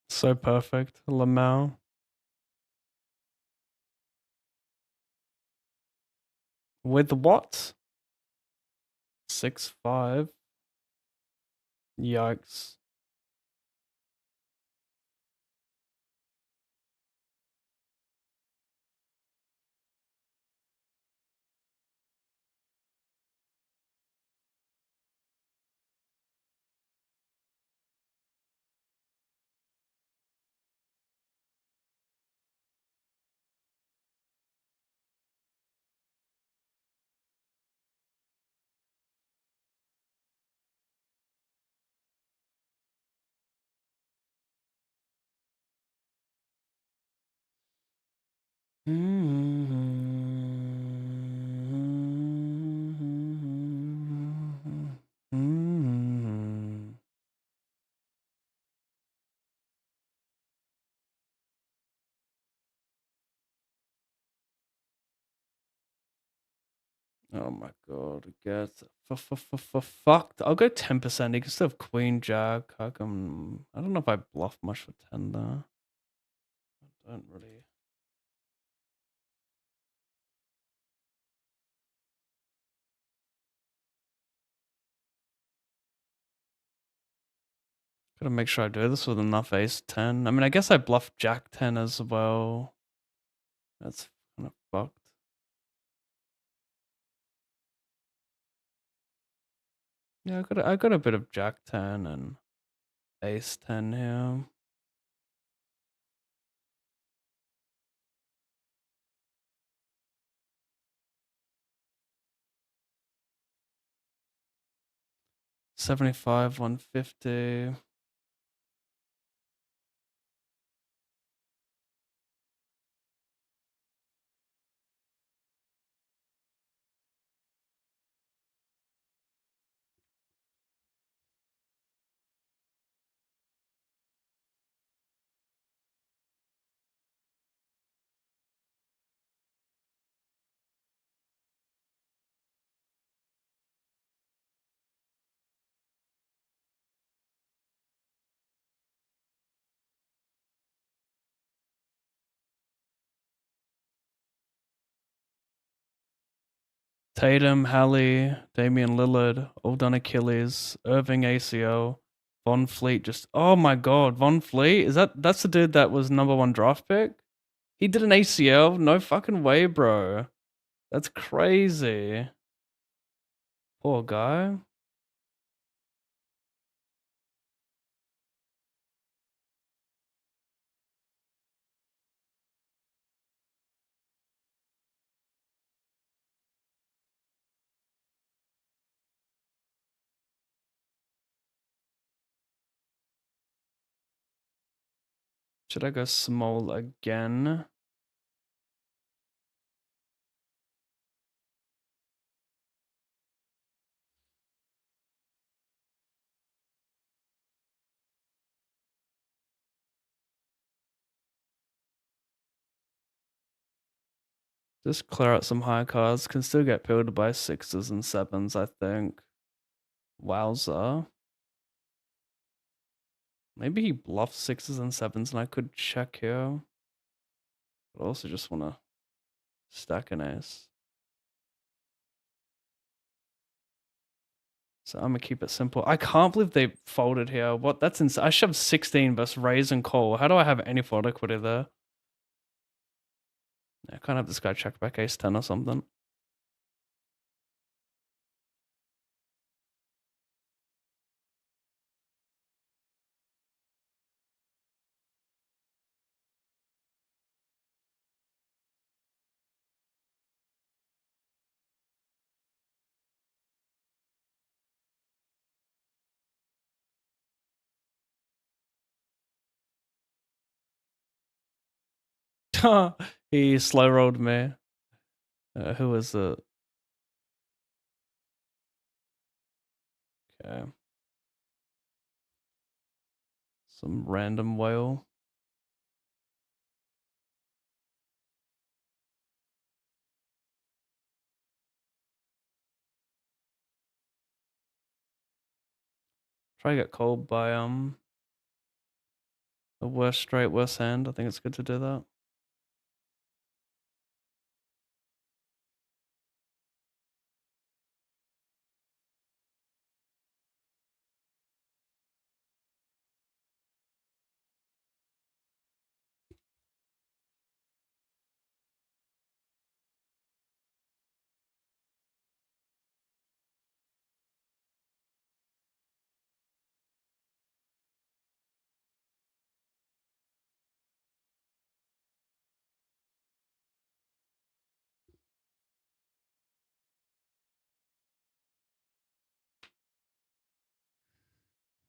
So perfect. Lamau. With what? 6-5. Yikes. Oh my god, get fucked. I'll go 10%. He can still have Queen Jack. I don't know if I bluff much for 10 there. I don't really. Gotta make sure I do this with enough ace 10. I mean, I guess I bluff Jack 10 as well. That's kind of fucked. Yeah, I got a bit of Jack 10 and ace 10 here. $75, $150. Tatum, Hallie, Damian Lillard, all done Achilles, Irving ACL, Von Fleet just oh my god, Von Fleet? That's the dude that was #1 draft pick? He did an ACL? No fucking way, bro. That's crazy. Poor guy. Should I go small again? Just clear out some high cards. Can still get pilled by 6s and 7s, I think. Wowza. Maybe he bluffs 6s and 7s and I could check here. But I also just want to stack an ace. So I'm gonna keep it simple. I can't believe they folded here. What? That's insane. I shoved 16 versus raise and call. How do I have any fold equity there? I can't have this guy check back ace 10 or something. He slow rolled me. Who was it? Okay. Some random whale. Try to get called by the worst straight, worst hand. I think it's good to do that.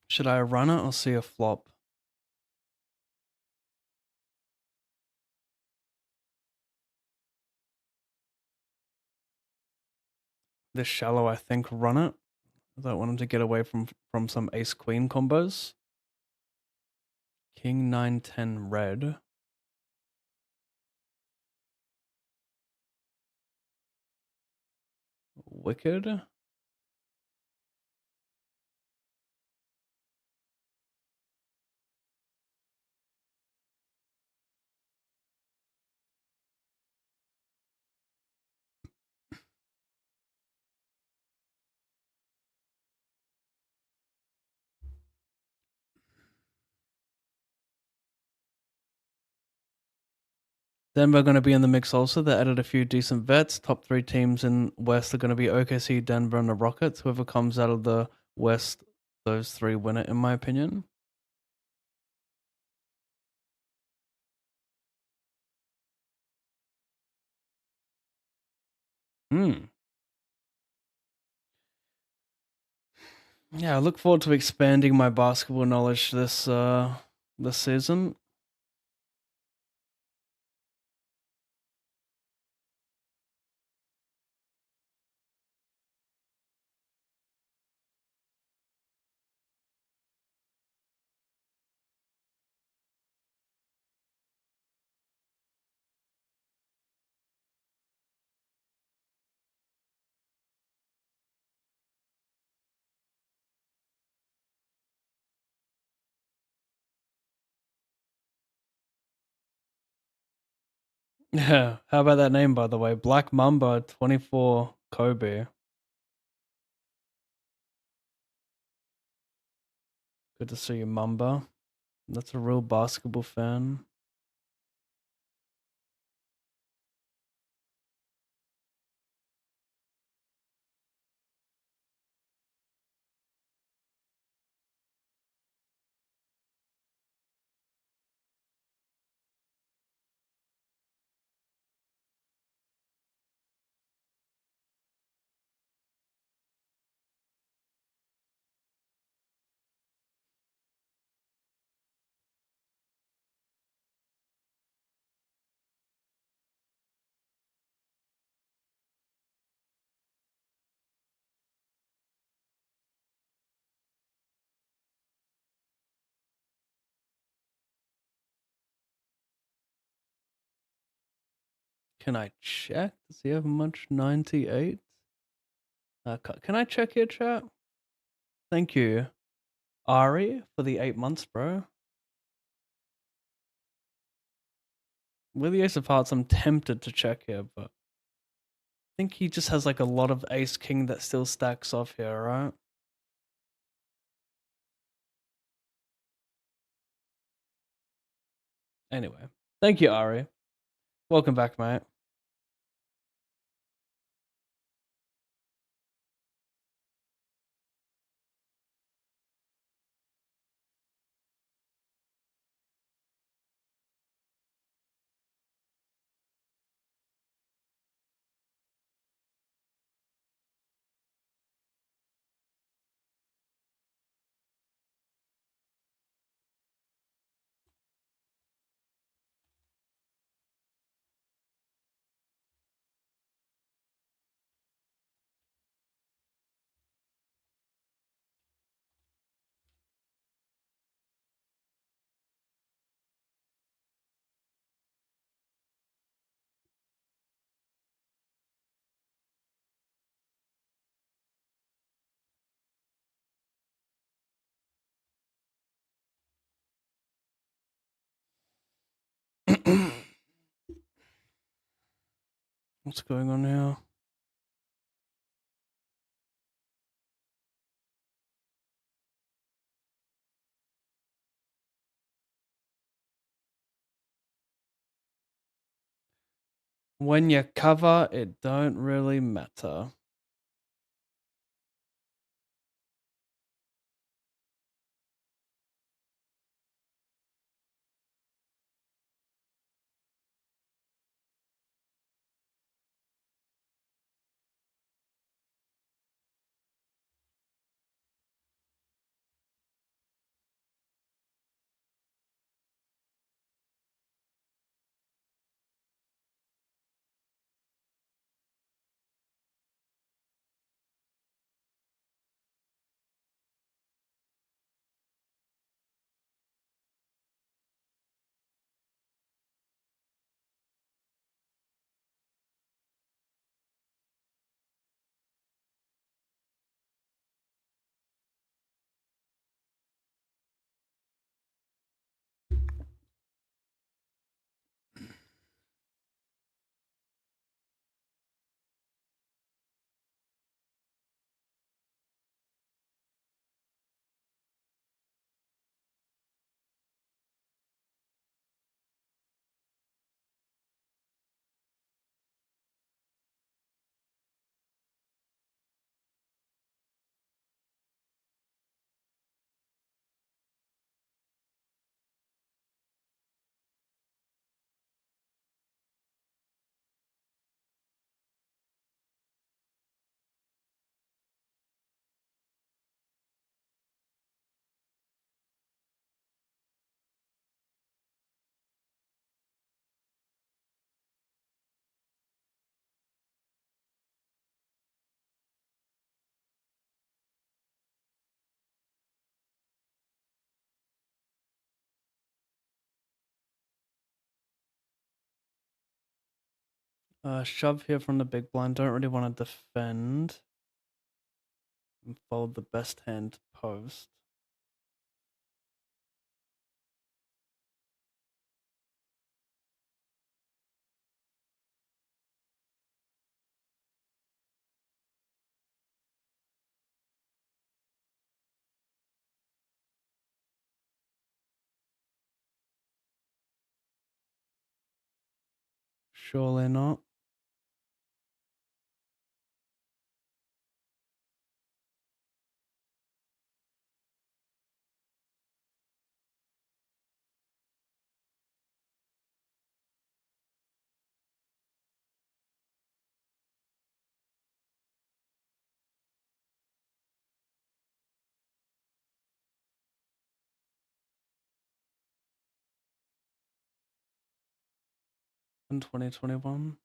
Should I run it or see a flop? This shallow, I think, run it. I don't want him to get away from some ace queen combos. King 9-10 red. Wicked. Denver are going to be in the mix also. They added a few decent vets. Top 3 teams in West are going to be OKC, Denver, and the Rockets. Whoever comes out of the West, those 3 win it, in my opinion. Yeah, I look forward to expanding my basketball knowledge this season. Yeah, how about that name, by the way? Black Mamba 24 Kobe. Good to see you, Mamba. That's a real basketball fan. Can I check? Does he have much 98? Can I check here, chat? Thank you, Ari, for the 8 months, bro. With the Ace of Hearts, I'm tempted to check here, but I think he just has like a lot of Ace King that still stacks off here, right? Anyway, thank you, Ari. Welcome back, mate. What's going on here? When you cover, it don't really matter. Shove here from the big blind. Don't really want to defend. And fold the best hand post. Surely not. In 2021.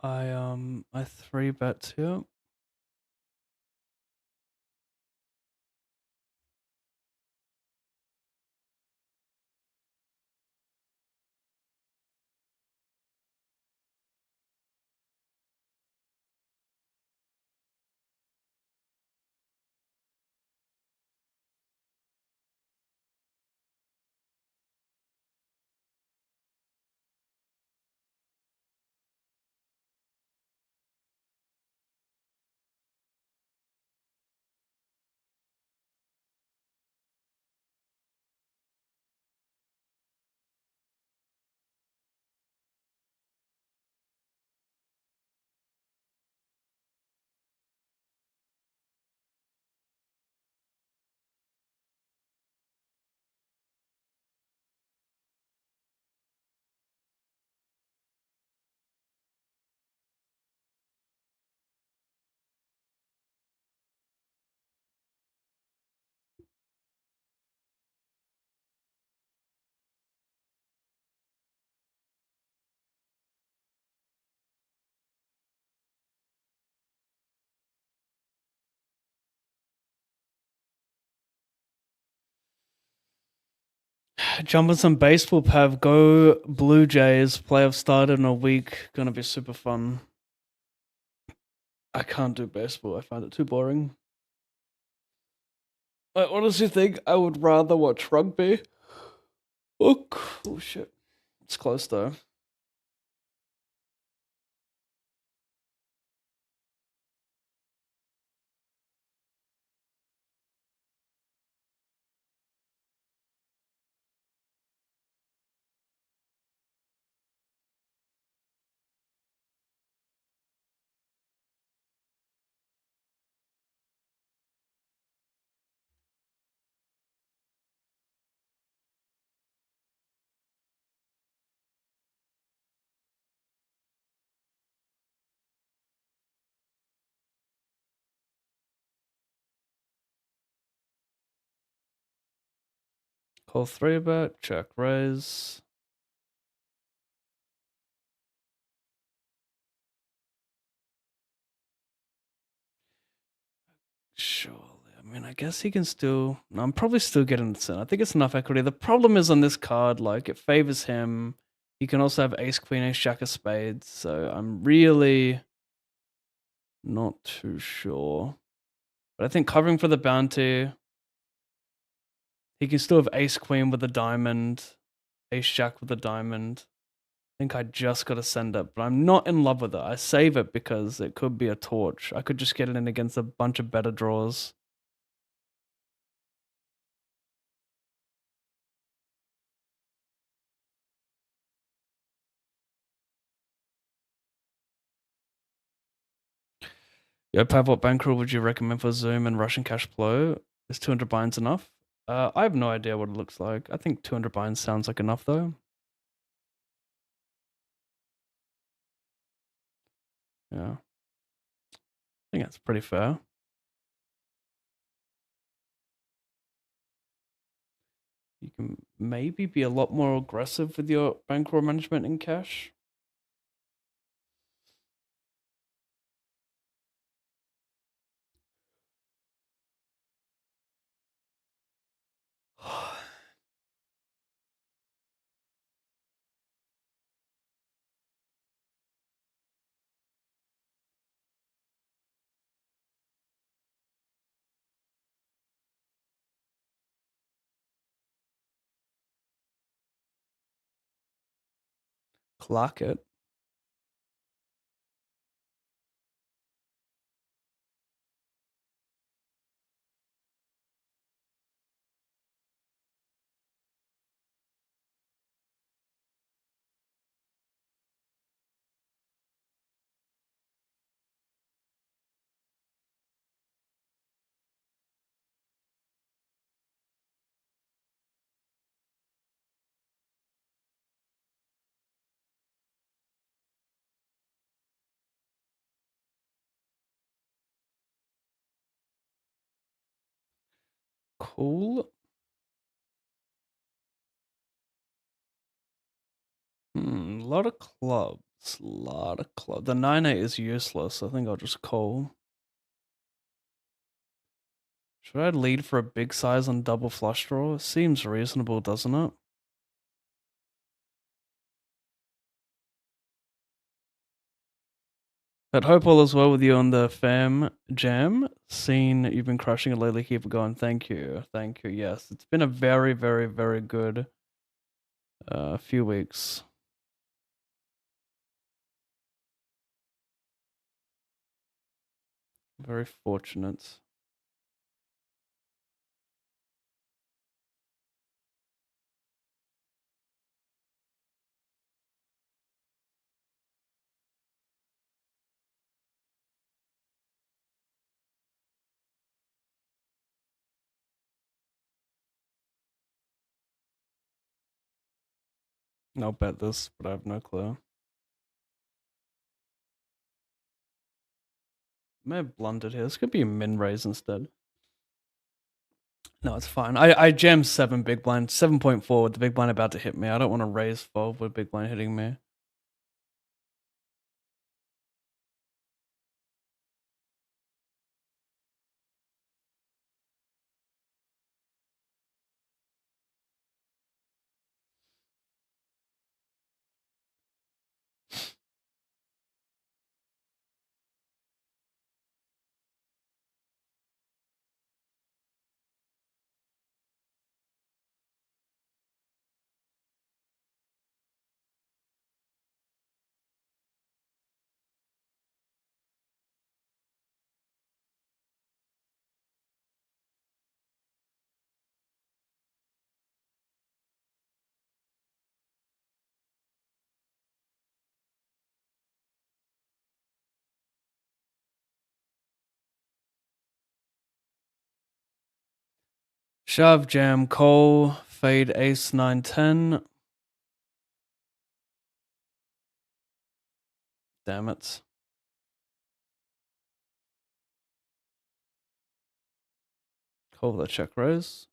I 3-bet here. Jump on some baseball, Pav. Go Blue Jays. Playoff started in a week. Gonna be super fun. I can't do baseball. I find it too boring. I honestly think I would rather watch rugby. Oh shit. It's close though. Call 3-bet, check raise. Surely. I mean, I guess he can still. I'm probably still getting the sin. I think it's enough equity. The problem is on this card, like, it favors him. He can also have ace, queen, ace, jack of spades. So I'm really not too sure. But I think covering for the bounty, he can still have ace, queen with a diamond, ace, jack with a diamond. I think I just got to send it, but I'm not in love with it. I save it because it could be a torch. I could just get it in against a bunch of better draws. Yo, Pav, what bankroll would you recommend for Zoom and Russian cash flow? Is 200 binds enough? I have no idea what it looks like. I think 200 binds sounds like enough though. Yeah. I think that's pretty fair. You can maybe be a lot more aggressive with your bankroll management in cash. Clock it. Cool. A lot of clubs. Lot of clubs. The 9-8 is useless. I think I'll just call. Should I lead for a big size on double flush draw? Seems reasonable, doesn't it? But hope all is well with you on the fam jam. Seen you've been crushing it lately. Keep it going. Thank you. Thank you. Yes, it's been a very, very, very good few weeks. Very fortunate. I'll bet this, but I have no clue. May have blundered here. This could be a min raise instead. No, it's fine. I jammed 7 big blind, 7.4 with the big blind about to hit me. I don't want to raise 12 with big blind hitting me. Shove, jam, call, fade, ace, 9, 10. Damn it. Call the check raise.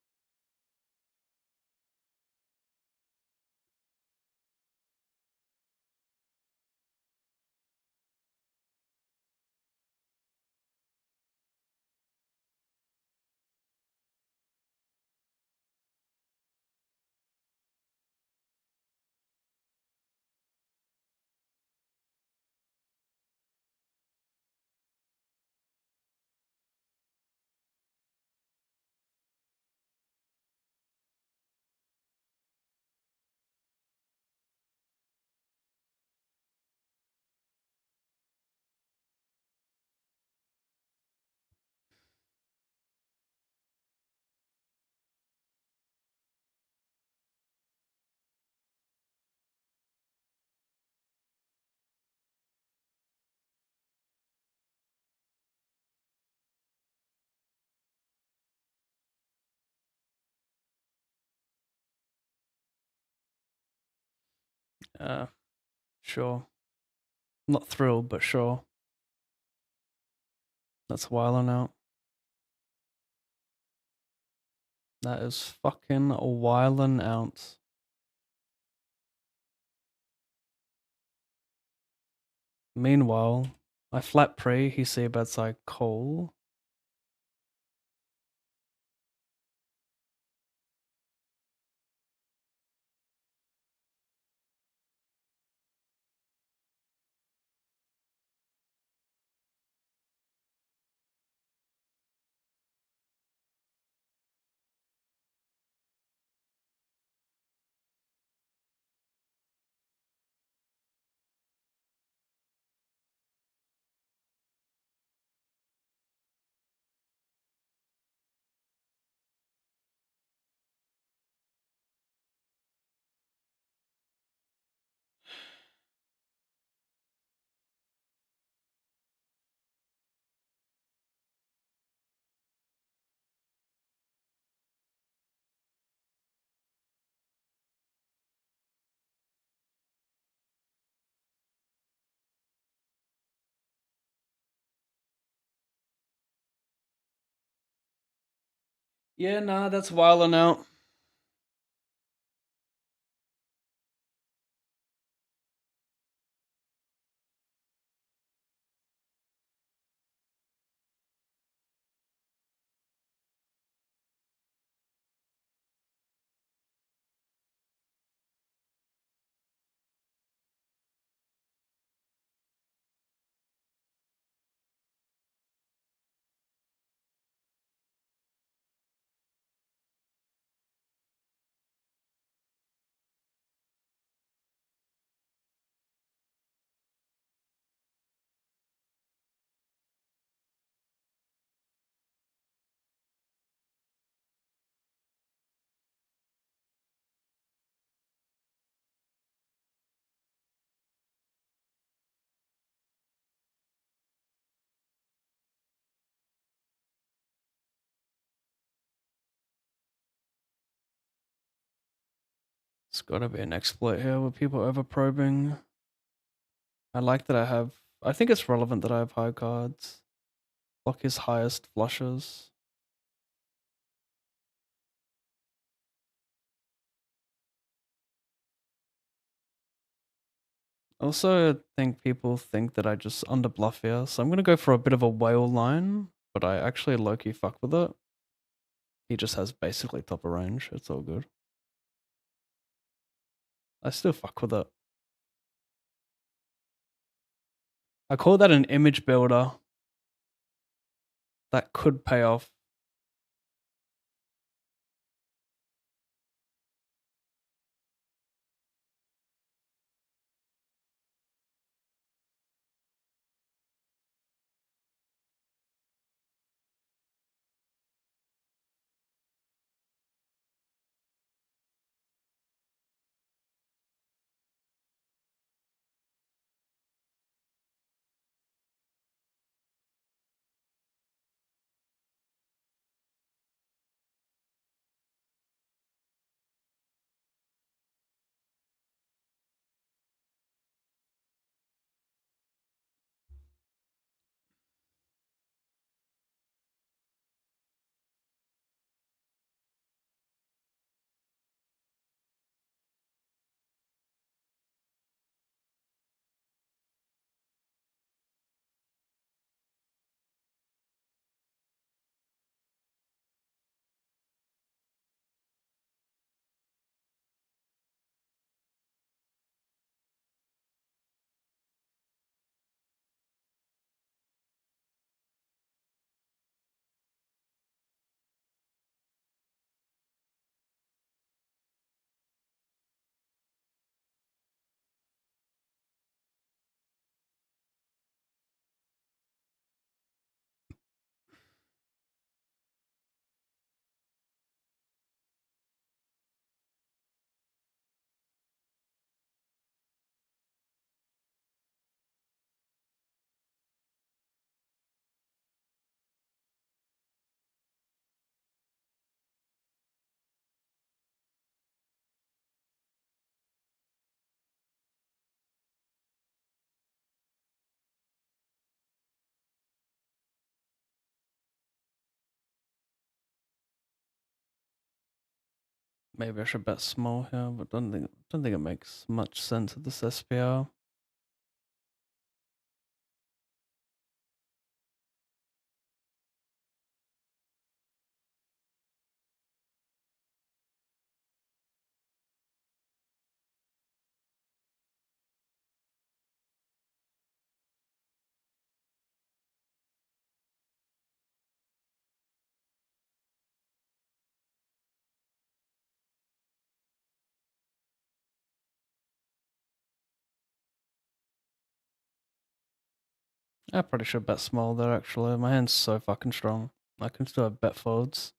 Sure. Not thrilled, but sure. That's wilding out. That is fucking wilding out. Meanwhile, I flat pre, he see bets I call. Yeah, nah, that's wilding out. It's gotta be an exploit here with people over probing. I like that I think it's relevant that I have high cards. Block his highest flushes. Also, I think people think that I just underbluff here, so I'm gonna go for a bit of a whale line, but I actually low-key fuck with it. He just has basically top of range, it's all good. I still fuck with it. I call that an image builder. That could pay off. Maybe I should bet small here, but don't think it makes much sense at this SPR. I probably should bet small there, actually. My hand's so fucking strong. I can still have bet folds.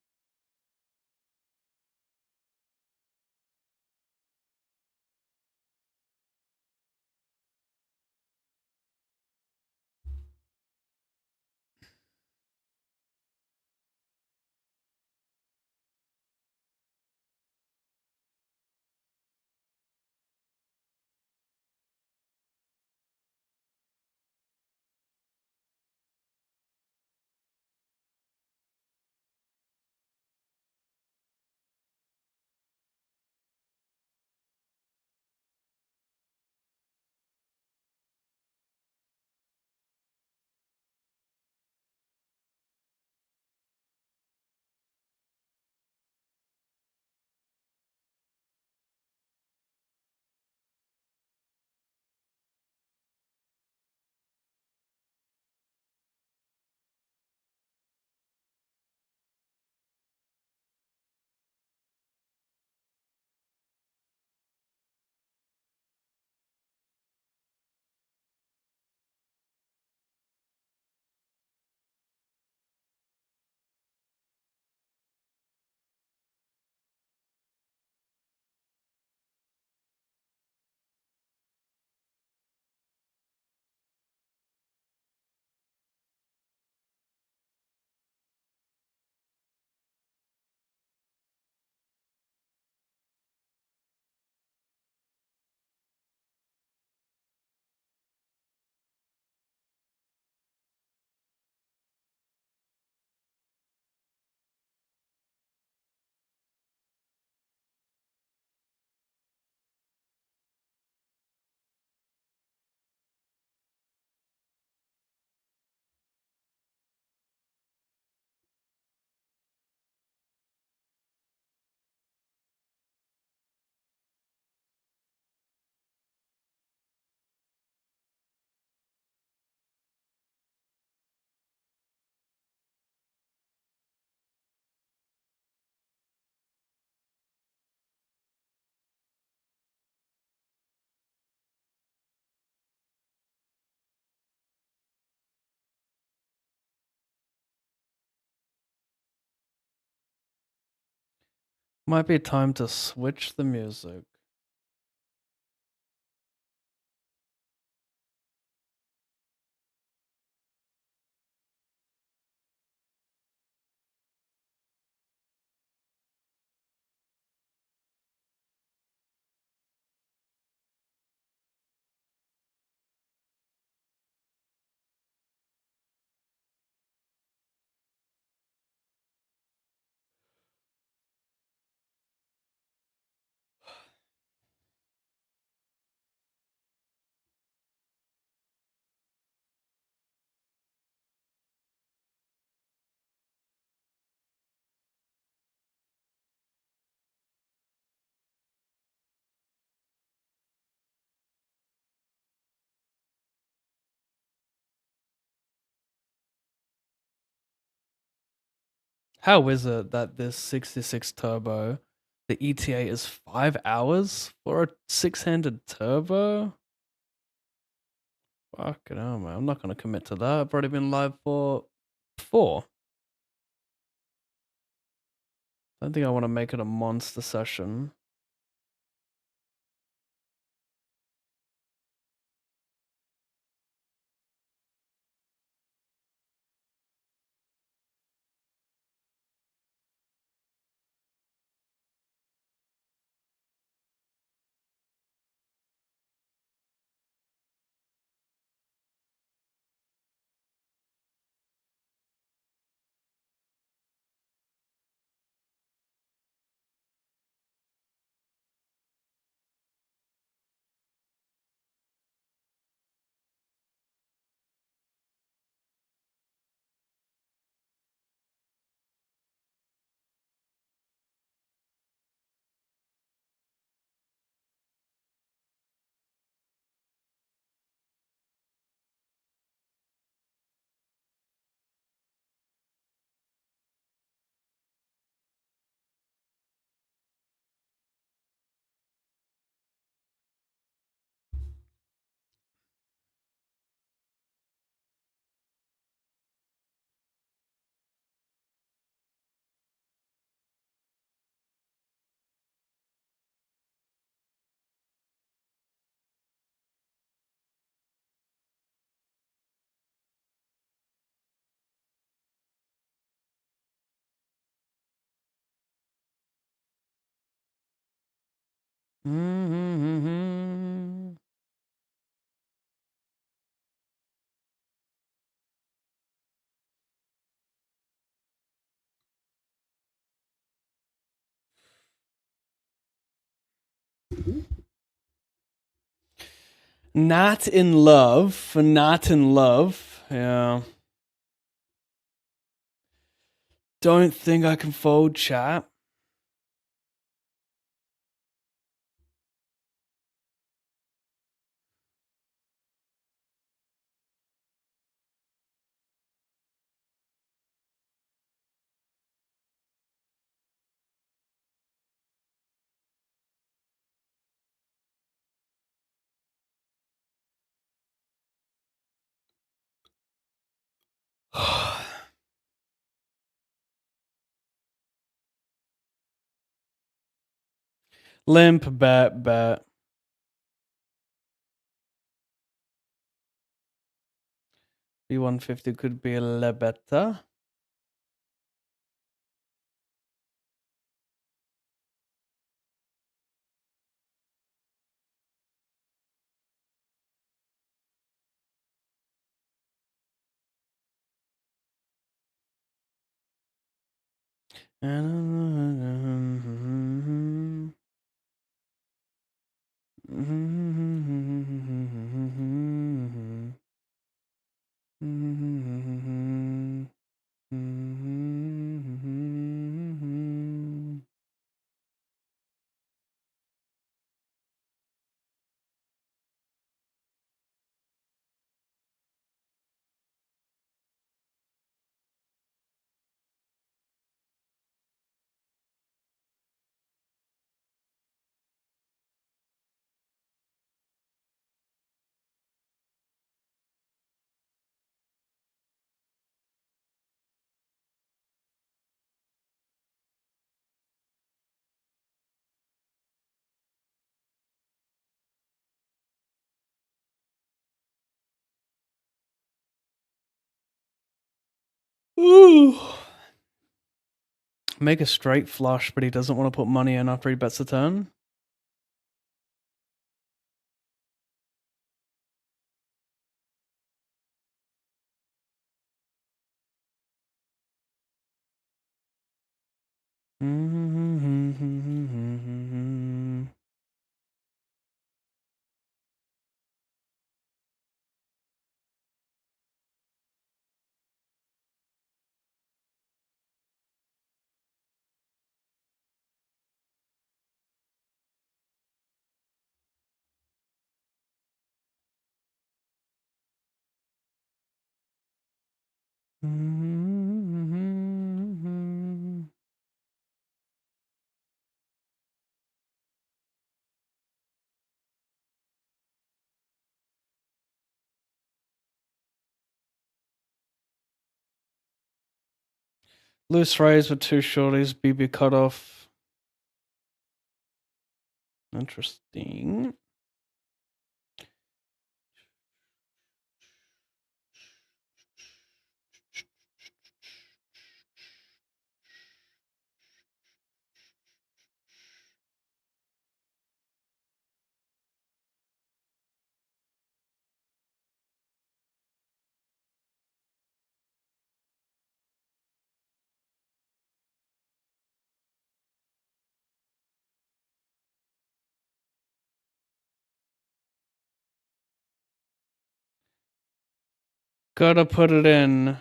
Might be time to switch the music. How is it that this 66 turbo, the ETA is 5 hours for a 6-handed turbo? Fucking hell, man. I'm not going to commit to that. I've already been live for 4. I don't think I want to make it a monster session. Mm-hmm. Not in love. Not in love. Yeah. Don't think I can fold, chat. Limp, bet. B150 could be a little better. Ooh. Make a straight flush, but he doesn't want to put money in after he bets the turn. Loose raise with two shorties, BB cutoff. Interesting. Gotta put it in.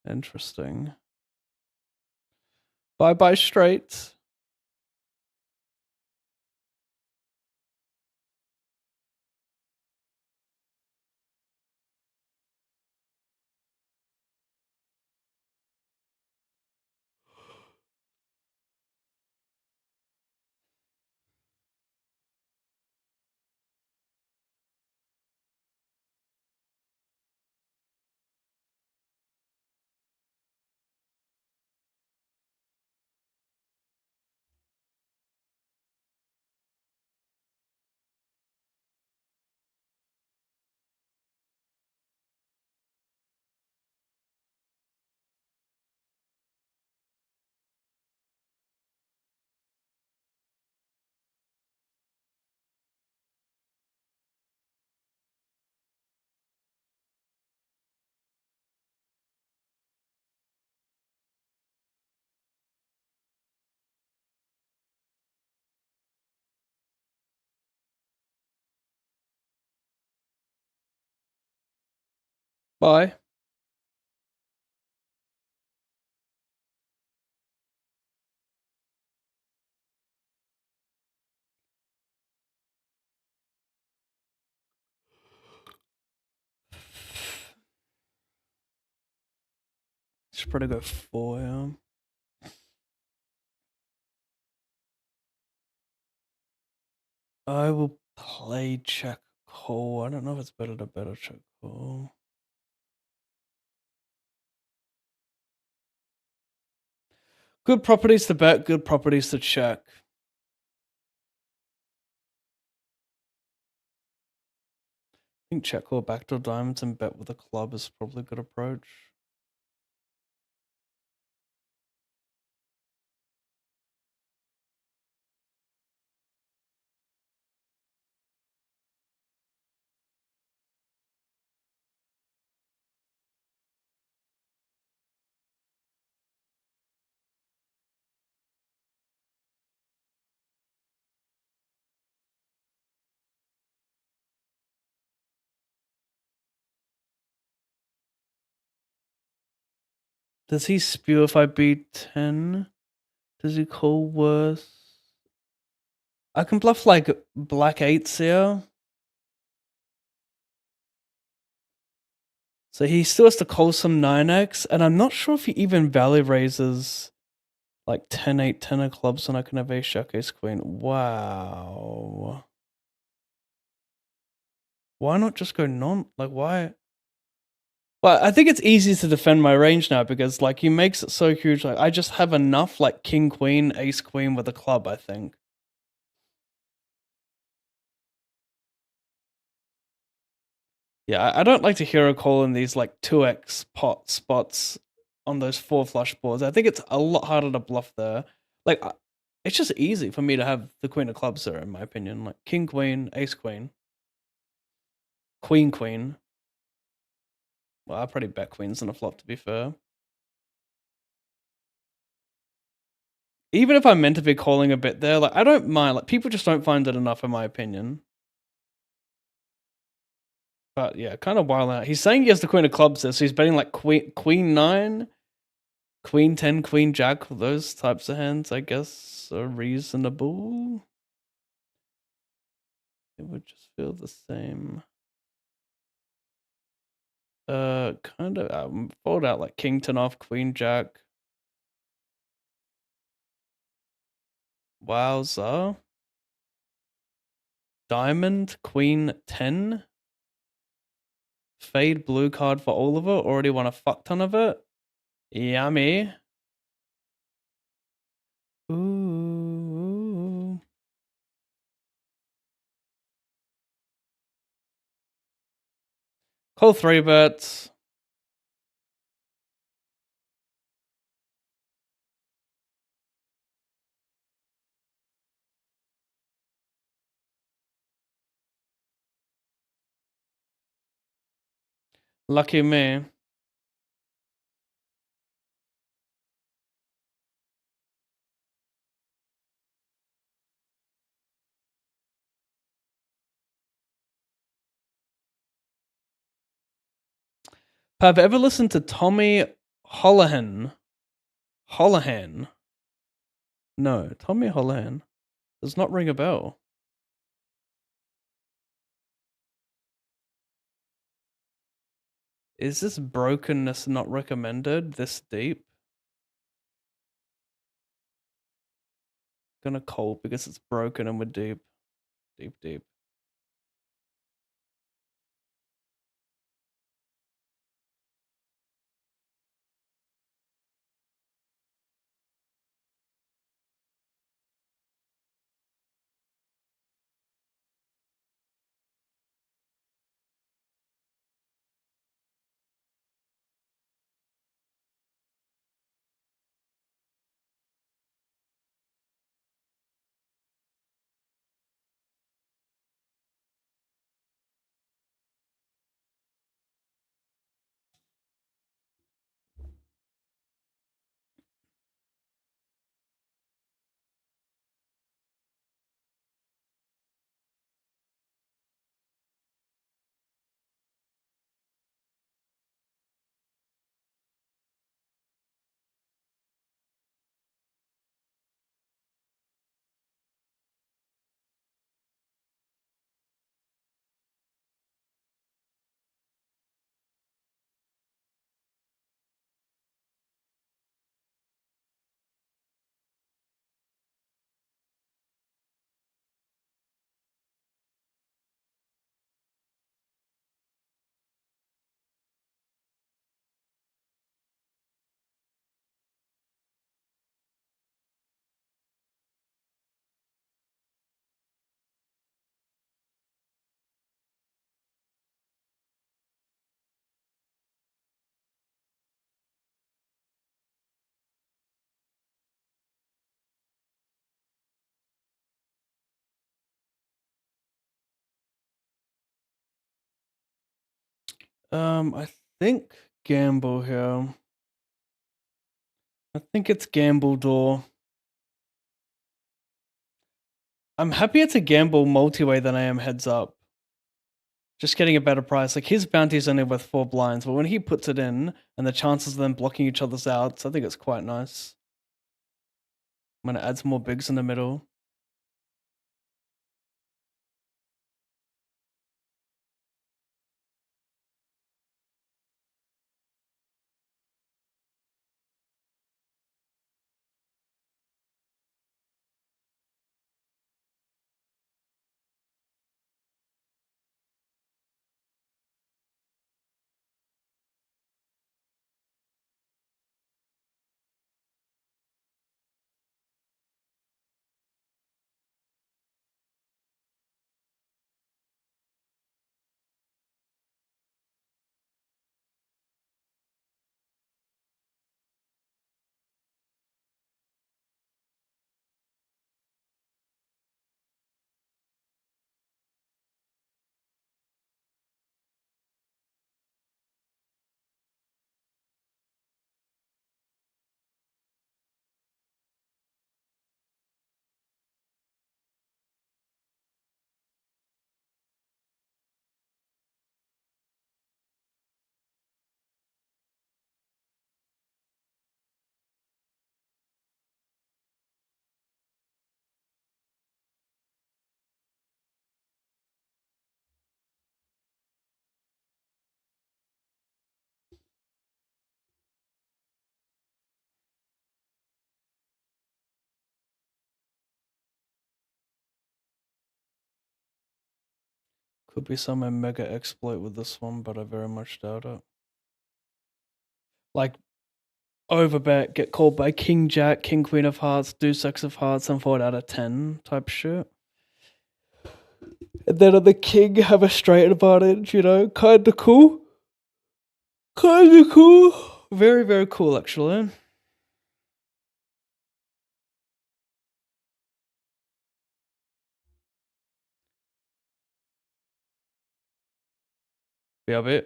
Interesting. Bye straight. Bye. Should probably go 4, yeah. I will play check call. I don't know if it's better to bet or check call. Good properties to bet, good properties to check. I think check call backdoor diamonds and bet with a club is probably a good approach. Does he spew if I beat 10? Does he call worse? I can bluff like black 8s here. So he still has to call some 9x, and I'm not sure if he even value raises like 10-8, 10 of clubs, and I can have ace jack ace queen. Wow. Why not just go like why? Well, I think it's easy to defend my range now because like he makes it so huge. Like I just have enough like king queen, ace queen with a club, I think. Yeah, I don't like to hero call in these like 2x pot spots on those 4 flush boards. I think it's a lot harder to bluff there. Like it's just easy for me to have the queen of clubs there, in my opinion. Like king queen, ace queen, queen queen. Well, I probably bet queens on a flop, to be fair. Even if I'm meant to be calling a bit there, like I don't mind. Like people just don't find it enough, in my opinion. But yeah, kind of wild out. He's saying he has the queen of clubs there, so he's betting like queen 9, queen 10, queen jack. Those types of hands, I guess, are reasonable. It would just feel the same. Kind of fold out like king 10 off, queen jack. Wowza. Diamond, queen 10. Fade blue card for all of it. Already won a fuck ton of it. Yummy. Ooh. Call 3 bets. Lucky me. Have ever listened to Tommy Holohan? Holohan? No, Tommy Holohan does not ring a bell. Is this brokenness not recommended this deep? Gonna call because it's broken and we're deep. Deep. I think gamble here. I think it's gamble door. I'm happier to gamble multi-way than I am heads up. Just getting a better price. Like his bounty is only worth 4 blinds, but when he puts it in and the chances of them blocking each other's outs, I think it's quite nice. I'm gonna add some more bigs in the middle. Could be some mega exploit with this one, but I very much doubt it. Like overbet, get called by King Jack, King Queen of Hearts, Deuce X of Hearts, and 4 out of 10 type shit. And then on the King have a straight advantage, kinda cool. Kinda cool. Very, very cool actually. BRB.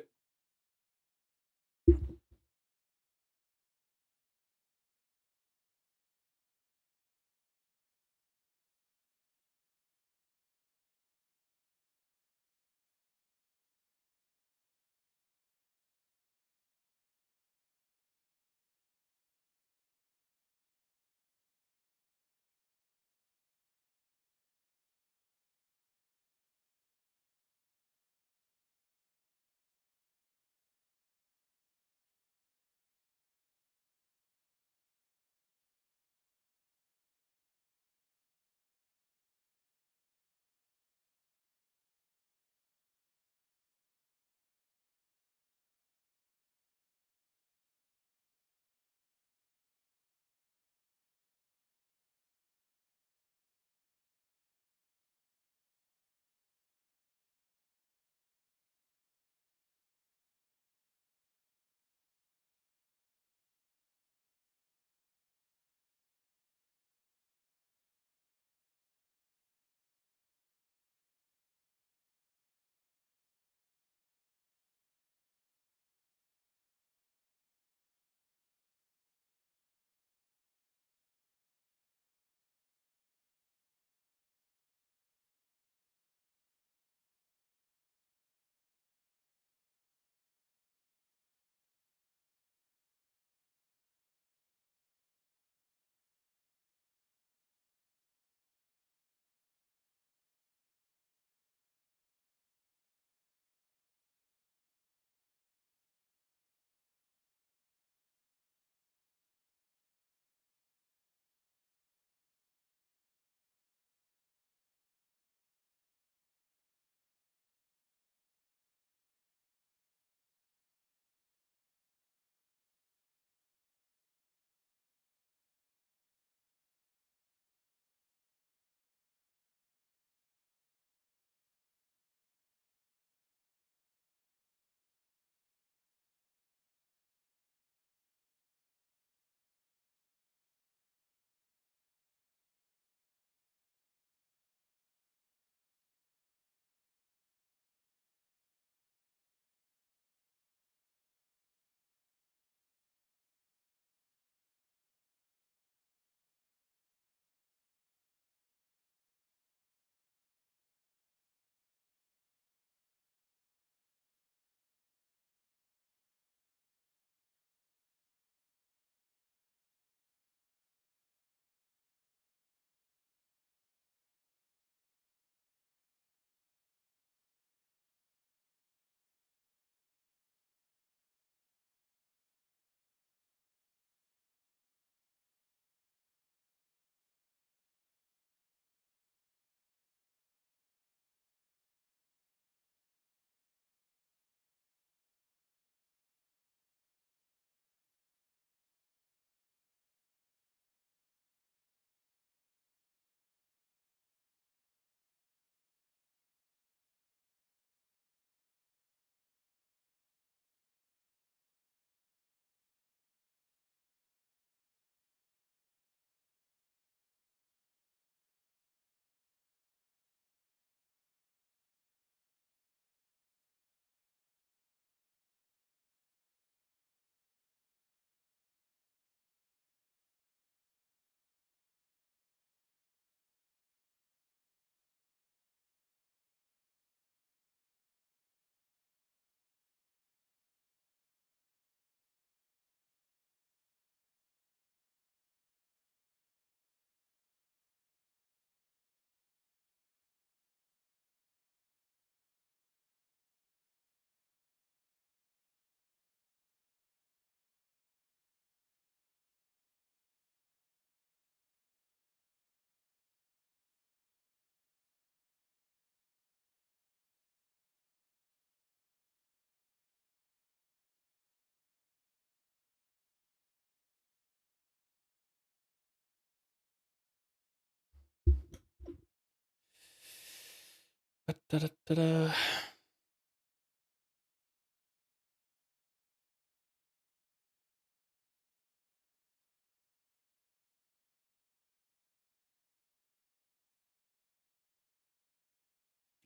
Da-da-da-da-da.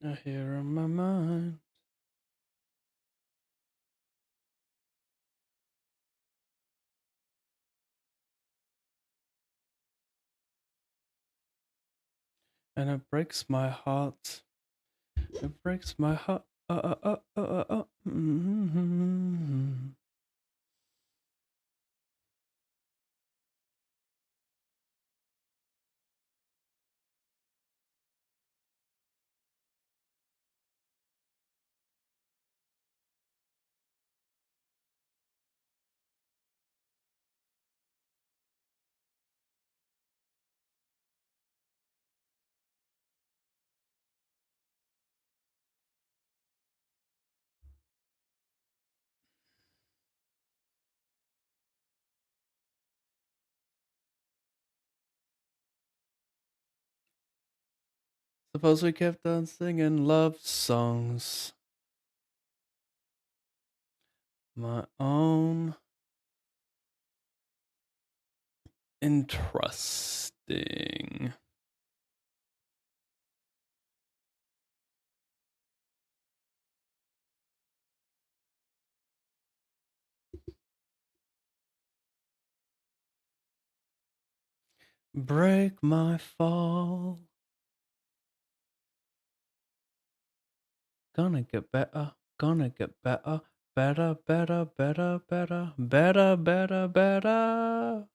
I hear on my mind. And it breaks my heart. It breaks my heart. Mm-hmm. Suppose we kept on singing love songs. My own. Interesting. Break my fall. Gonna get better. Gonna get better. Better, better, better, better. Better, better, better.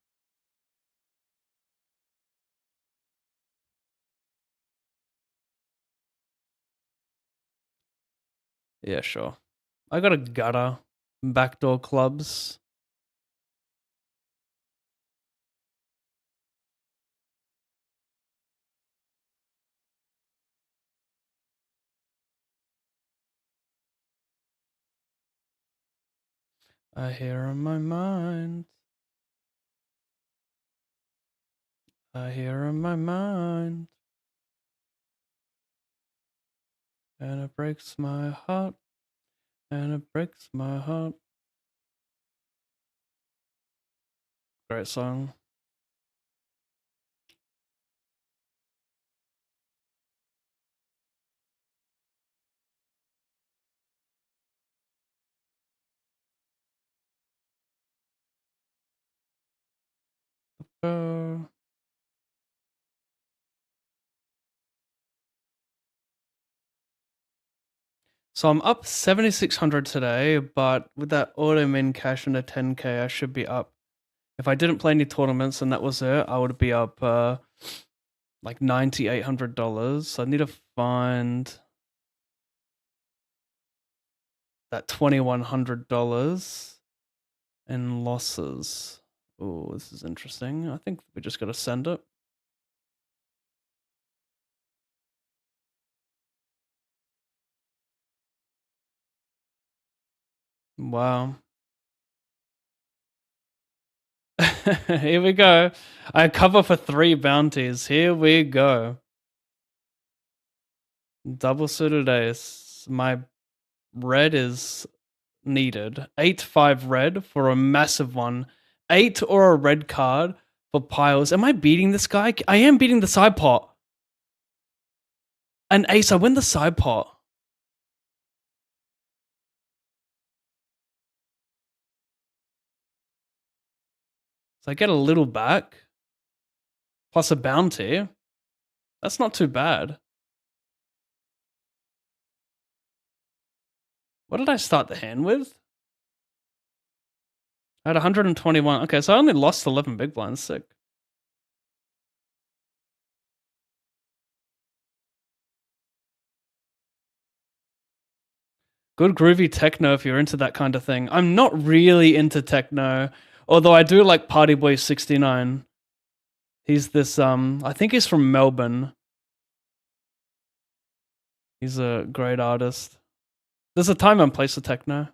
Yeah, sure. I got a gutter. Backdoor clubs. I hear in my mind. I hear in my mind. And it breaks my heart. And it breaks my heart. Great song. Uh, So I'm up 7,600 today, but with that auto min cash and a 10k, I should be up. If I didn't play any tournaments and that was it, I would be up like $9,800. So I need to find that $2,100 in losses. Oh, this is interesting. I think we just got to send it. Wow. Here we go. I cover for 3 bounties. Here we go. Double suited ace. My red is needed. 8-5 red for a massive one. 8 or a red card for piles. Am I beating this guy? I am beating the side pot. An ace, I win the side pot. So I get a little back. Plus a bounty. That's not too bad. What did I start the hand with? I had 121. Okay, so I only lost 11 big blinds. Sick. Good groovy techno if you're into that kind of thing. I'm not really into techno, although I do like Party Boy 69. He's this I think he's from Melbourne. He's a great artist. There's a time and place for techno.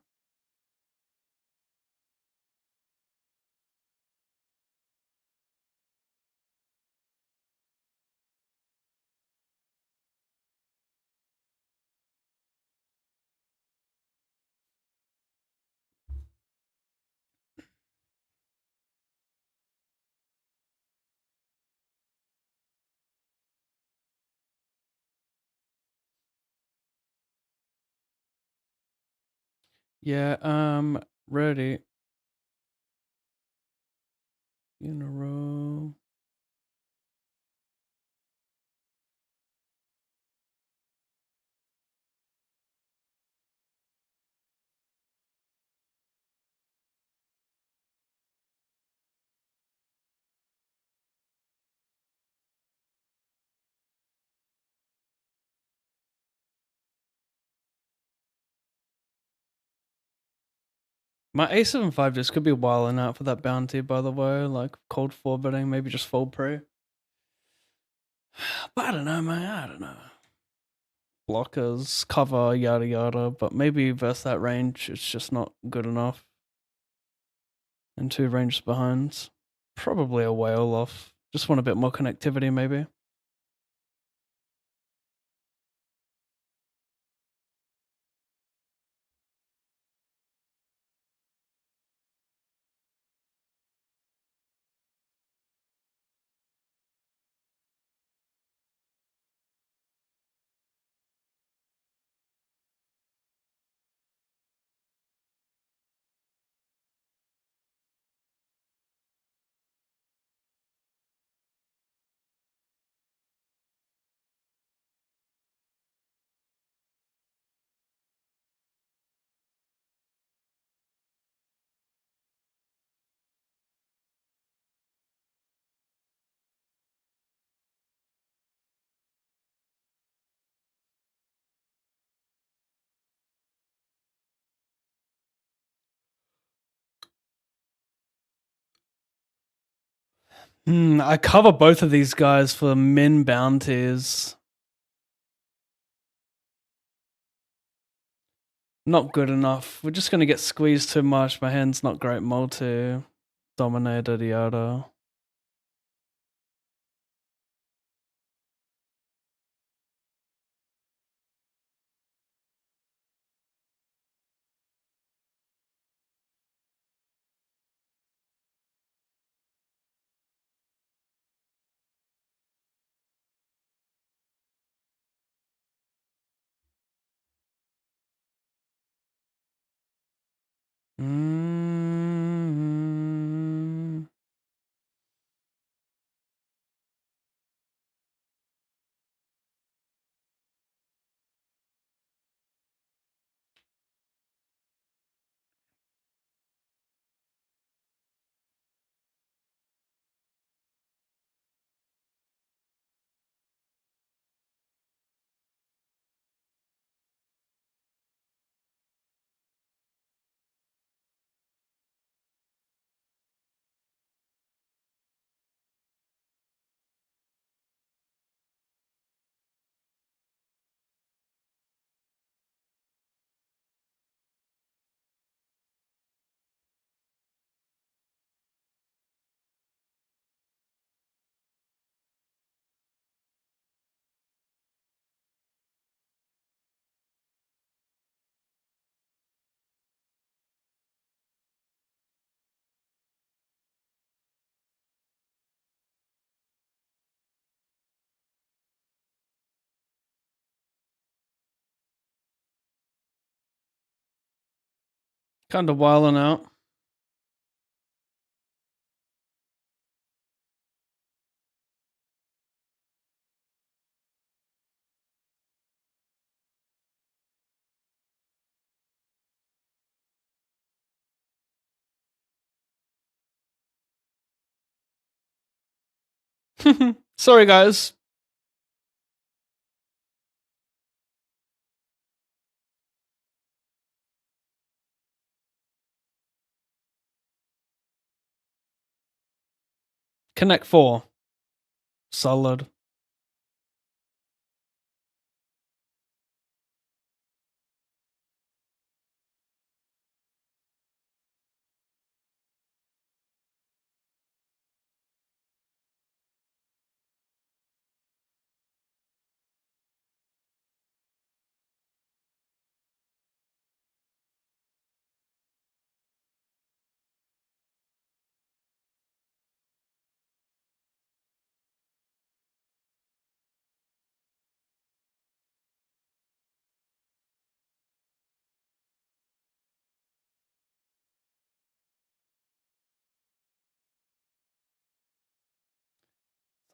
Yeah, ready. In a row. My A75 just could be wilding out for that bounty, by the way. Like, cold forwarding, maybe just fold pre. But I don't know, man. I don't know. Blockers, cover, yada yada. But maybe versus that range, it's just not good enough. And 2 ranges behind. Probably a whale off. Just want a bit more connectivity, maybe. I cover both of these guys for min bounties. Not good enough. We're just gonna get squeezed too much. My hand's not great multi. Dominated, yada. Mm. Kind of wilding out. Sorry, guys. Connect 4. Solid.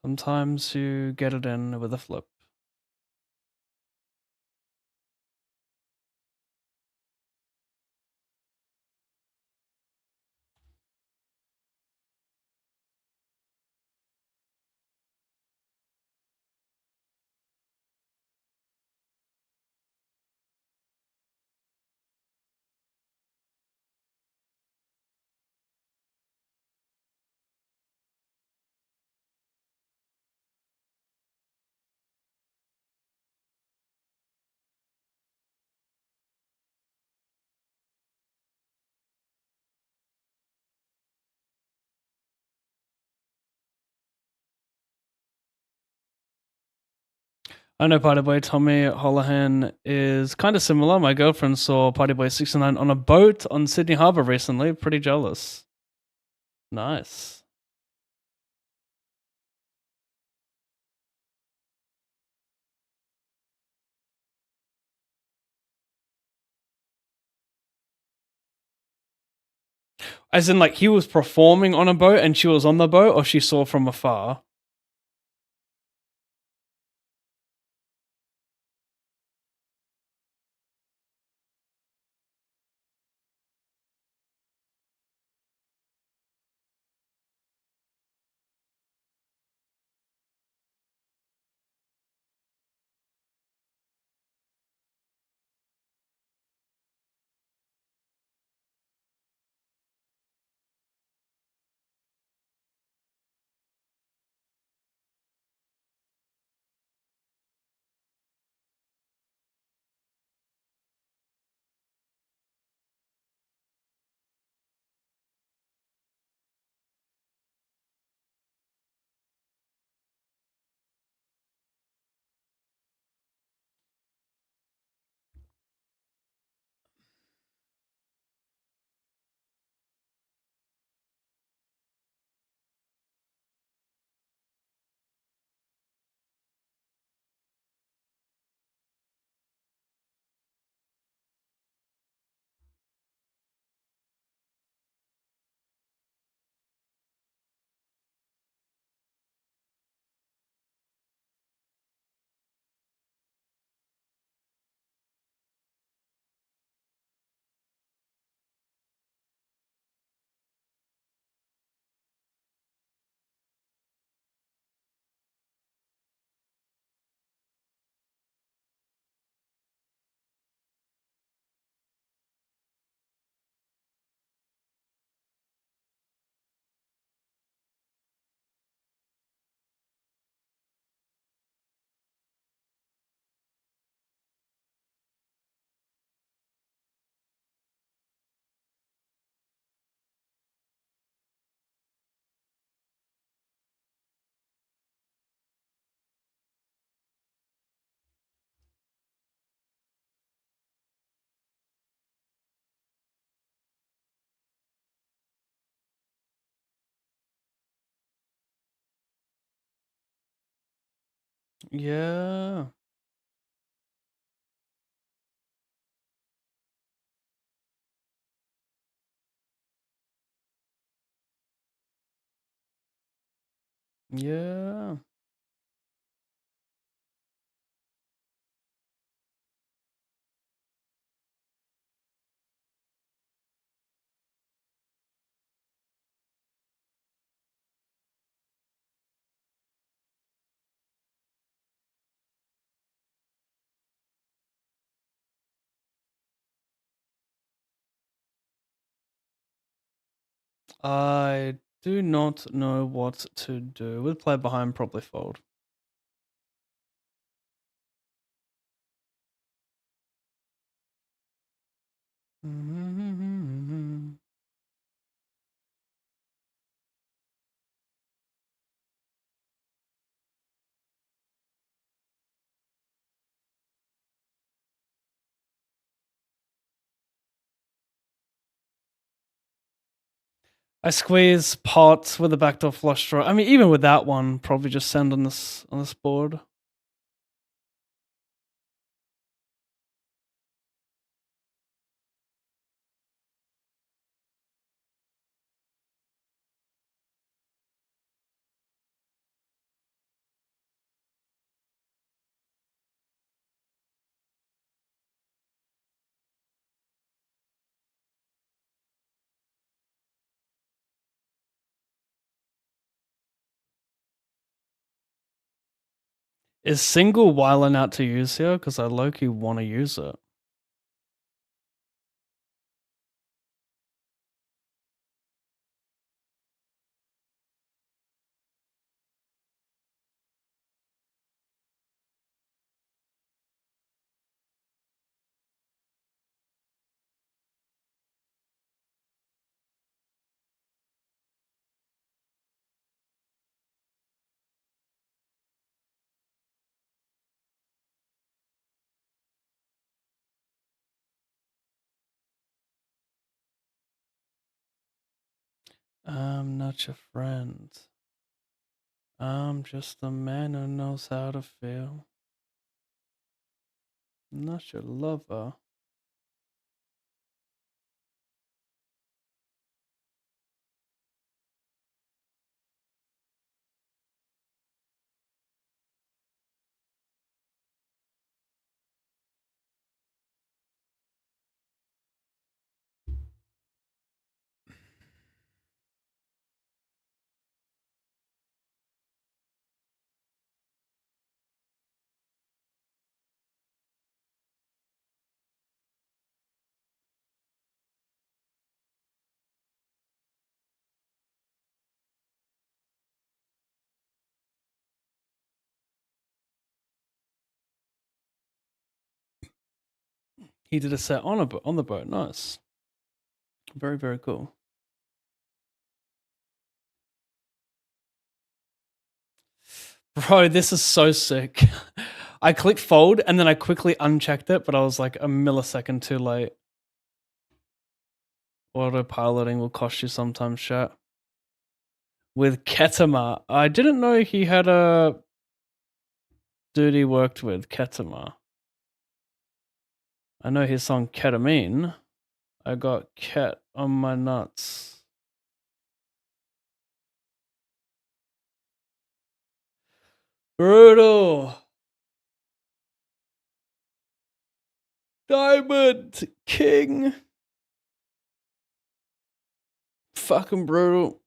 Sometimes you get it in with a flip. I know Party Boy Tommy Holohan is kind of similar. My girlfriend saw Party Boy 69 on a boat on Sydney Harbour recently. Pretty jealous. Nice. As in, like, he was performing on a boat and she was on the boat, or she saw from afar? Yeah. Yeah. I do not know what to do. With play behind, probably fold. I squeeze pot with a backdoor flush draw. I mean, even with that one, probably just send on this board. Is single wilding out to use here? Because I low-key want to use it. I'm not your friend. I'm just a man who knows how to feel. Not your lover. He did a set on the boat. Nice. Very, very cool. Bro, this is so sick. I clicked fold and then I quickly unchecked it, but I was like a millisecond too late. Autopiloting will cost you sometimes, chat. With Ketama. I didn't know he had a dude he worked with, Ketama. I know his song Ketamine. I got ket on my nuts. Brutal. Diamond King. Fucking brutal.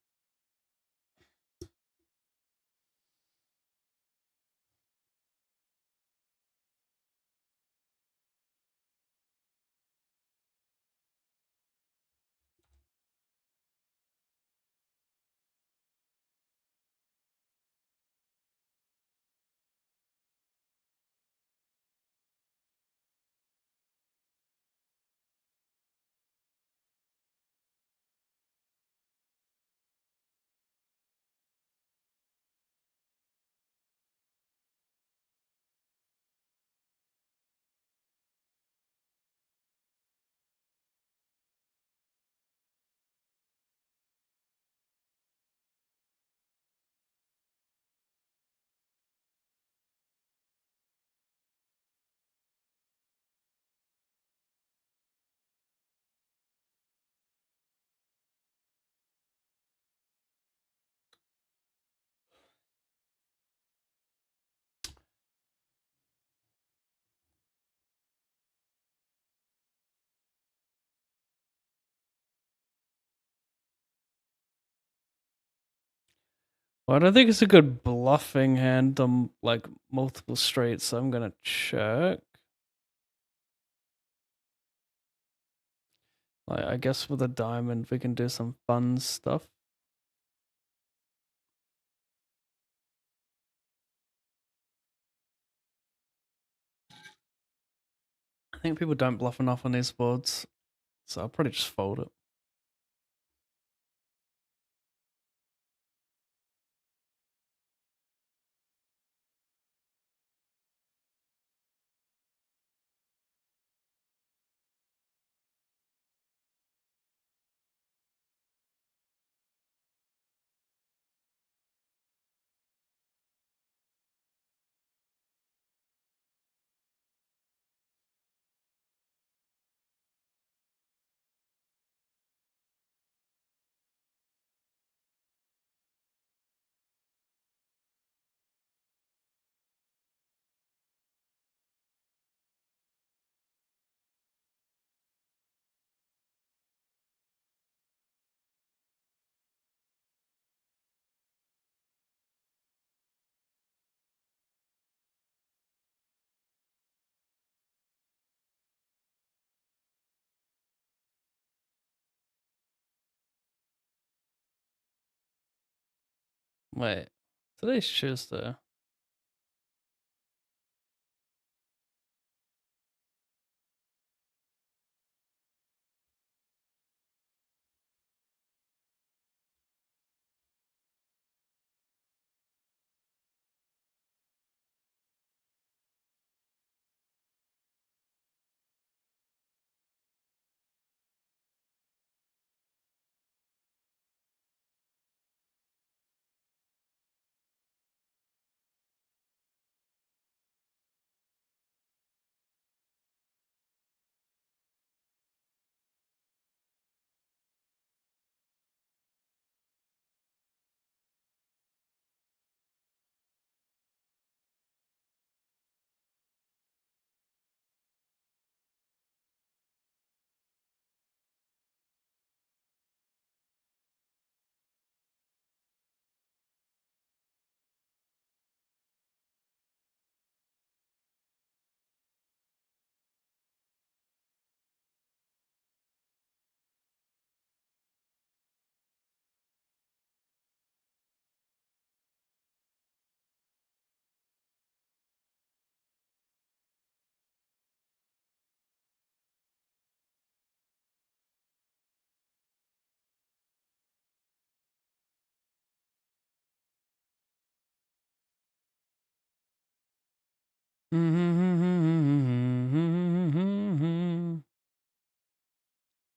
Well, I don't think it's a good bluffing hand on like multiple streets, so I'm gonna check. Like, I guess with a diamond we can do some fun stuff. I think people don't bluff enough on these boards, so I'll probably just fold it. Wait, today's Tuesday.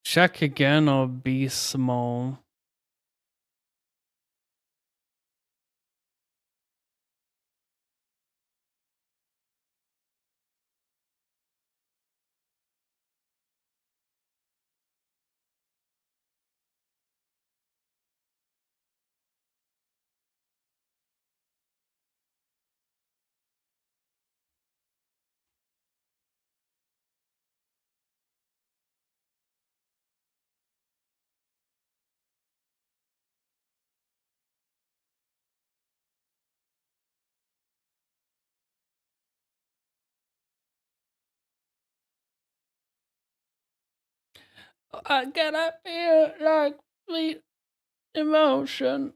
Check again or be small. I cannot feel like sweet emotion.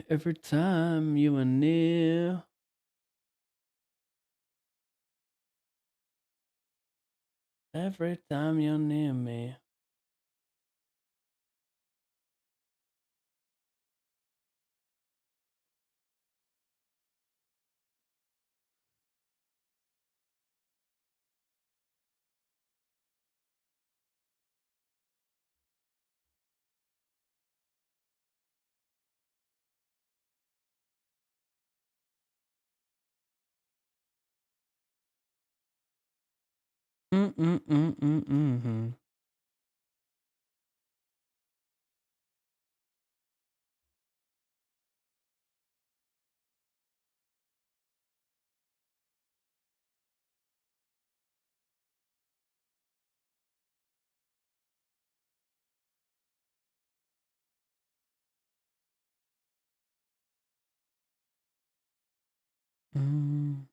Every time you are near. Every time you're near me. Mm-mm-mm-mm-mm-hmm. Mm.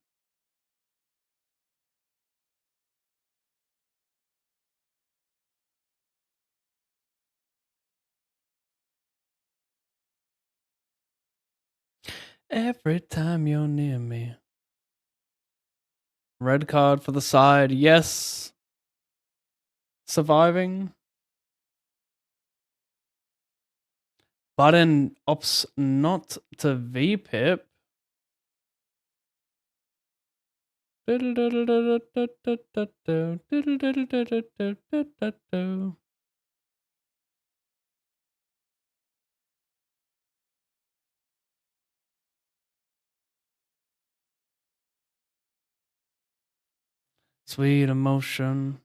Every time you're near me. Red card for the side. Yes. Surviving. Button opts not to VPip. Sweet emotion.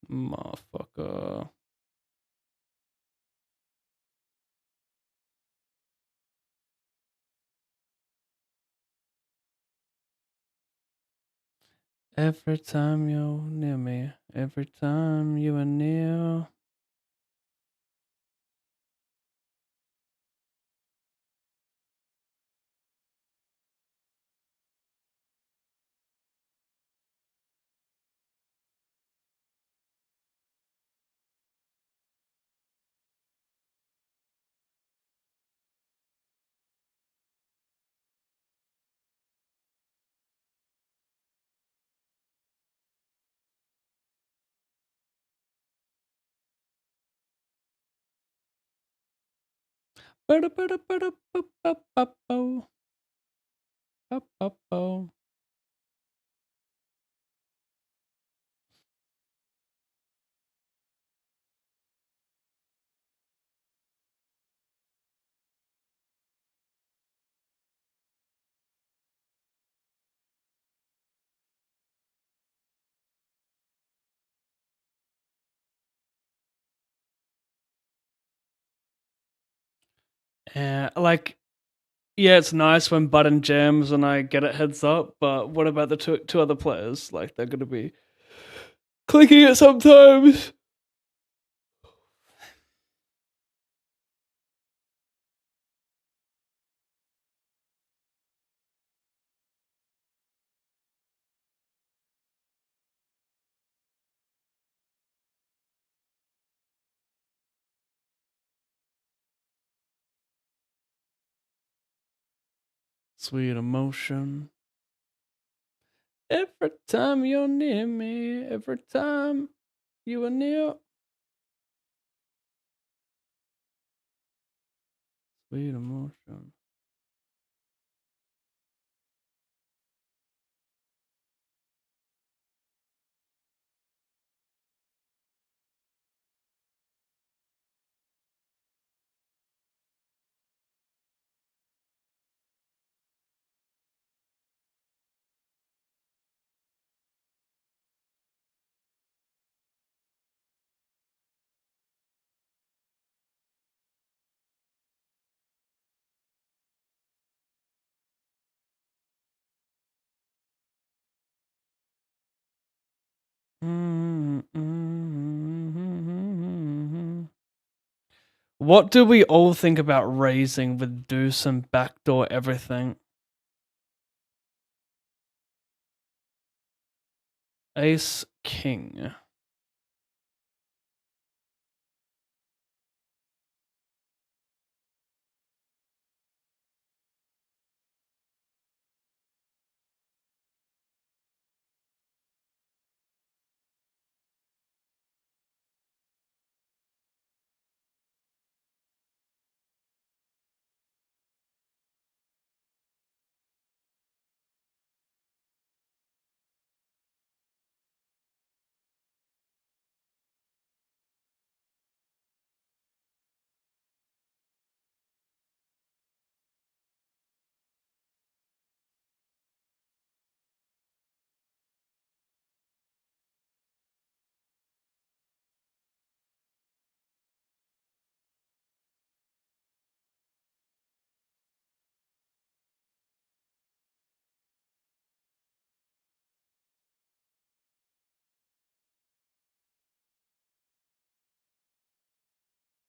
Motherfucker. Every time you're near me, every time you are near. Ba-da-ba-da-ba-da-ba-ba-ba-bo. Ba-ba-bo. Like, yeah, it's nice when button jams and I get it heads up, but what about the two other players? Like, they're gonna be clicking it sometimes. Sweet emotion. Every time you're near me, every time you are near. Sweet emotion. What do we all think about raising with deuce and backdoor everything? Ace king.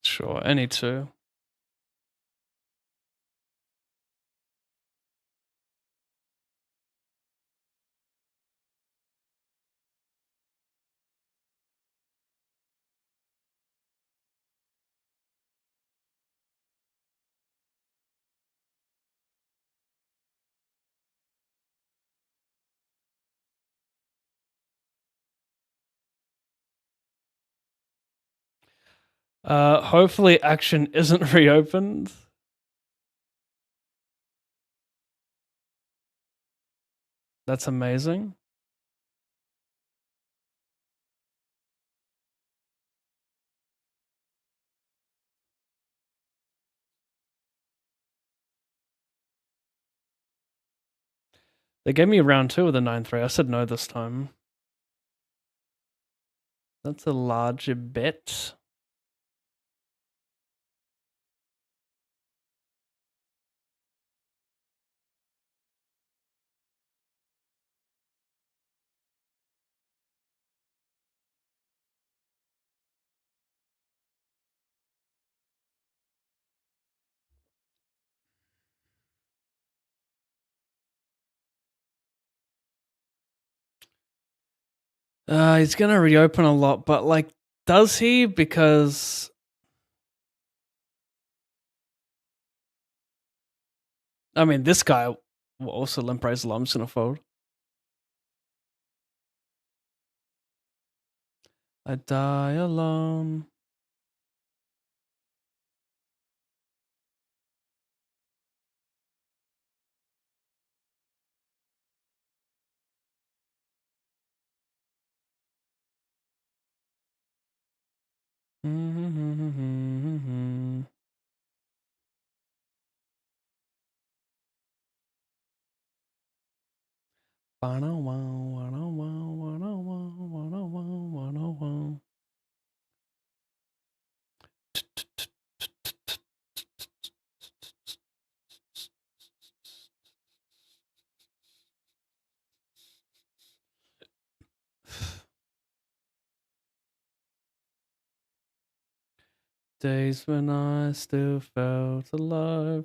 Sure, any two. Hopefully action isn't reopened. That's amazing. They gave me round 2 with a 9-3. I said no this time. That's a larger bet. He's gonna reopen a lot, but like, does he? Because I mean, this guy will also limp raise a lot. I'm just gonna fold. I die alone. Days when I still felt alive.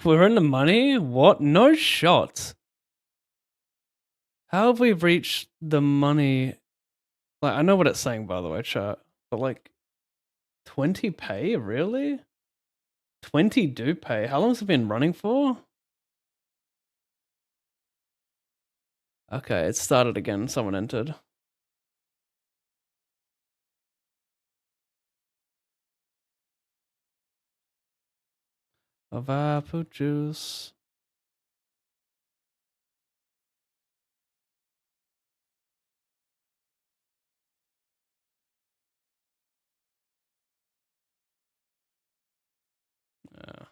We're in the money? What? No shot. How have we reached the money? Like, I know what it's saying, by the way, chat, but like, 20 pay? Really? 20 do pay. How long has it been running for? Okay, it started again. Someone entered. Of apple juice. Yeah.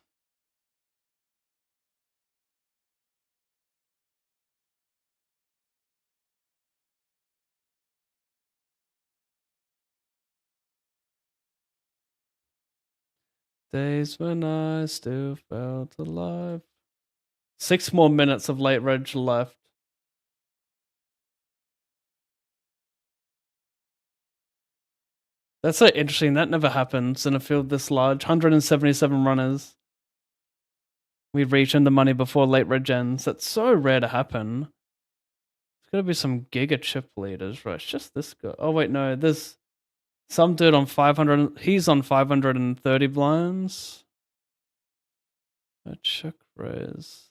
Days when I still felt alive. 6 more minutes of late reg left. That's so interesting. That never happens in a field this large. 177 runners. We reach in the money before late reg ends. That's so rare to happen. There's gotta be some giga chip leaders, right? It's just this guy. Oh wait, no, there's some dude on 500. He's on 530 blinds. A check raise.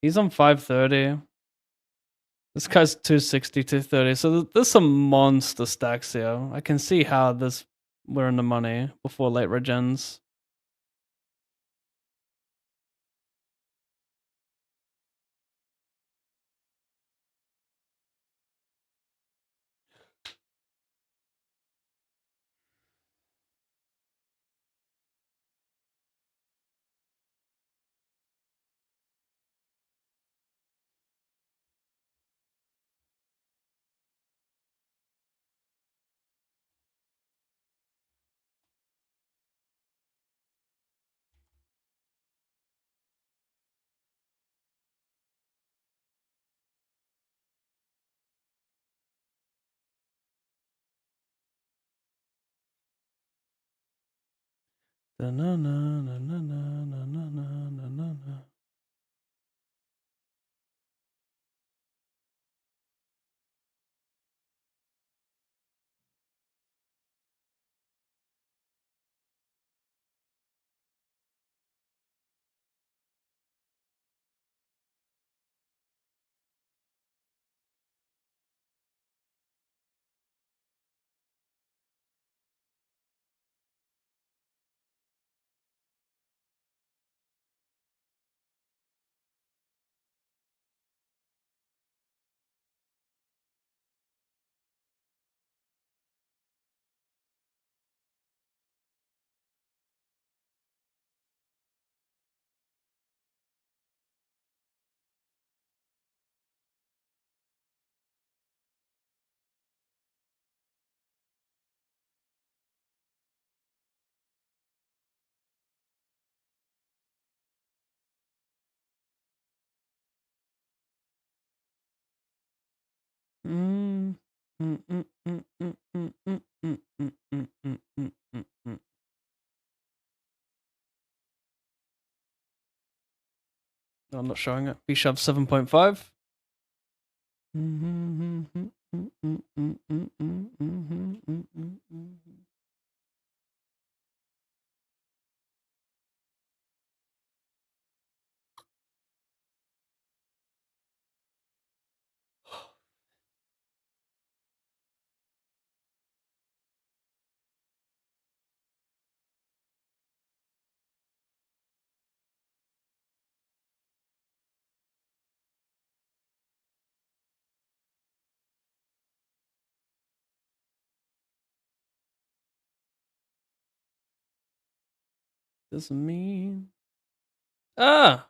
He's on 530. This guy's 260, 230. So there's some monster stacks here. I can see how we're in the money before late regens. No, I'm not showing it. B shove 7.5. Doesn't mean. Ah!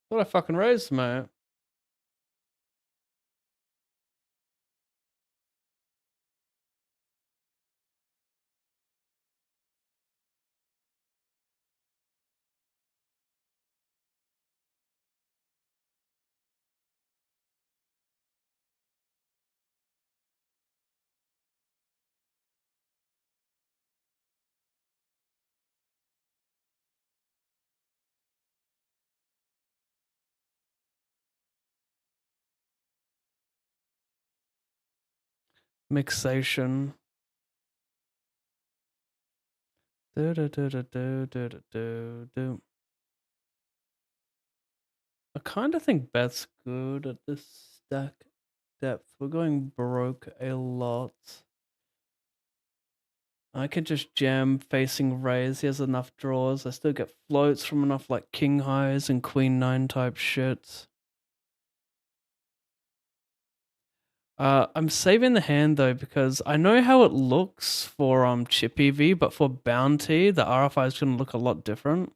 What I fucking raised, mate. Mixation. Do do do do do do do do do. I kind of think Beth's good at this stack depth. We're going broke a lot. I could just jam facing raise. He has enough draws. I still get floats from enough like king highs and queen nine type shit. I'm saving the hand though because I know how it looks for chip EV, but for bounty, the RFI is gonna look a lot different.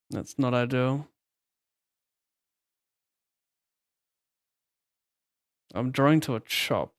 That's not ideal. I'm drawing to a chop.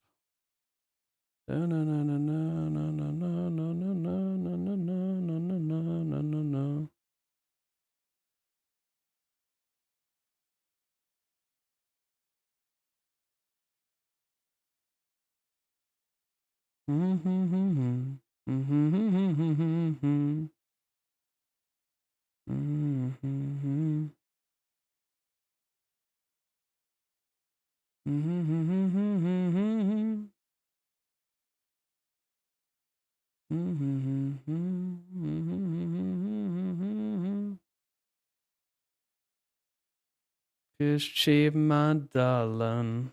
Kiss cheap, my darling.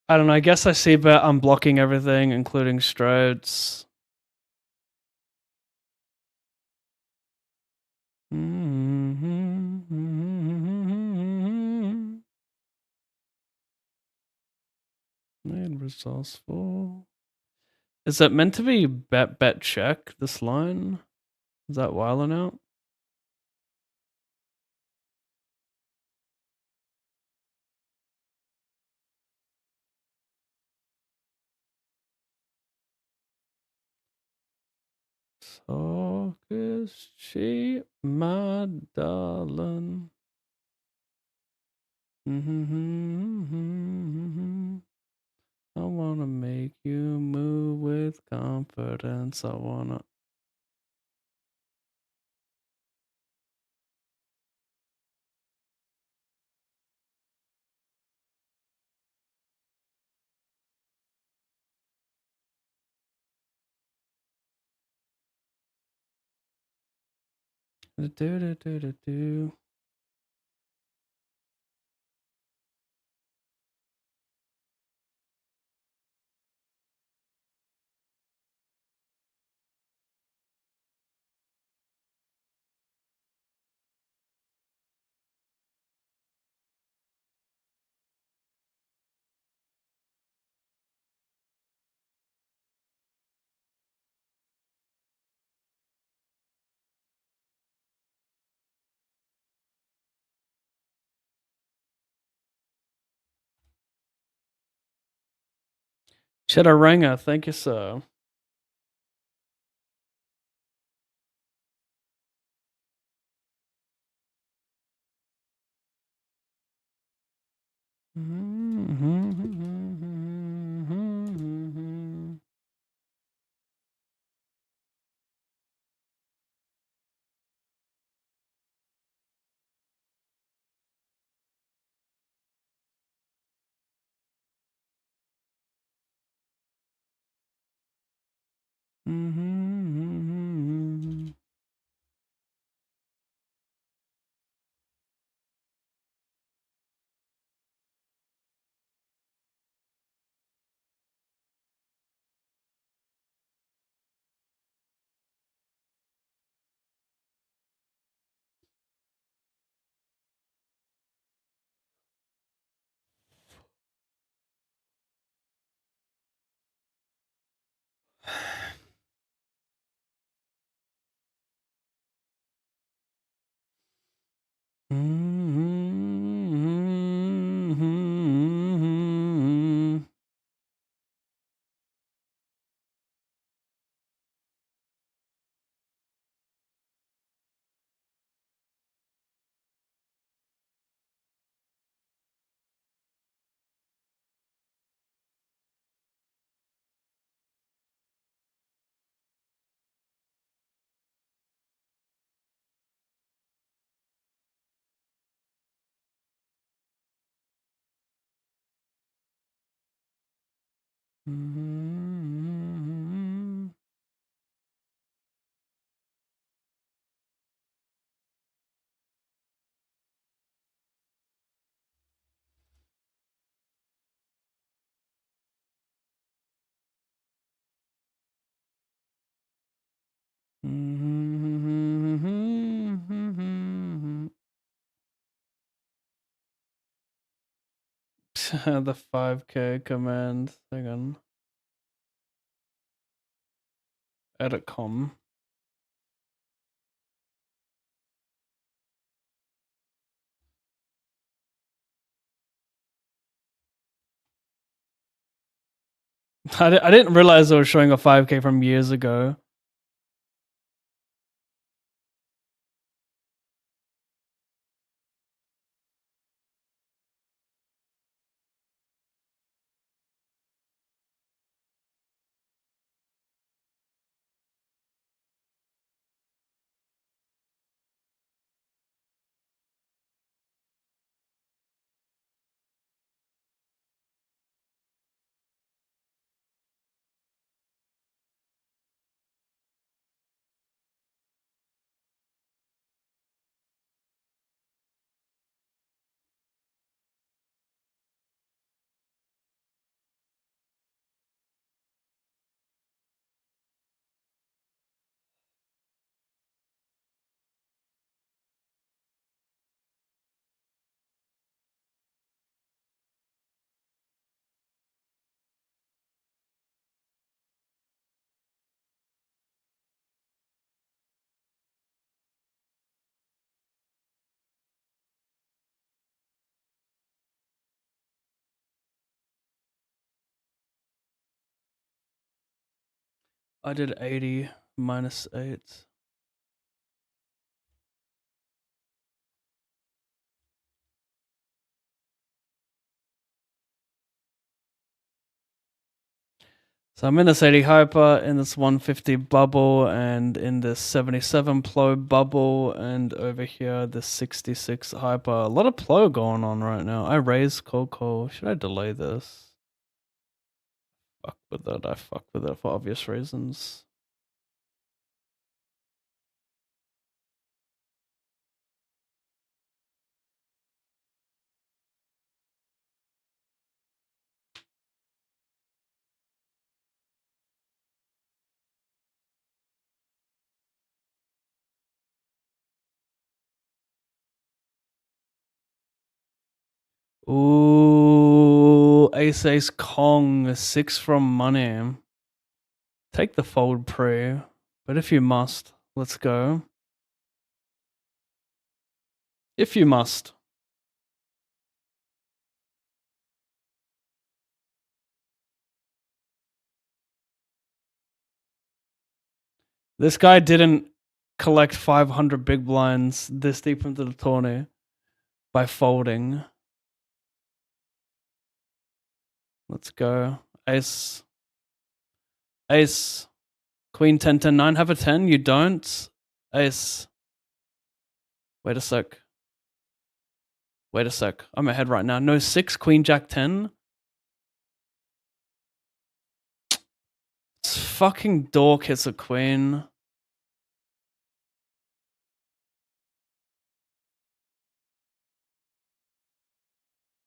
I don't know. I guess I see bet I'm blocking everything, including straights. Made resourceful. Is it meant to be bet check this line? Is that wilding out? Talk is cheap, my darling. I wanna make you move with confidence. I wanna. Do. Cheddaranga, thank you, sir. The 5K command. Hang on. Edit com. I didn't realize it was showing a 5K from years ago. I did 80 minus 8. So I'm in this 80 hyper, in this 150 bubble, and in this 77 plo bubble, and over here this 66 hyper. A lot of plo going on right now. I raised call. Should I delay this? Fuck with it. I fuck with it for obvious reasons. Ooh, ace ace Kong, 6 from money. Take the fold pre, but if you must, let's go. If you must. This guy didn't collect 500 big blinds this deep into the tourney by folding. Let's go. Ace. Ace. Queen 10 10 9. Have a 10. You don't. Ace. Wait a sec. Wait a sec. I'm ahead right now. No 6. Queen Jack 10. This fucking dork hits a queen.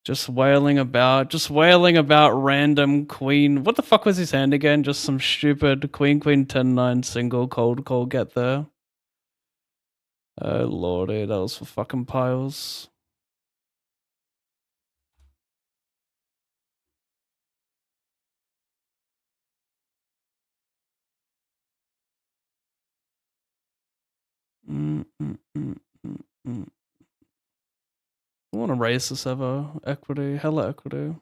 Just wailing about random queen. What the fuck was his hand again? Just some stupid queen 10 9 single cold call get there. Oh lordy, that was for fucking piles. I want to raise this ever. Equity, hella equity.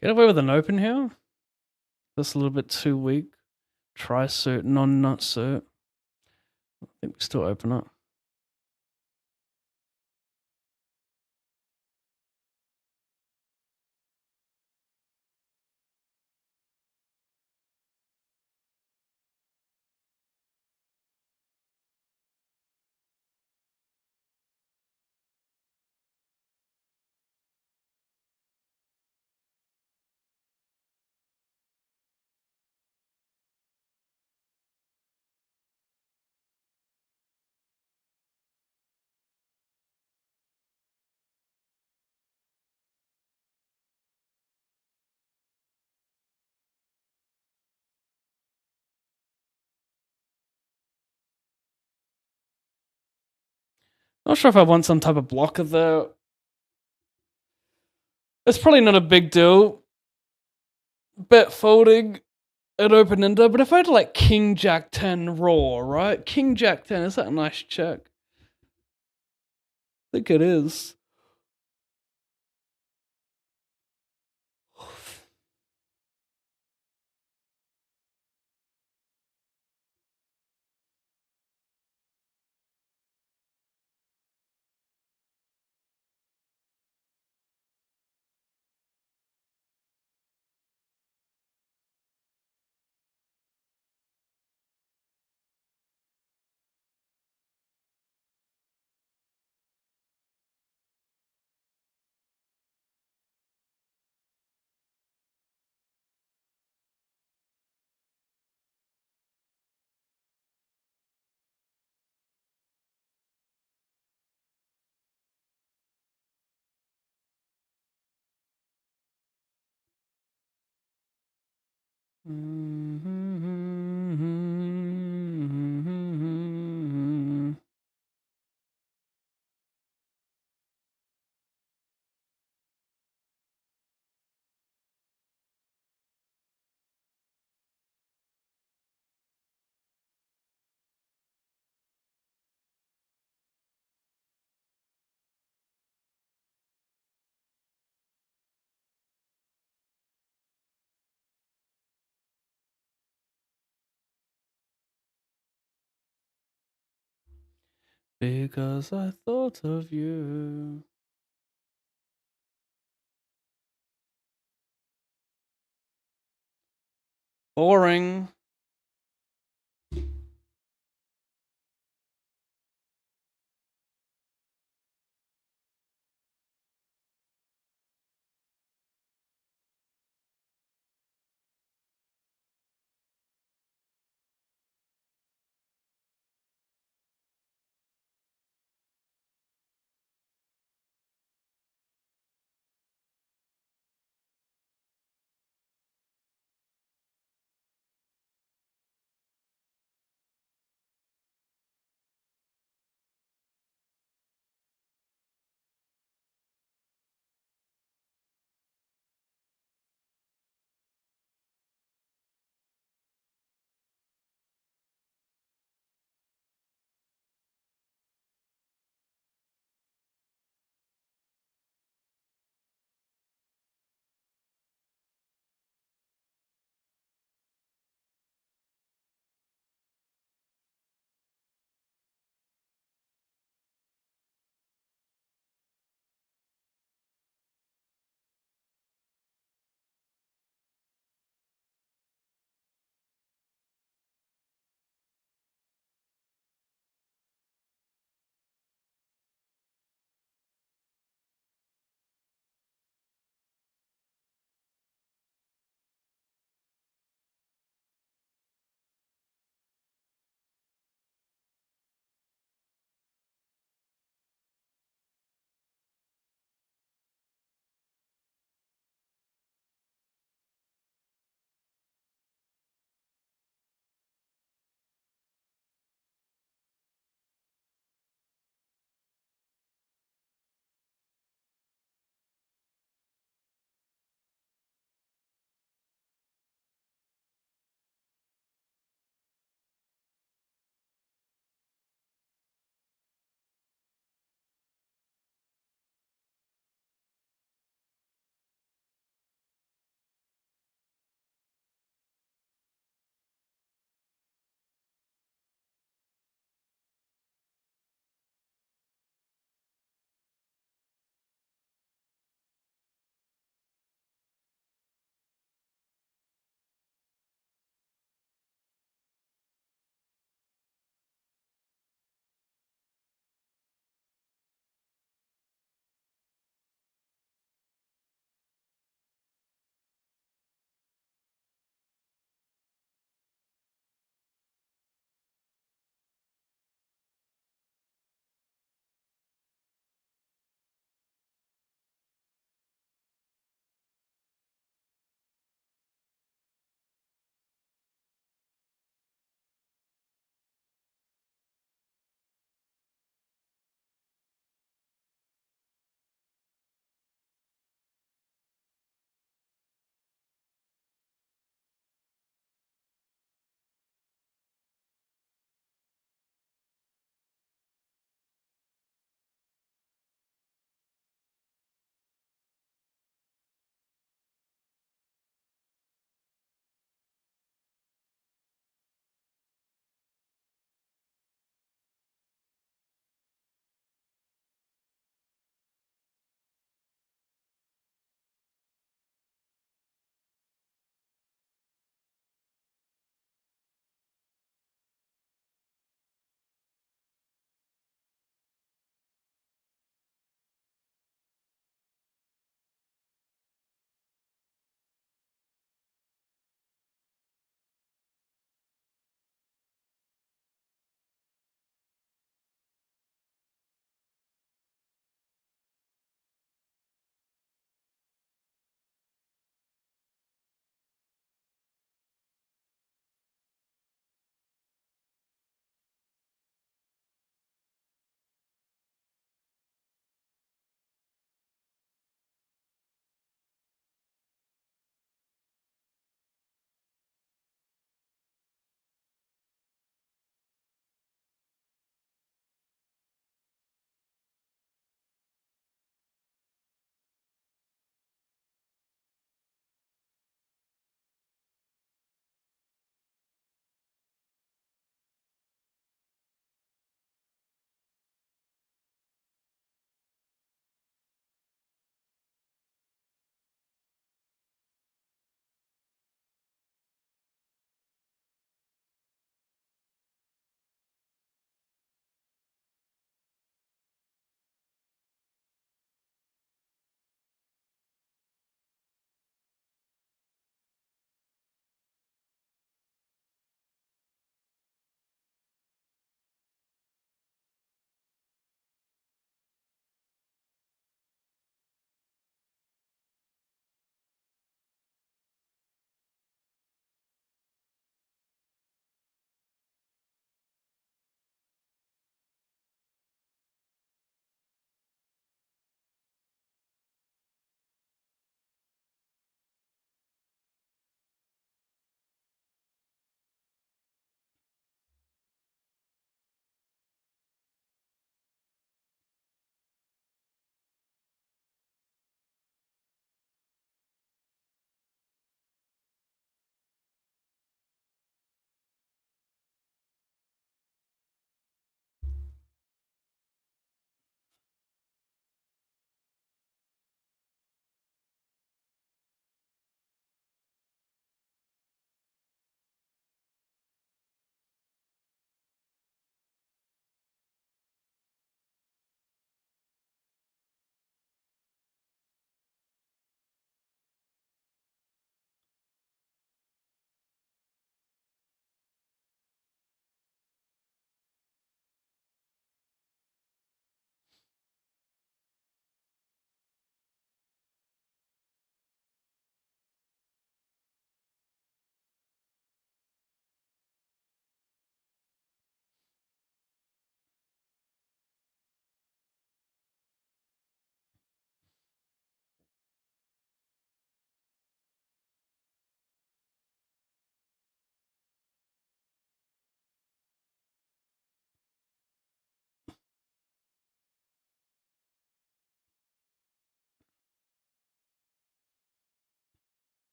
Get away with an open here? That's a little bit too weak. Try suit, non-nut suit. I think we still open up. Not sure if I want some type of blocker there. It's probably not a big deal. Bet folding at open ender, but if I had like King Jack 10 raw, right? King Jack 10, is that a nice check? I think it is. Because I thought of you. Boring.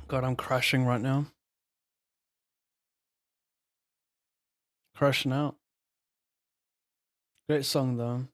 God, I'm crashing right now. Crashing out. Great song though.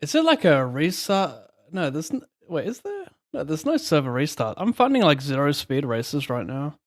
Is it like a restart? No, there's wait, is there? No, there's no server restart. I'm finding like 0 speed races right now.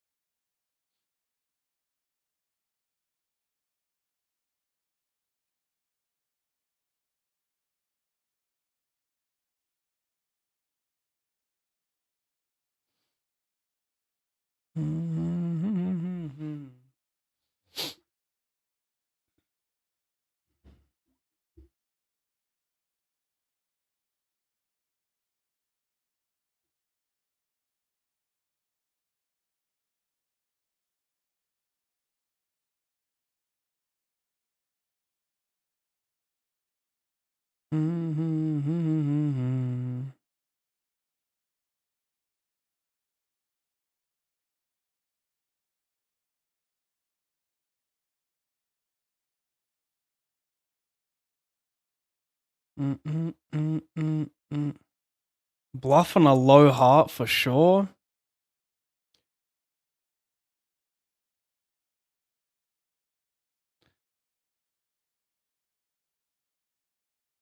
Bluff on a low heart for sure.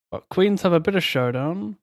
But queens have a bit of showdown.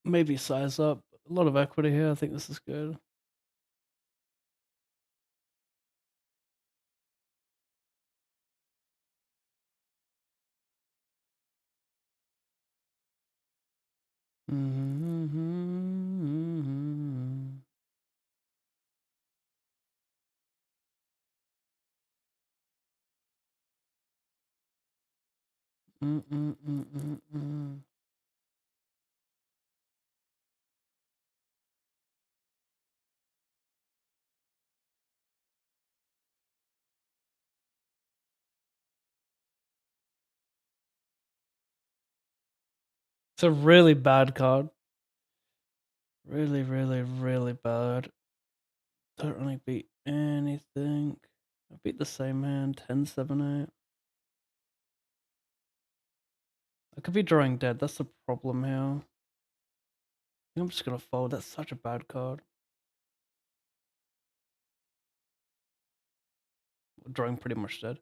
Maybe size up. A lot of equity here. I think this is good. It's a really bad card. Really, really, really bad. Don't really beat anything. I beat the same hand, 10, 7, 8. I could be drawing dead, that's the problem here. I think I'm just gonna fold, that's such a bad card. Drawing pretty much dead.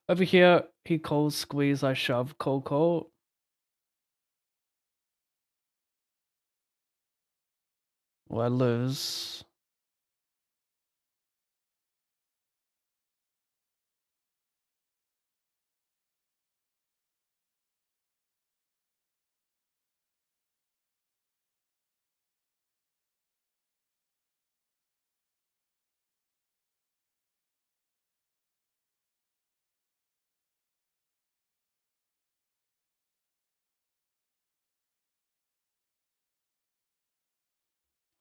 Over here, he calls, squeeze, I shove, call, call. Well, I lose.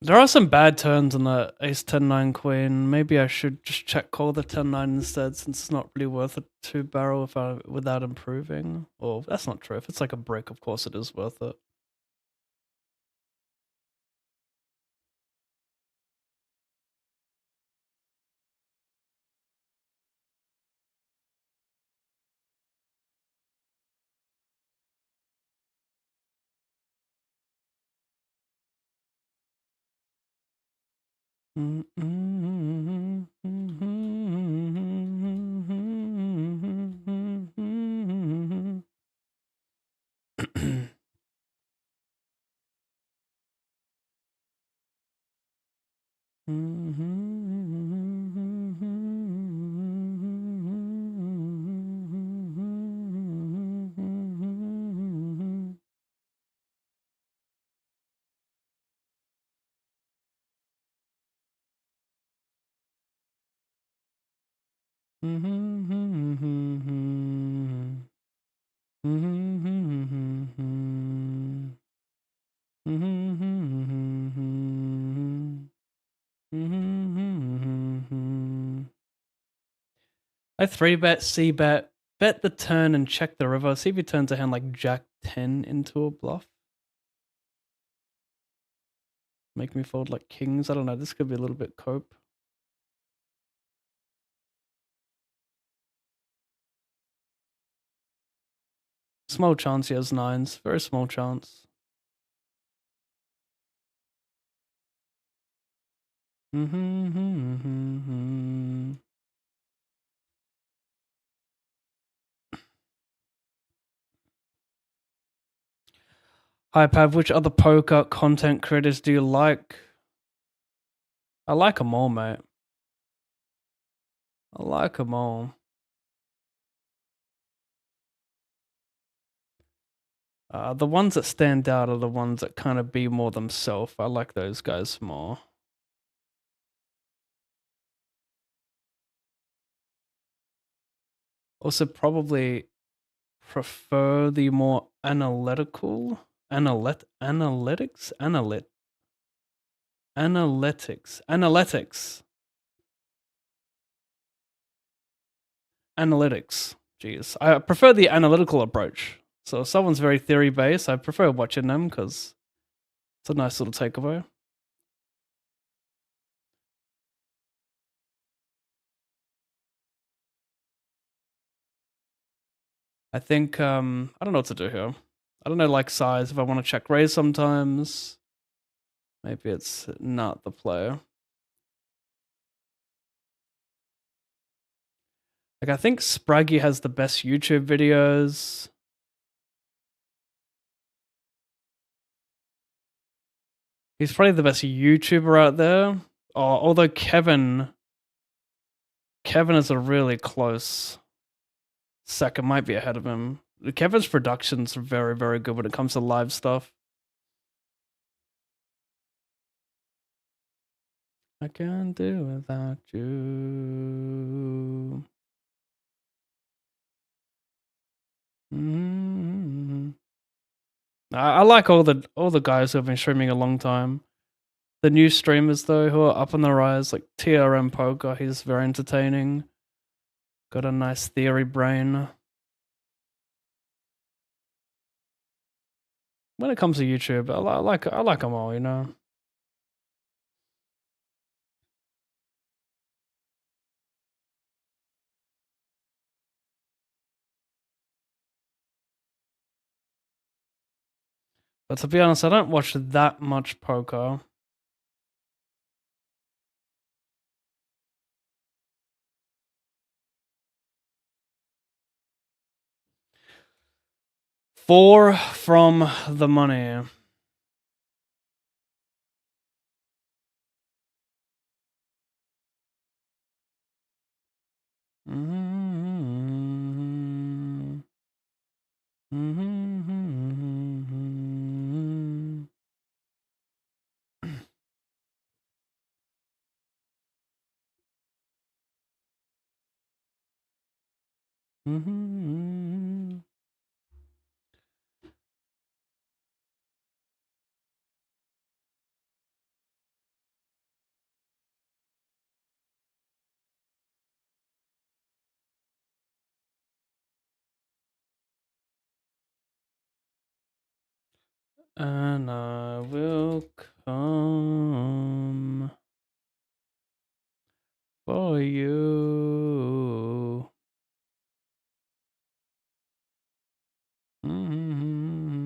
There are some bad turns on the ace 10 9 queen. Maybe I should just check call the 10 9 instead, since it's not really worth a 2-barrel without improving. Or that's not true. If it's like a brick, of course it is worth it. I 3-bet, C-bet, bet the turn and check the river. See if he turns a hand like Jack 10 into a bluff. Make me fold like kings. I don't know. This could be a little bit cope. Small chance he has nines. Very small chance. Hi, Pav. Which other poker content creators do you like? I like them all, mate. I like them all. The ones that stand out are the ones that kind of be more themselves. I like those guys more. Also, probably prefer the more analytics. Jeez, I prefer the analytical approach. So if someone's very theory based, I prefer watching them because it's a nice little takeaway. I think I don't know what to do here. I don't know like size if I want to check raise sometimes. Maybe it's not the play. Like I think Spraggy has the best YouTube videos. He's probably the best YouTuber out there. Oh, although Kevin is a really close second, might be ahead of him. Kevin's production's very, very good when it comes to live stuff. I can't do without you. I like all the guys who have been streaming a long time. The new streamers though, who are up on the rise, like TRM Poker, he's very entertaining. Got a nice theory brain. When it comes to YouTube, I like them all, you know. But to be honest, I don't watch that much poker. Four from the money. Mm-hmm. Mm-hmm. Mm-hmm. And I will come for you. Mm-hmm.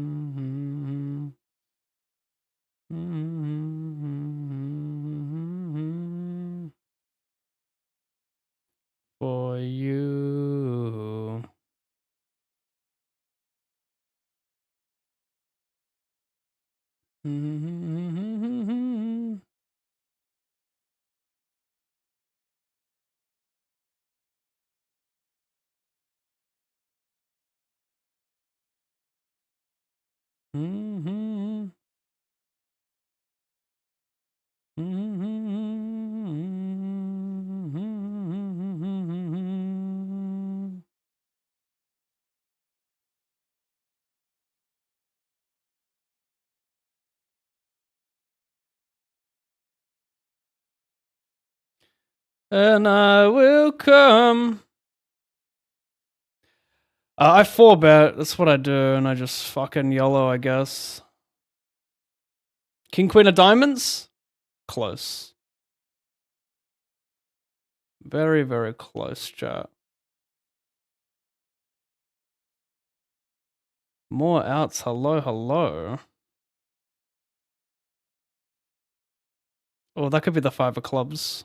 Mm-hmm. For you. Mm-hmm. Mm-hmm. Mm-hmm. And I will come. I 4-bet. That's what I do, and I just fucking YOLO, I guess. King, Queen of Diamonds? Close. Very, very close, chat. More outs. Hello, hello. Oh, that could be the 5 of clubs.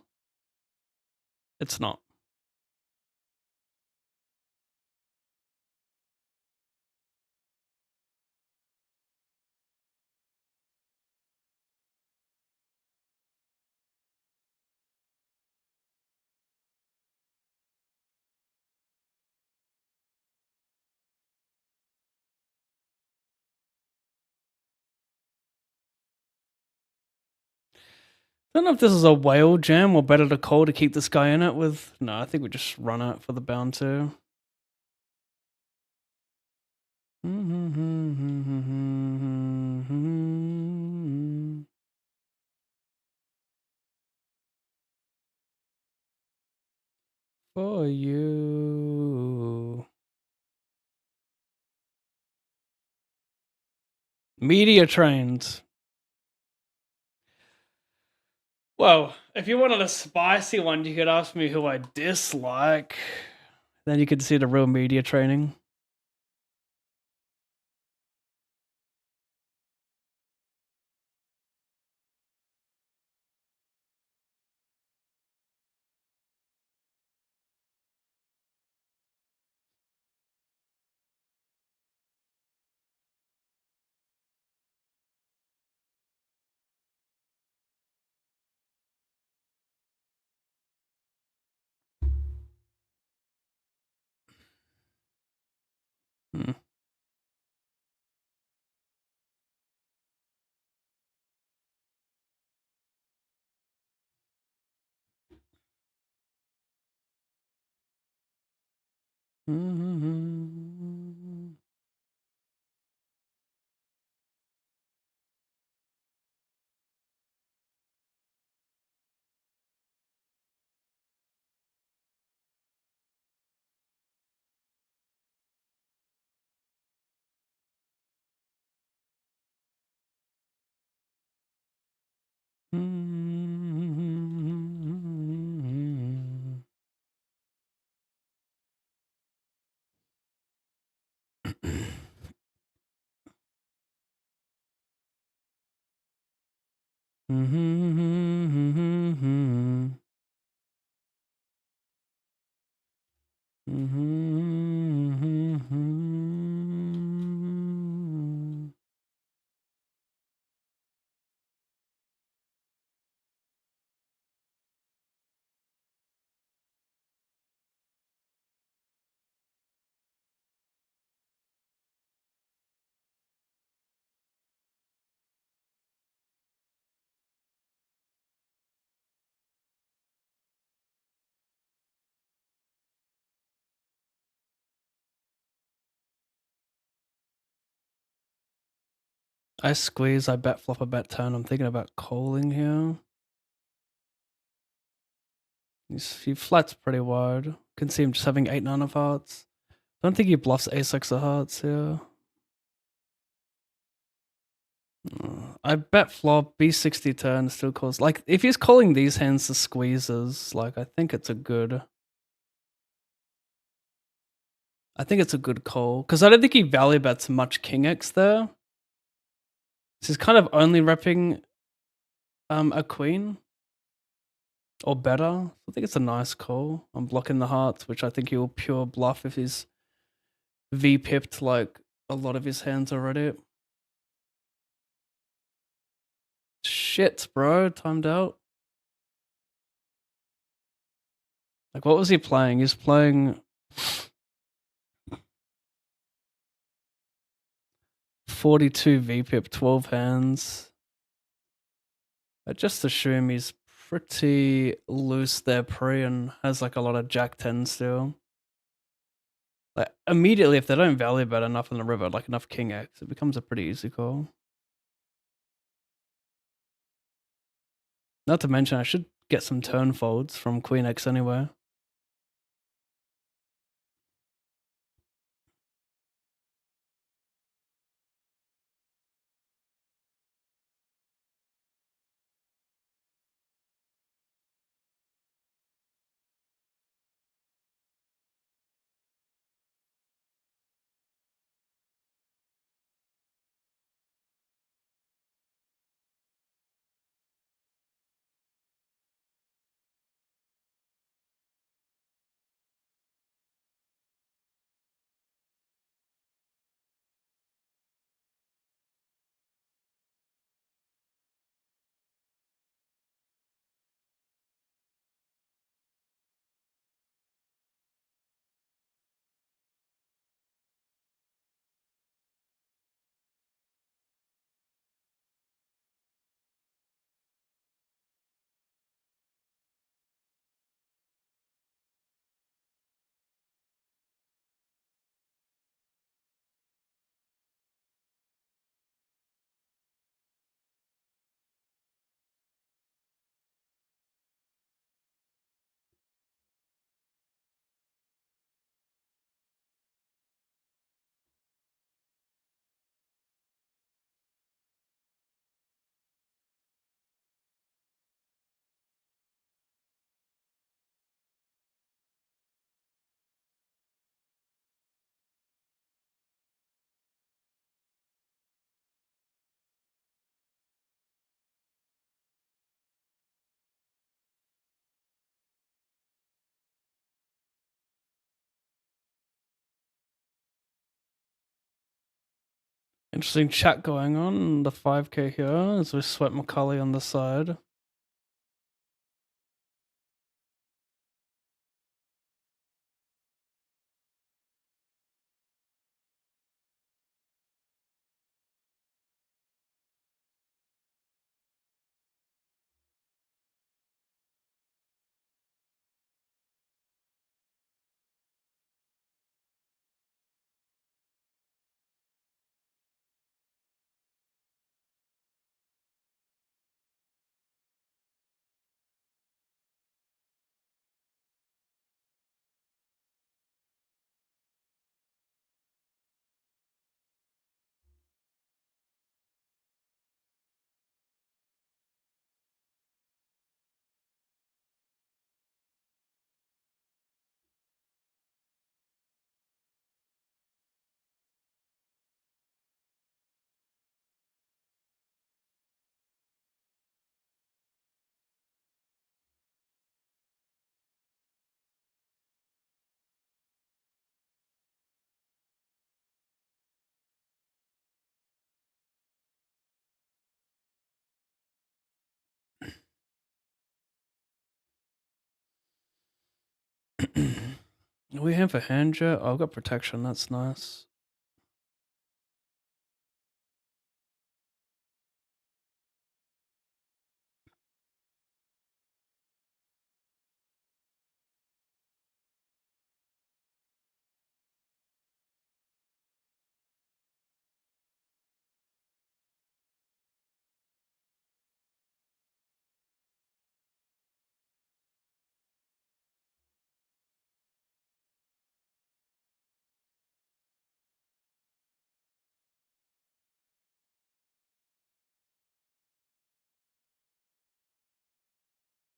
It's not. I don't know if this is a whale jam or better to call to keep this guy in it with. No, I think we just run it for the bound too. For you. Media trained. Well, if you wanted a spicy one, you could ask me who I dislike. Then you could see the real media training. Hmm. I squeeze, I bet flop, I bet turn. I'm thinking about calling here. He flats pretty wide. Can see him just having 8-9 of hearts. Don't think he bluffs ace-6 of hearts here. I bet flop, b60 turn still calls. Like, if he's calling these hands to squeezes, like, I think it's a good call. Because I don't think he value bets much king X there. So he's kind of only repping a queen. Or better. I think it's a nice call. I'm blocking the hearts, which I think he will pure bluff if he's V-pipped like a lot of his hands already. Shit, bro. Timed out. Like, what was he playing? He's playing 42 V-pip, 12 hands. I just assume he's pretty loose there pre and has like a lot of Jack-10 still. Like, immediately, if they don't value bet enough in the river, like enough king X, it becomes a pretty easy call. Not to mention, I should get some turn folds from queen X anyway. Interesting chat going on the 5k here as we sweat Macaulay on the side. We have a hand jet. Oh, I've got protection. That's nice.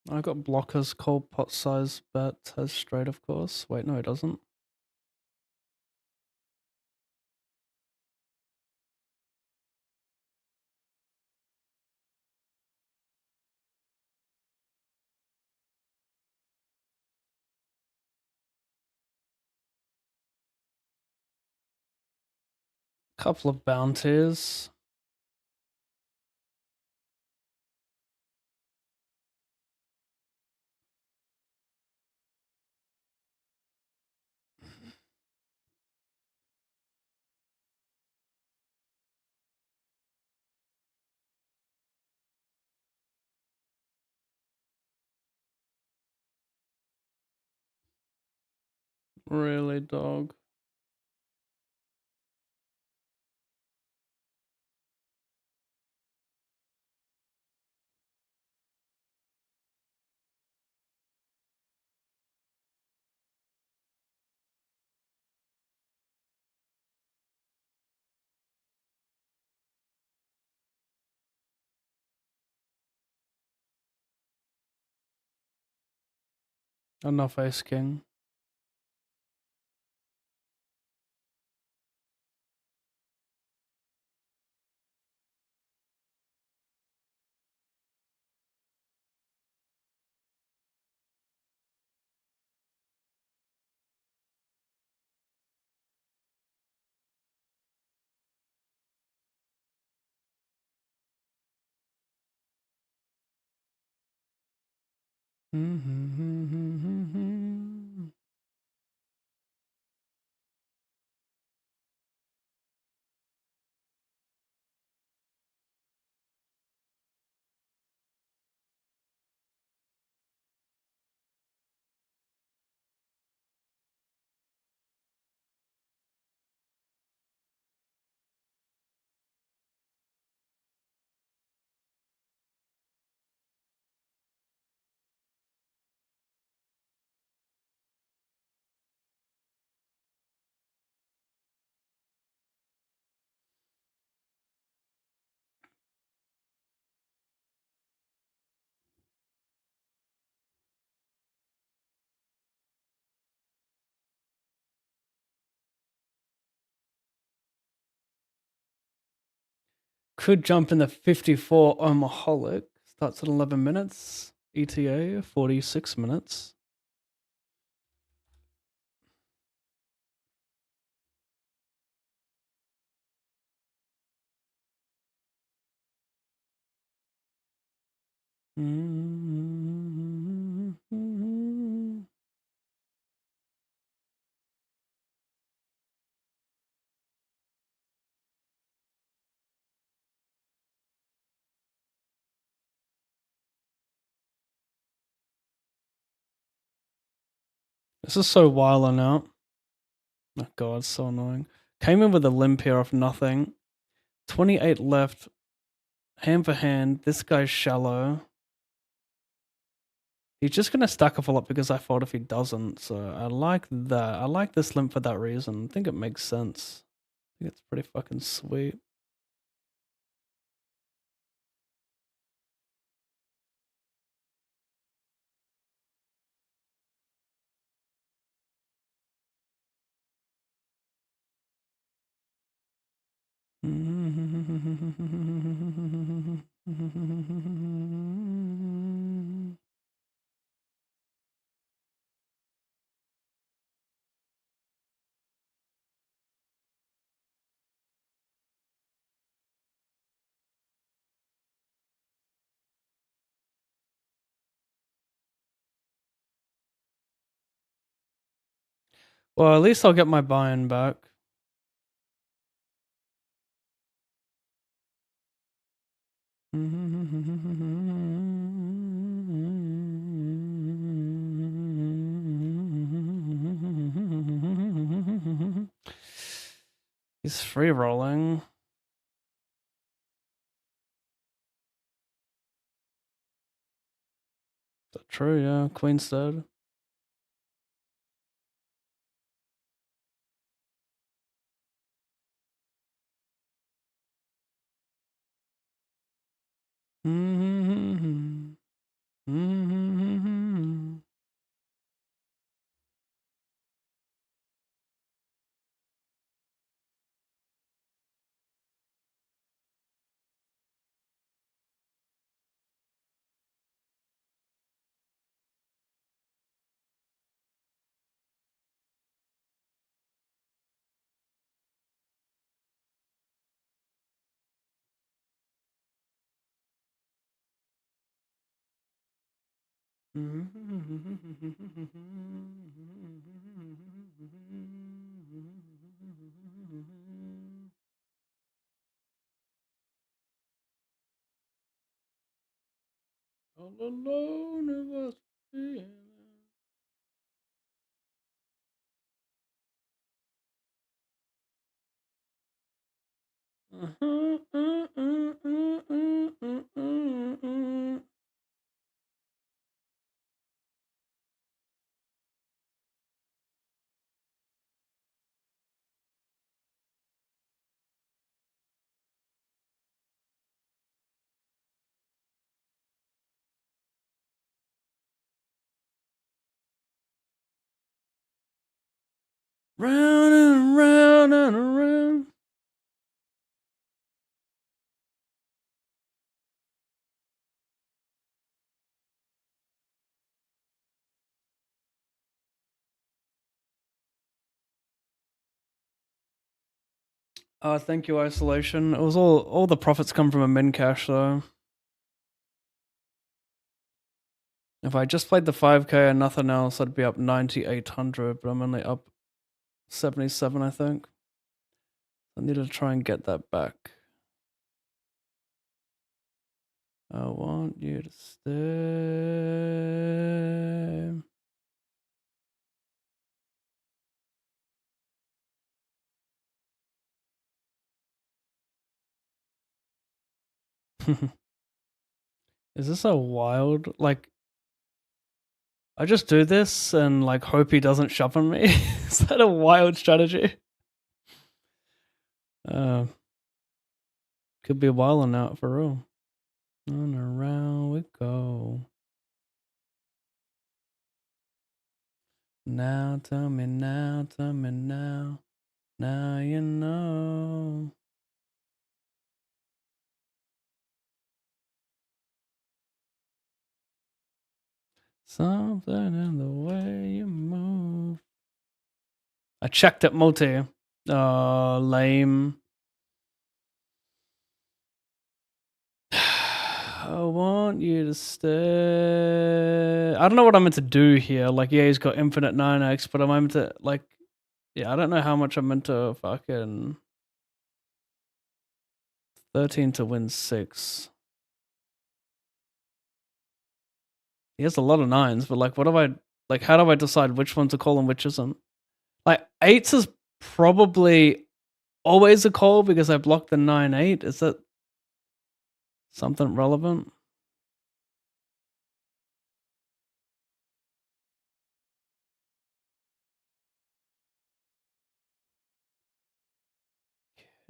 I got blockers. Cold pot size bet has straight, of course. Wait, no, it doesn't. Couple of bounties. Really, dog? Enough ace king. Could jump in the 54 Omaholic. Starts at 11 minutes. ETA 46 minutes. This is so wild out. Oh god, it's so annoying. Came in with a limp here off nothing. 28 left. Hand for hand. This guy's shallow. He's just gonna stack up a lot because I thought if he doesn't. So I like that. I like this limp for that reason. I think it makes sense. I think it's pretty fucking sweet. Well, at least I'll get my buy-in back. He's free rolling. Is that true? Yeah, Queen's dead. All alone it was feeling. Round and round and around. Thank you, Isolation. It was all the profits come from a min cash, though. If I just played the 5K and nothing else, I'd be up 9,800, but I'm only up 77, I think. I need to try and get that back. I want you to stay. Is this a wild, like, I just do this and like hope he doesn't shove on me? Is that a wild strategy? Could be wilding out for real. On and around we go. Now tell me now, tell me now. Now you know. Something in the way you move. I checked at multi. Lame. I want you to stay. I don't know what I'm meant to do here. Like, yeah, he's got infinite 9x, but I'm meant to, like, yeah, I don't know how much I'm meant to fucking 13 to win 6. He has a lot of 9s, but like, what do I, like, how do I decide which one to call and which isn't? Like, 8s is probably always a call because I blocked the 9-8. Is that something relevant?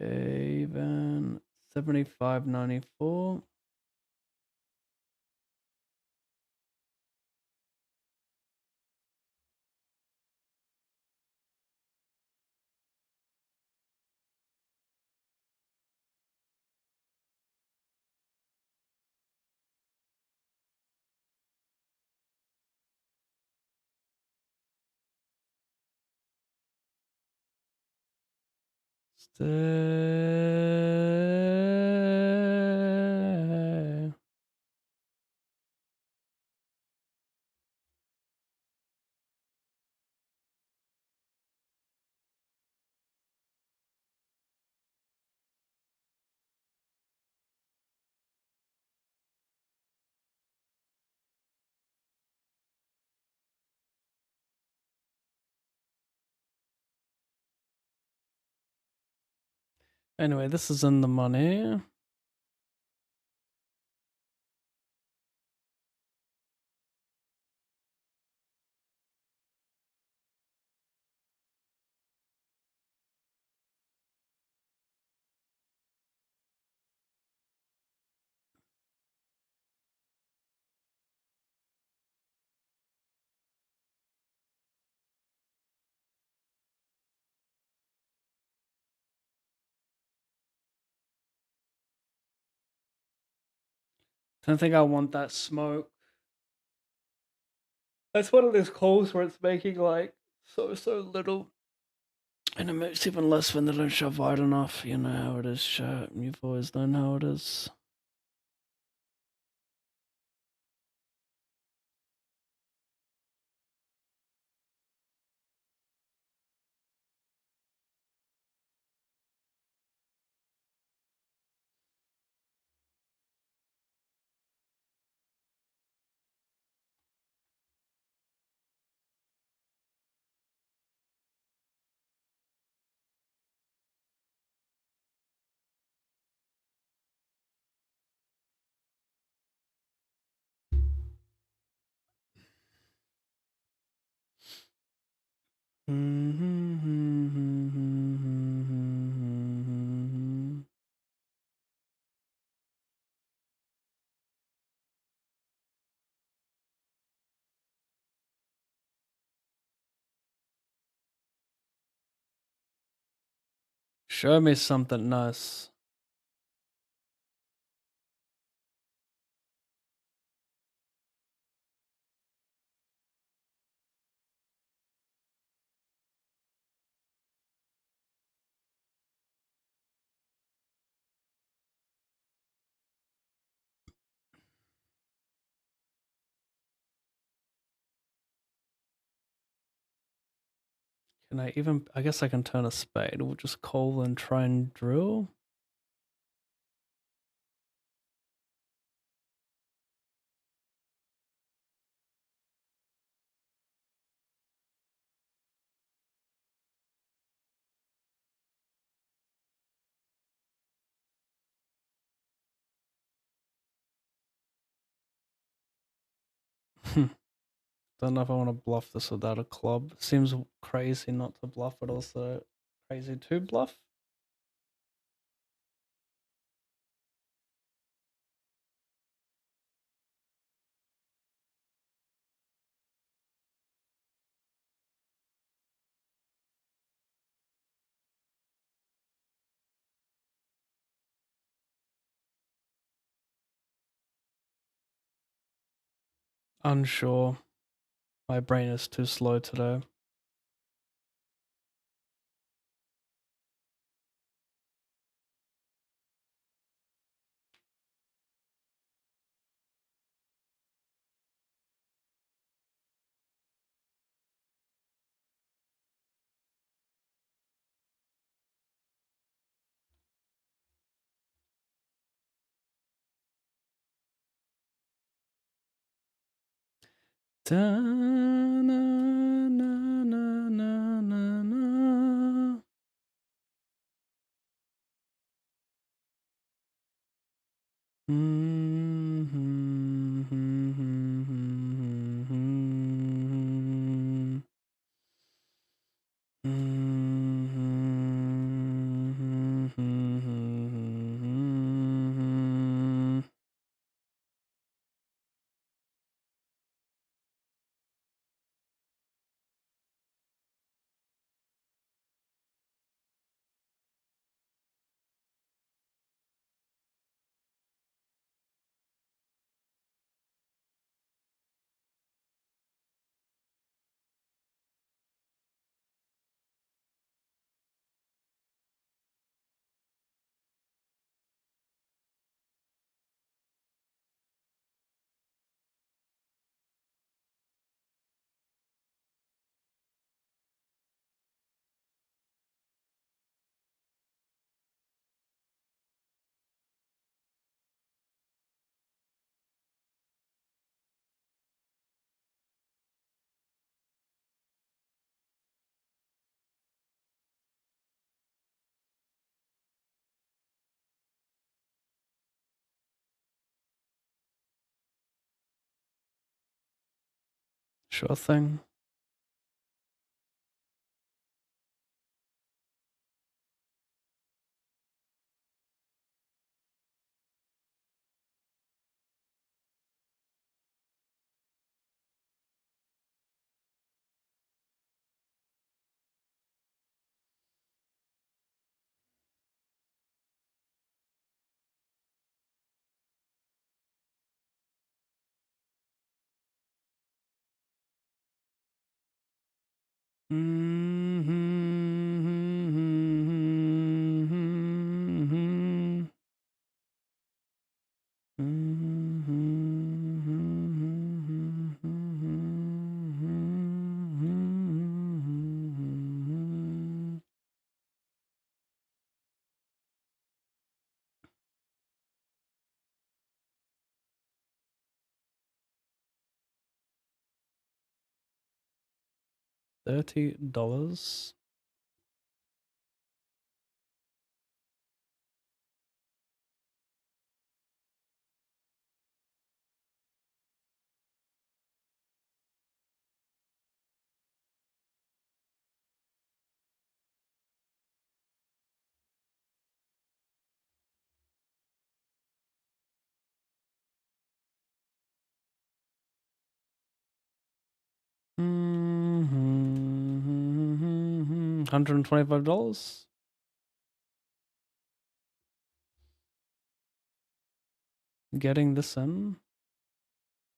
Okay, then 75.94. Stay. Anyway, this is in the money. Don't think I want that smoke. That's one of those calls where it's making like so little, and it makes even less when they don't shove wide enough. You know how it is, chat. You've always known how it is. Show me something nice. Can I even? I guess I can turn a spade. We'll just call and try and drill. Don't know if I want to bluff this without a club. Seems crazy not to bluff, but also crazy to bluff. Unsure. My brain is too slow today. Da, na, na, na, na, na, na. Sure thing. $30. $125. Getting this in.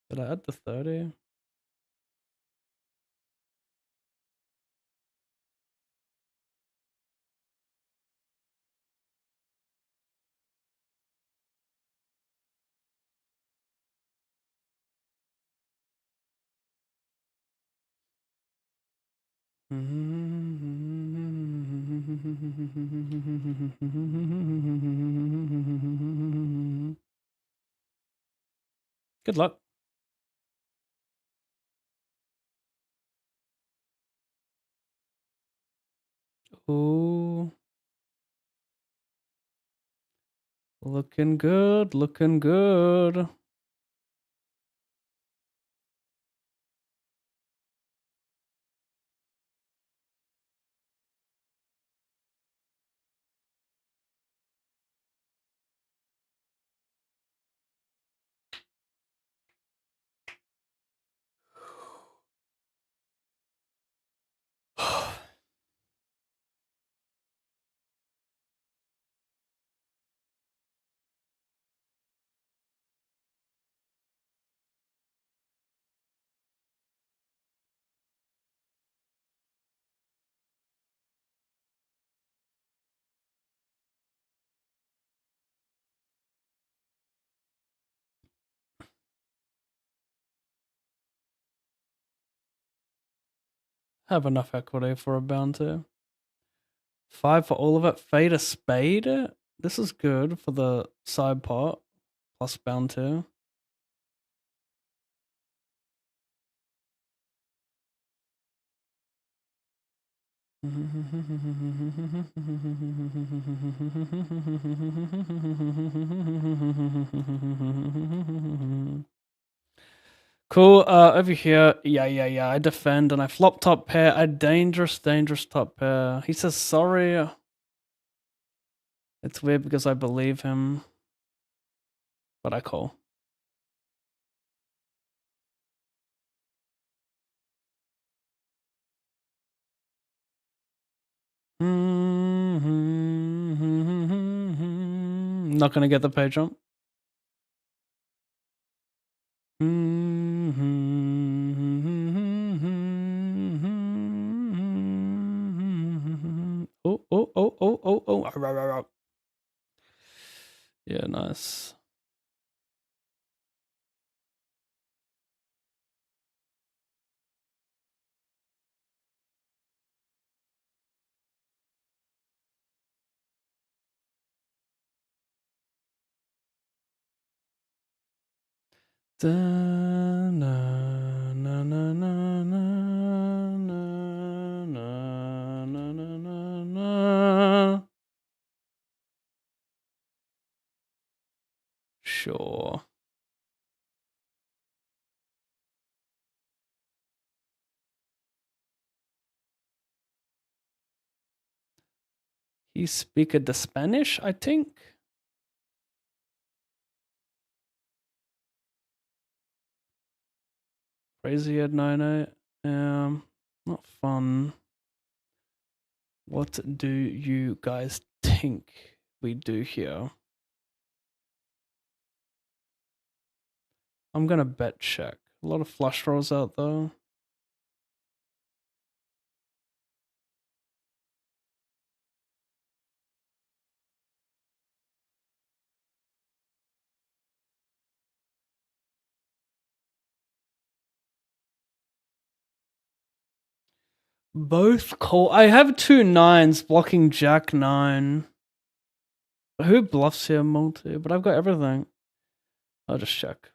Did I add the 30? Good luck. Ooh. Looking good, looking good. Have enough equity for a bounty. 5 for all of it. Fade a spade. This is good for the side pot. Plus bounty. Cool. Over here, yeah. I defend and I flop top pair. A dangerous top pair. He says sorry. It's weird because I believe him, but I call. Not gonna get the pay jump. Oh. Yeah, nice. Da, na, na, na, na, na, na, na, na, na, na. Sure. He speak the Spanish, I think. Crazy at 9 a.m. Not fun. What do you guys think we do here? I'm gonna bet check. A lot of flush draws out though. Both call. I have 2 9s blocking Jack 9. Who bluffs here multi? But I've got everything. I'll just check.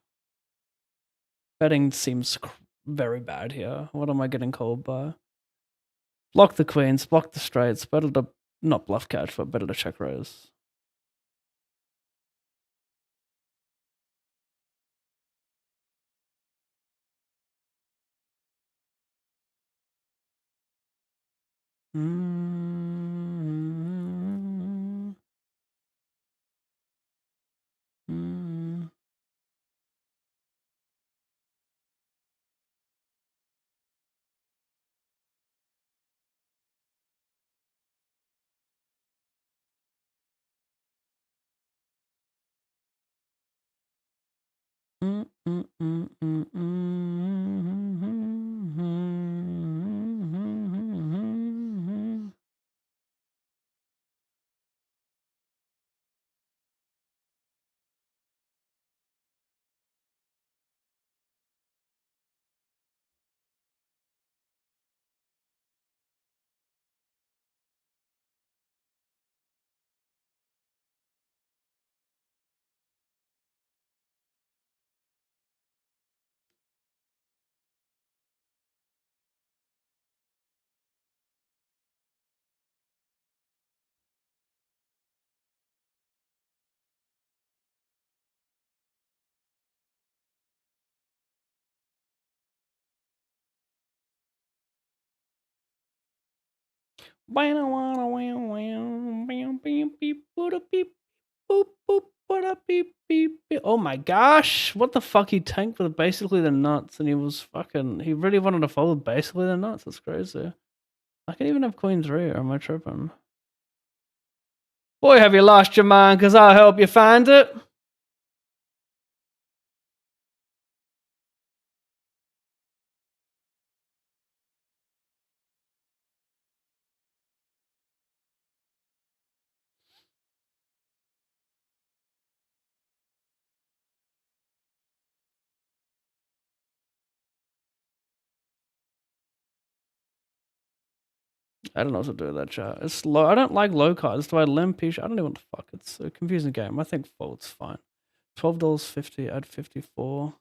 Betting seems very bad here. What am I getting called by? Block the queens, block the straights. Better to not bluff catch, but better to check raise. Mm-hmm. Mm-hmm. Oh my gosh! What the fuck? He tanked with basically the nuts, and he was fucking. He really wanted to fold basically the nuts. That's crazy. I can even have queen 3, or am I tripping? Boy, have you lost your mind? Cause I'll help you find it. I don't know what to do with that chat. It's low. I don't like low cards. Do I limp? I don't know what the fuck. It's a confusing game. I think fold's fine. $12.50. Add 54.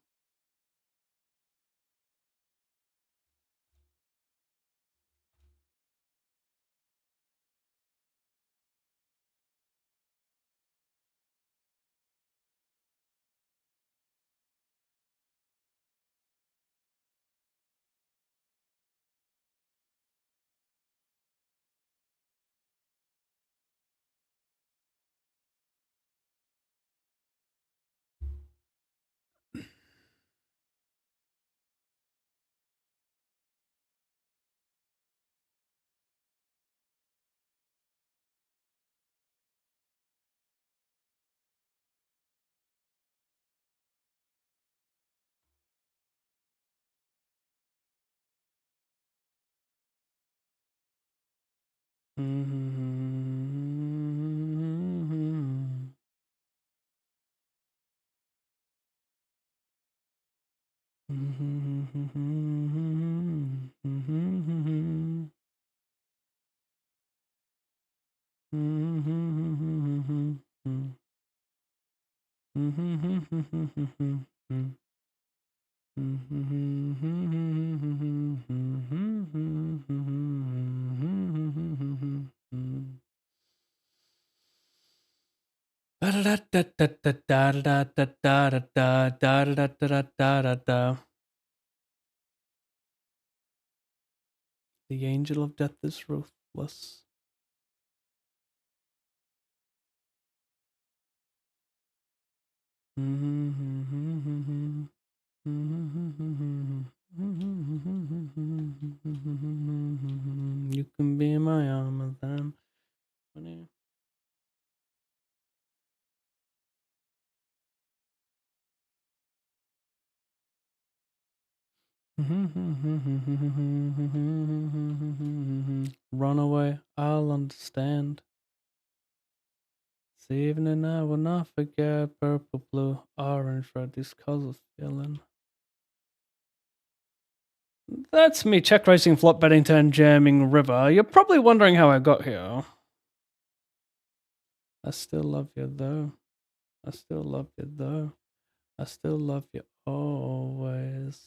The angel of death is ruthless. You can be my armor then. Run away, I'll understand. This evening I will not forget. Purple, blue, orange, red, these colors feeling. That's me check racing, flop betting, turn jamming, river. You're probably wondering how I got here. I still love you though. I still love you though. I still love you always.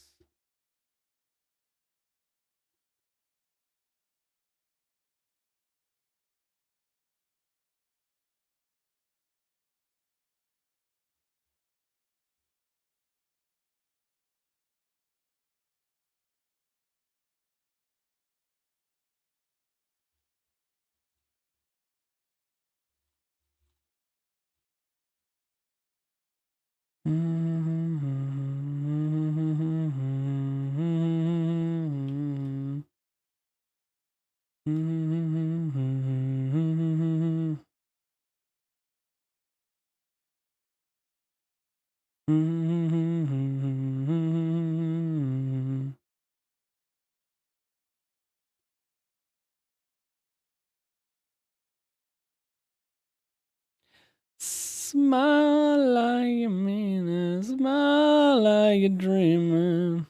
Smile like you mean it, smile like you're dreaming.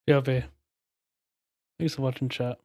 POV. Thanks for watching, chat.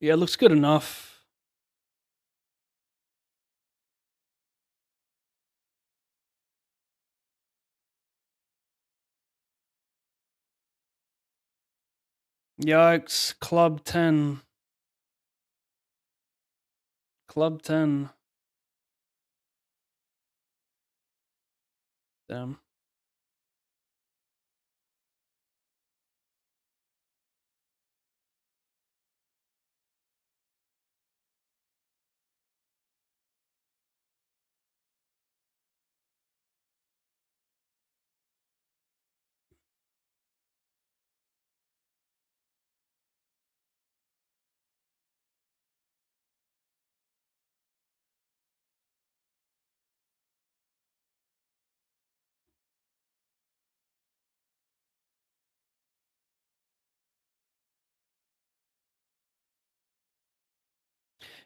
Yeah, it looks good enough. Yikes. Club 10. Club 10. Damn.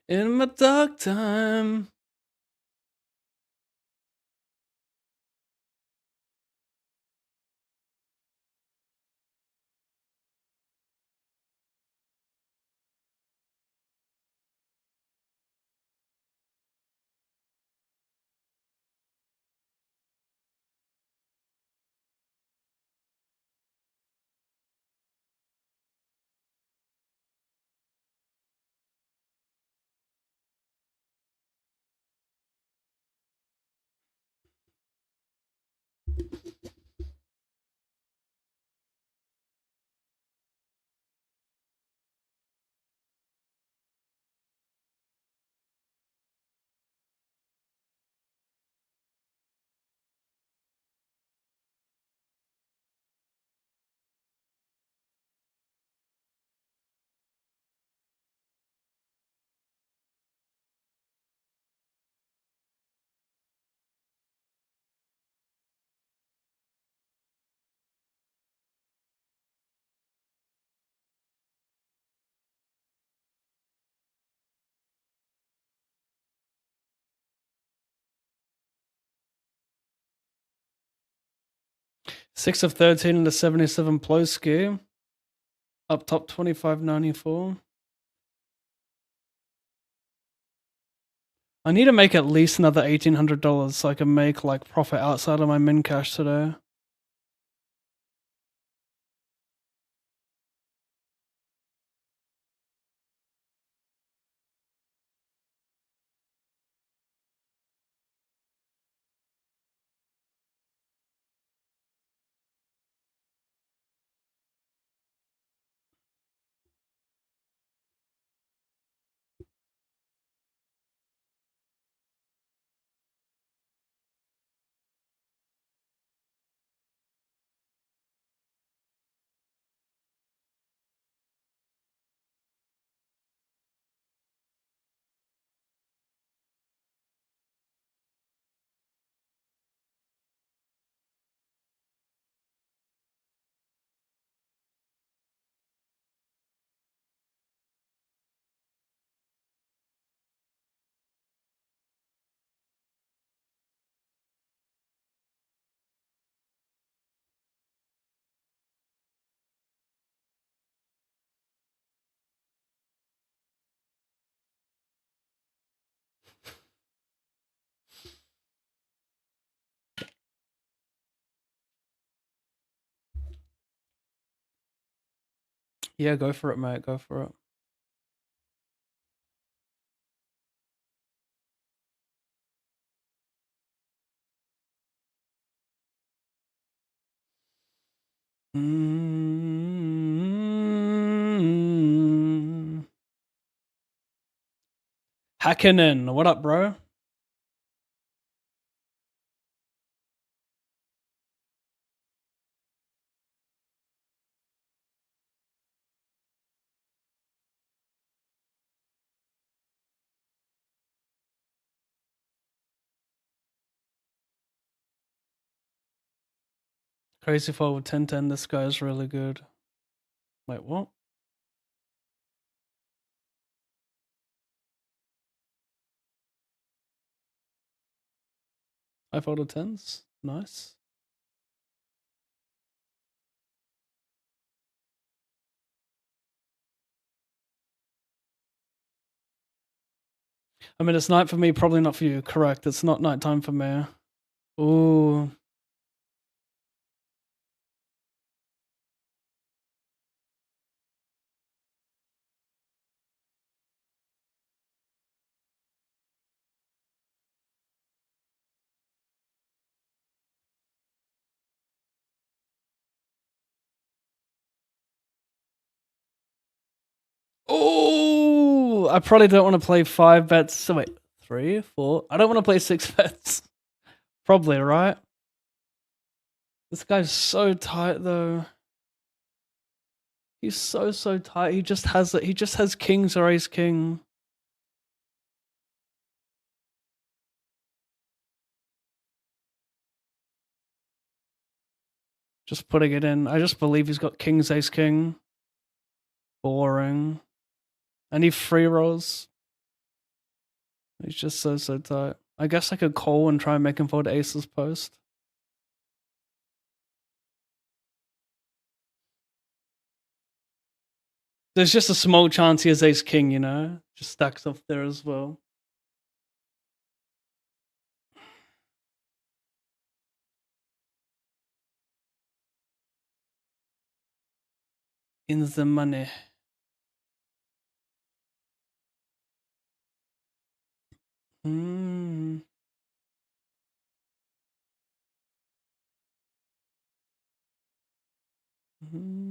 In my dark time. Six of 13 in the 77 Plosky. Up top 25.94. I need to make at least another $1,800 so I can make like profit outside of my min cash today. Yeah, go for it, mate. Go for it. Hakkinen, what up, bro? Crazy forward 10-10. This guy is really good. Wait, what? I folded 10s. Nice. I mean, it's night for me, probably not for you. Correct. It's not nighttime for me. Ooh. Oh, I probably don't want to play 5 bets. So wait, 3, 4. I don't want to play 6 bets. Probably, right? This guy's so tight though. He's so tight. He just has it. He just has kings or ace king. Just putting it in. I just believe he's got kings, ace king. Boring. And he free rolls. He's just so tight. I guess I could call and try and make him fold aces post. There's just a small chance he has ace king, you know? Just stacks off there as well. In the money. Mm. Mm.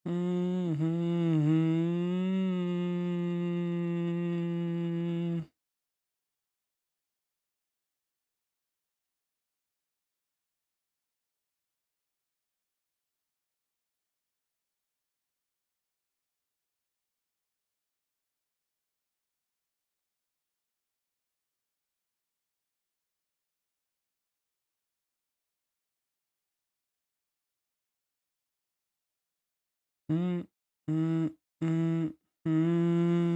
Mm-hmm. Mm, mm, mm, mm.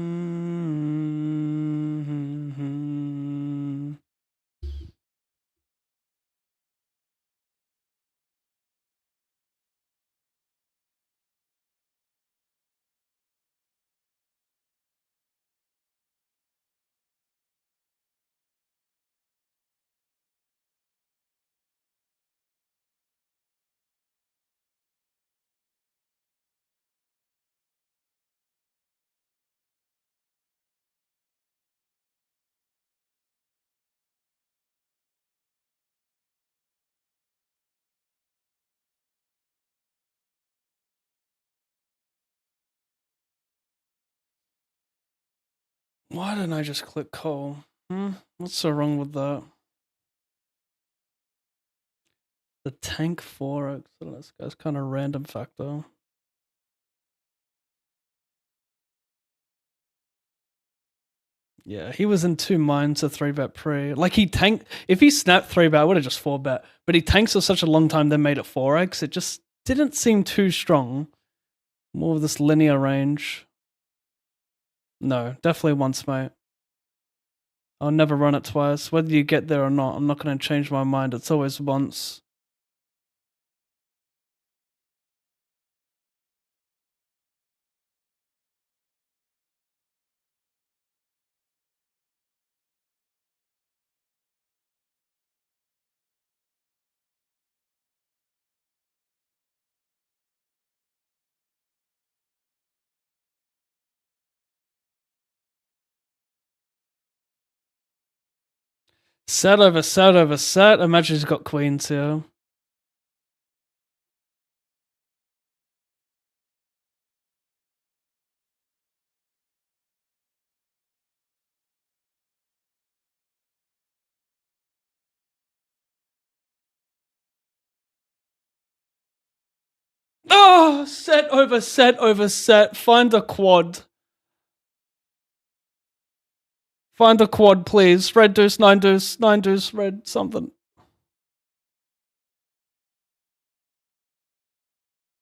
Why didn't I just click call? What's so wrong with that? The tank 4x. This guy's kind of random factor. Yeah, he was in 2 minds to 3-bet pre. Like he tanked. If he snapped 3-bet, I would have just 4-bet. But he tanks for such a long time, then made it 4x. It just didn't seem too strong. More of this linear range. No, definitely once, mate. I'll never run it twice. Whether you get there or not, I'm not going to change my mind. It's always once. Set over set over set. Imagine he's got queens here. Oh, set over set over set. Find a quad. Find a quad, please. Red deuce, 9 deuce, 9 deuce, red something.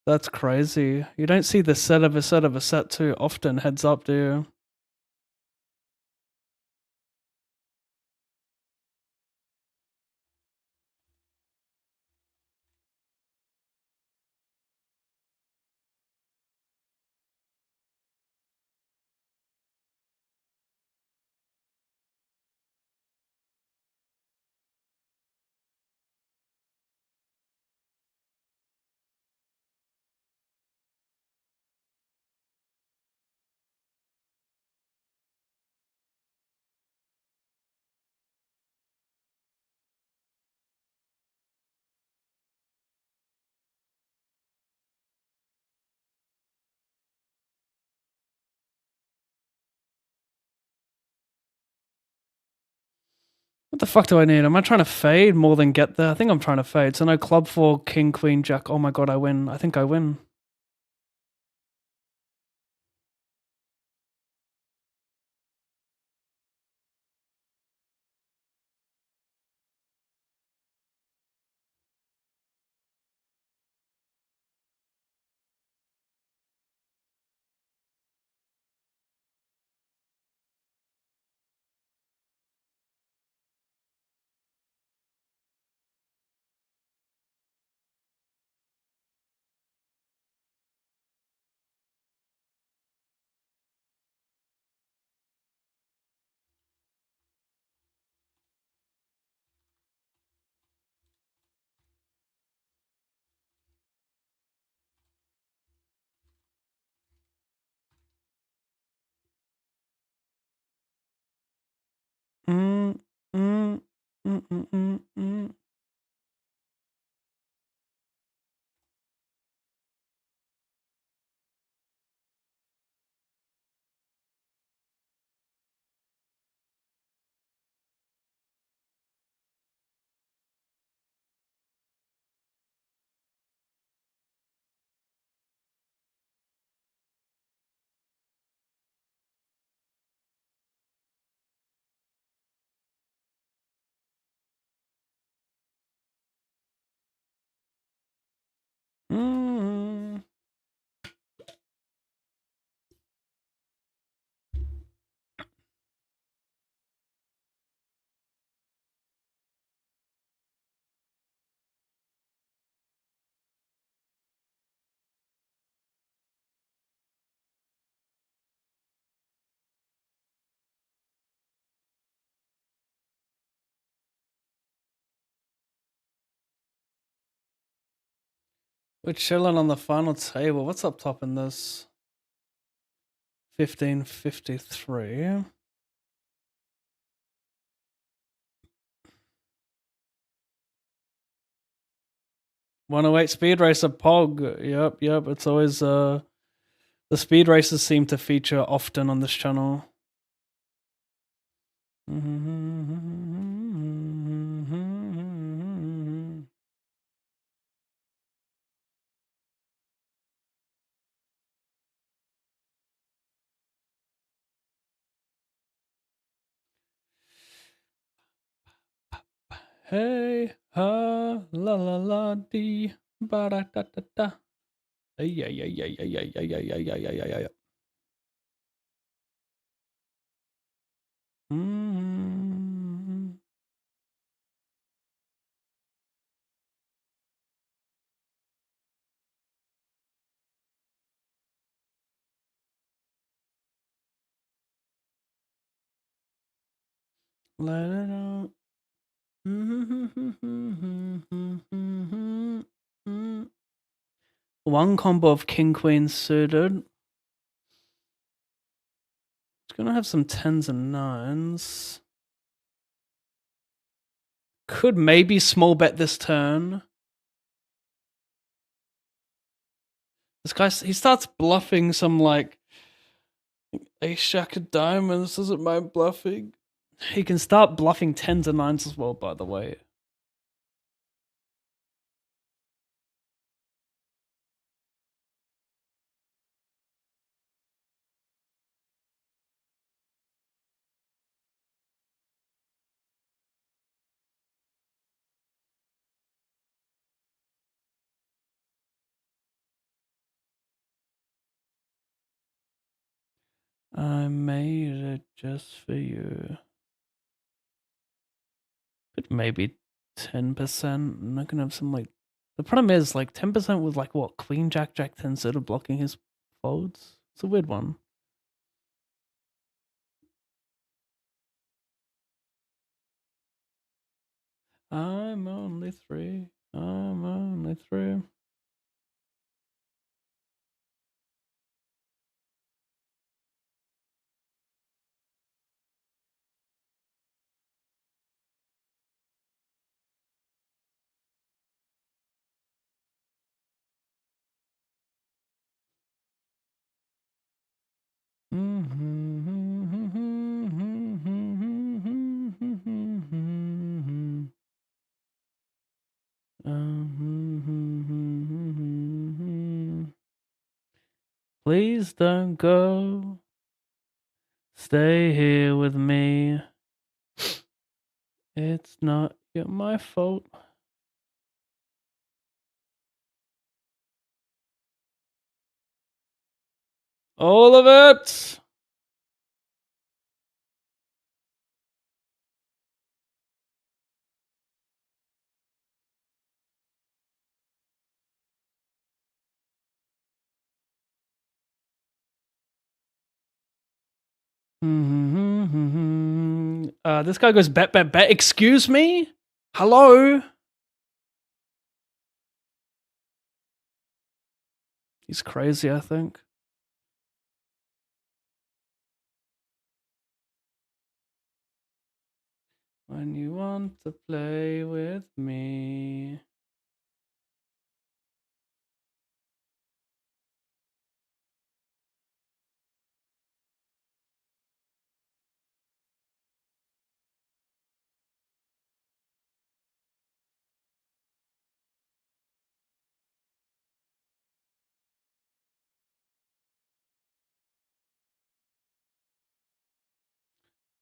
That's crazy. You don't see the set of a set of a set too often, heads up, do you? What the fuck do I need? Am I trying to fade more than get there? I think I'm trying to fade. So no club 4, king, queen, jack. Oh my god, I win. I think I win. Mm, mm, mm, mm, mm, mm. Mm. We're chilling on the final table. What's up top in this? 1553. .108 speed racer Pog. Yep. It's always the speed races seem to feature often on this channel. Hey, ha, la la la dee, ba da da da da. Ay, ay, ay, ay, ay, ay, ay, ay, ay, ay, ay, ay, ay. Mm. Let it out. One combo of king queen suited. It's gonna have some tens and nines. Could maybe small bet this turn. This guy, he starts bluffing some like ace jack of diamonds. Doesn't mind bluffing. He can start bluffing tens and nines as well, by the way. I made it just for you. But maybe 10%. I'm not gonna have some like. The problem is like 10% with like what queen jack jack 10 instead of blocking his folds. It's a weird one. I'm only three. I'm only three. Please don't go. Stay here with me. It's not my fault. All of it! This guy goes bet, bet, bet. Excuse me? Hello? He's crazy, I think. When you want to play with me.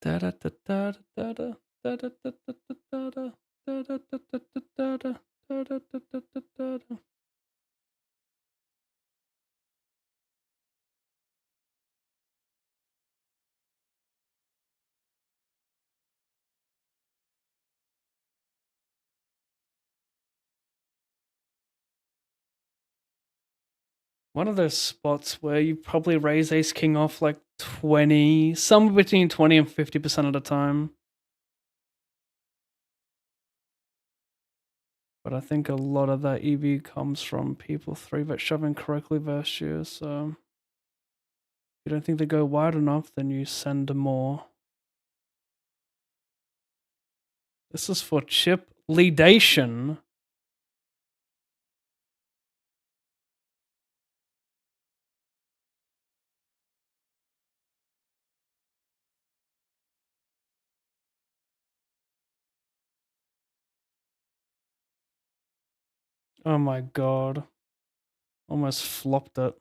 Da da da da da da da da da da da da da da da da da da da. One of those spots where you probably raise ace king off like 20, somewhere between 20 and 50% of the time. But I think a lot of that EV comes from people 3-bet shoving correctly versus you, so if you don't think they go wide enough, then you send more. This is for chip leadation. Oh my god. Almost flopped it.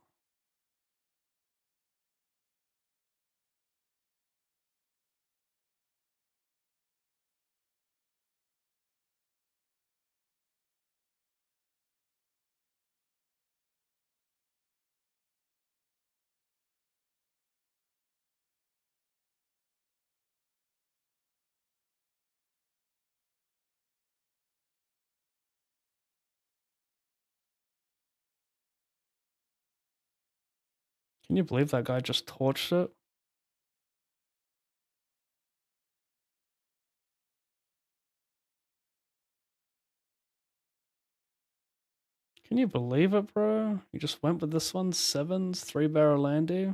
Can you believe that guy just torched it? Can you believe it, bro? You just went with this one, sevens, 3-barrel landy.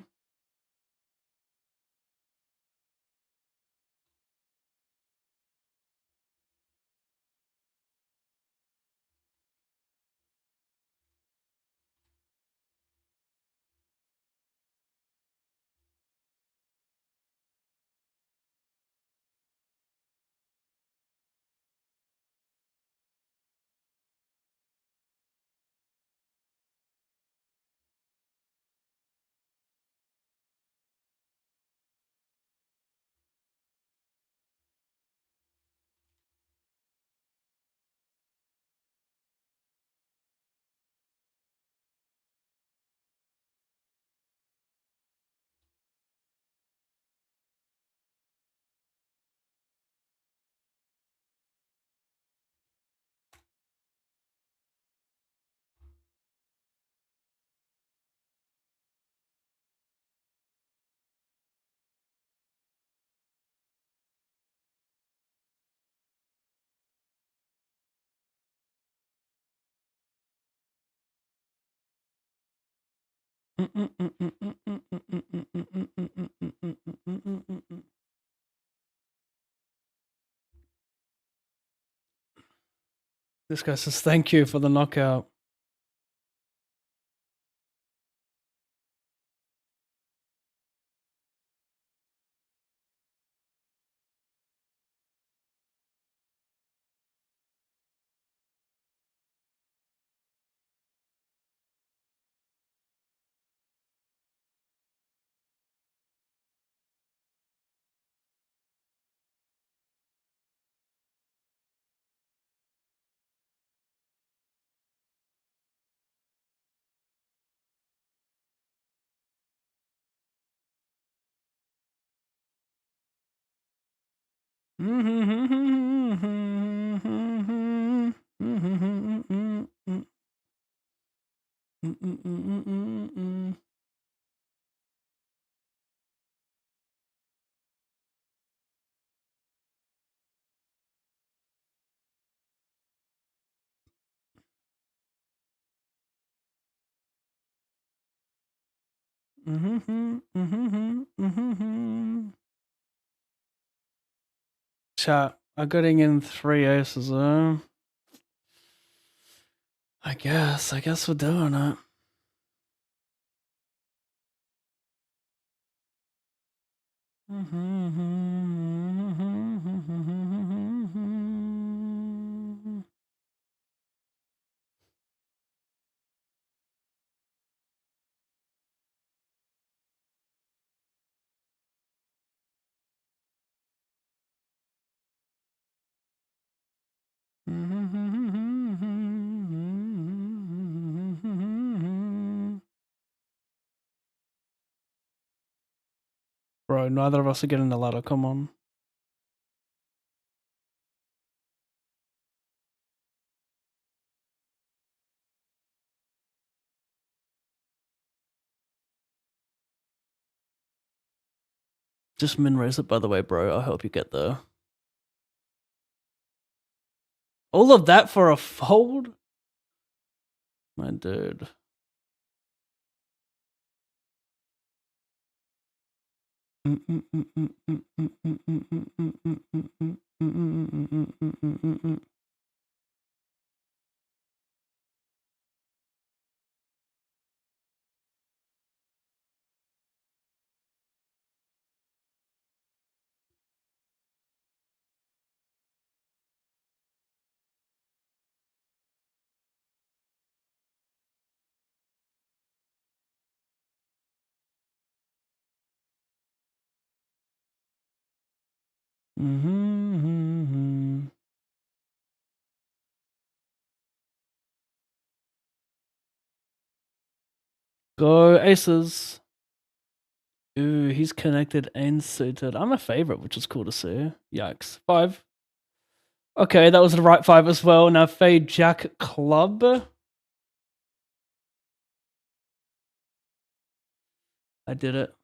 This guy says thank you for the knockout. Chat, I'm getting in 3 aces, I guess we're doing it. Bro, neither of us are getting the ladder, come on. Just min raise it, by the way, bro. I'll help you get there. All of that for a fold? My dude. Go aces. Ooh, he's connected and suited. I'm a favorite, which is cool to see. Yikes. 5. Okay, that was the right 5 as well. Now fade jack club. I did it.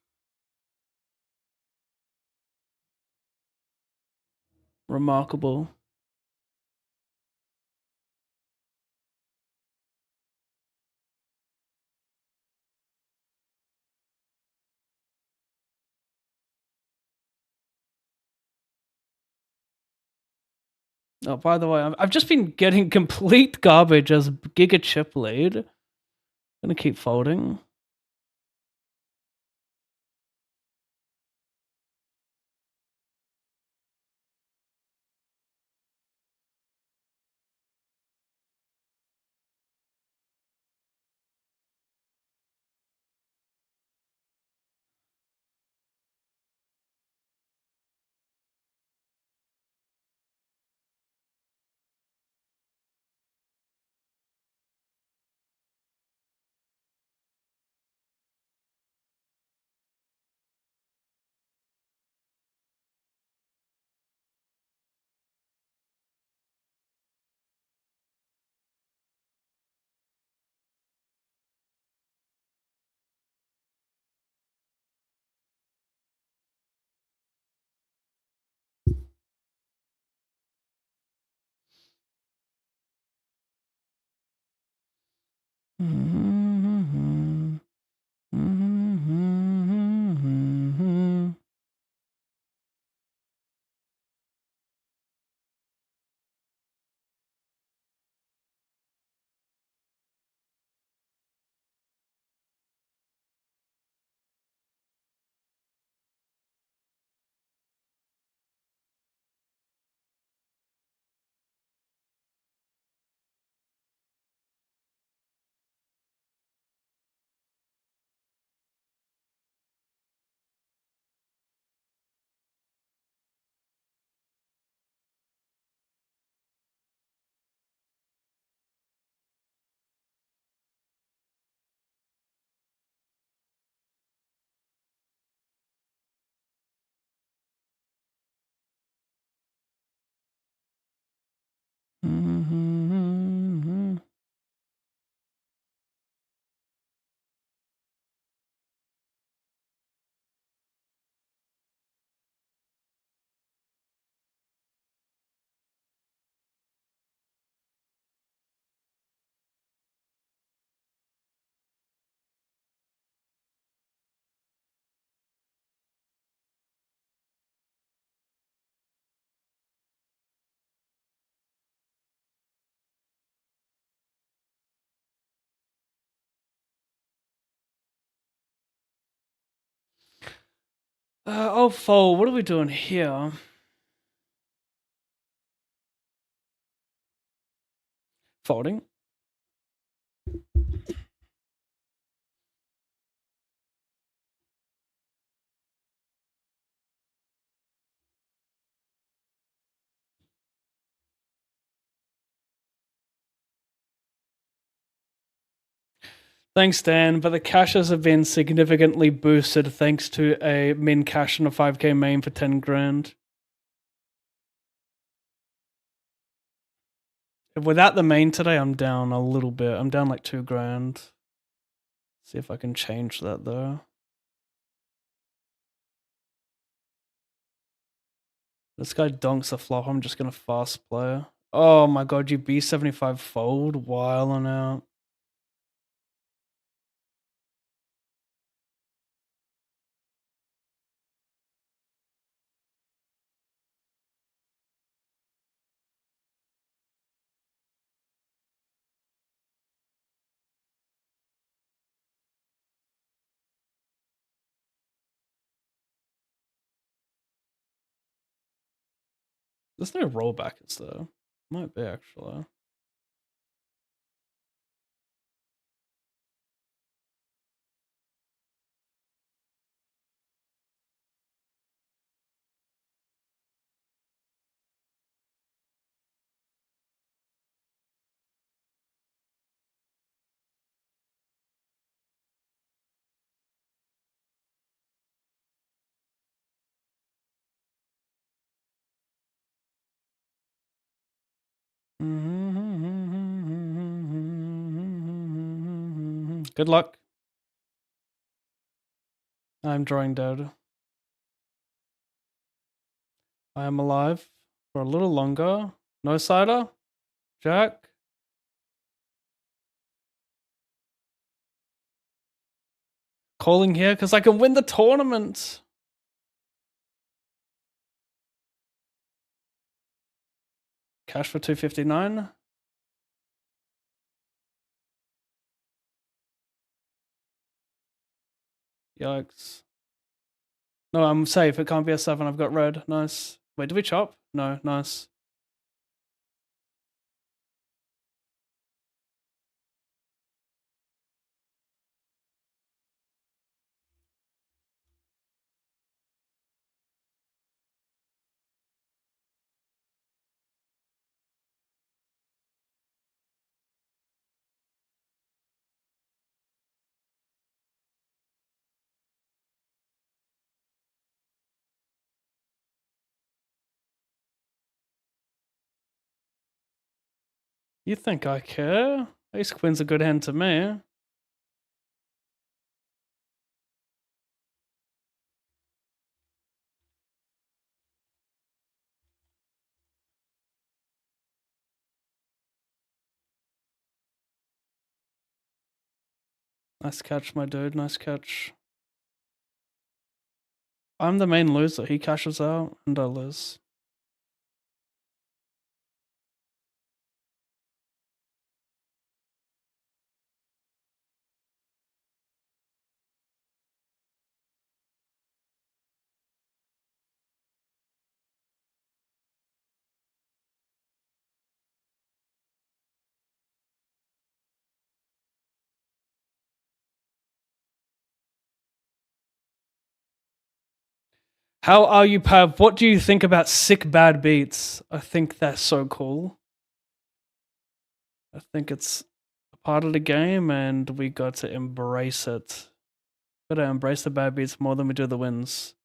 Remarkable. Oh, by the way, I've just been getting complete garbage as Giga Chip lead. I'm gonna keep folding. Mm-hmm. Oh, fold. What are we doing here? Folding. Thanks, Dan, but the caches have been significantly boosted thanks to a min cache and a 5k main for 10 grand. Without the main today, I'm down a little bit. I'm down like 2 grand. See if I can change that though. This guy donks a flop. I'm just gonna fast play. Oh my god, you B75 fold? Wildin' out. There's no rollbackers though. Might be actually. Good luck. I'm drawing dead. I am alive for a little longer. No cider? Jack? Calling here because I can win the tournament. Cash for 259. Yikes. No, I'm safe. It can't be a 7. I've got red. Nice. Wait, did we chop? No, nice. You think I care? Ace Queen's a good hand to me. Nice catch, my dude. Nice catch. I'm the main loser. He cashes out and I lose. How are you, Pav? What do you think about sick bad beats? I think that's so cool. I think it's a part of the game and we got to embrace it. Gotta embrace the bad beats more than we do the wins.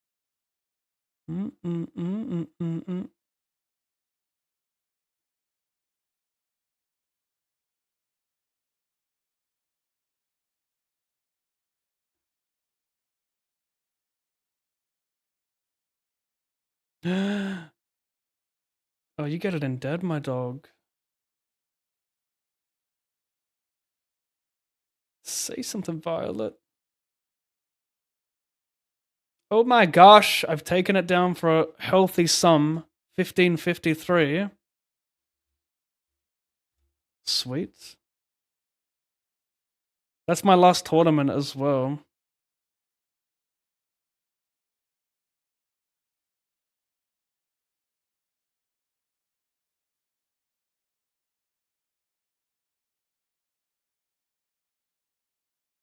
Oh, you get it in dead, my dog. Say something, Violet. Oh my gosh, I've taken it down for a healthy sum. 1553. Sweet. That's my last tournament as well.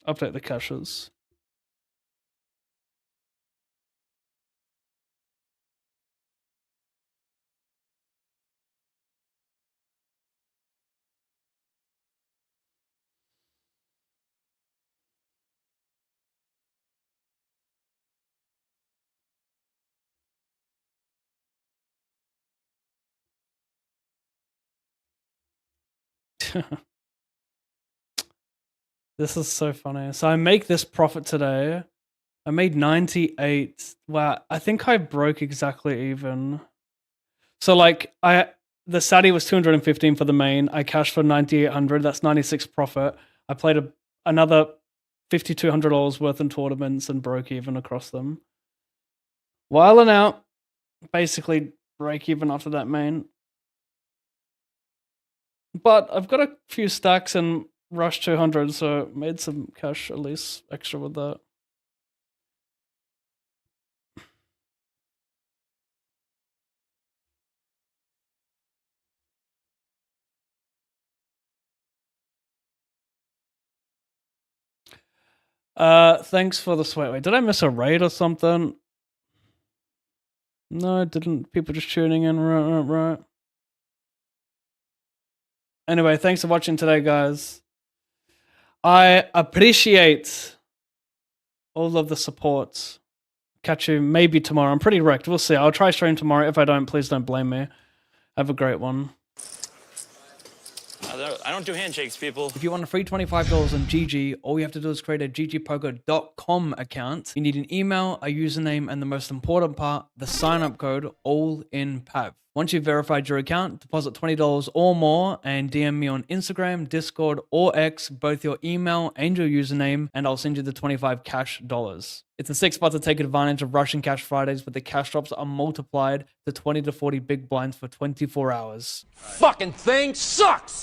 Update the caches. This is so funny. So I make this profit today. I made 98. Wow, I think I broke exactly even. So like the Sadi was 215 for the main. I cashed for 9,800. That's 96 profit. I played another $5,200 worth in tournaments and broke even across them. Whiling out, basically break even after that main. But I've got a few stacks and rush 200, so made some cash at least extra with that. Thanks for the sweat. Wait, did I miss a raid or something? No, I didn't. People just tuning in, right. Anyway, thanks for watching today, guys. I appreciate all of the support. Catch you maybe tomorrow. I'm pretty wrecked. We'll see. I'll try stream tomorrow. If I don't, please don't blame me. Have a great one. I don't do handshakes, people. If you want a free $25 on GG, all you have to do is create a ggpoker.com account. You need an email, a username, and the most important part, the sign-up code, all in PAV. Once you've verified your account, deposit $20 or more and DM me on Instagram, Discord, or X, both your email and your username, and I'll send you the 25 cash dollars. It's a sick spot to take advantage of Russian Cash Fridays, but the cash drops are multiplied to 20 to 40 big blinds for 24 hours. Fucking thing sucks!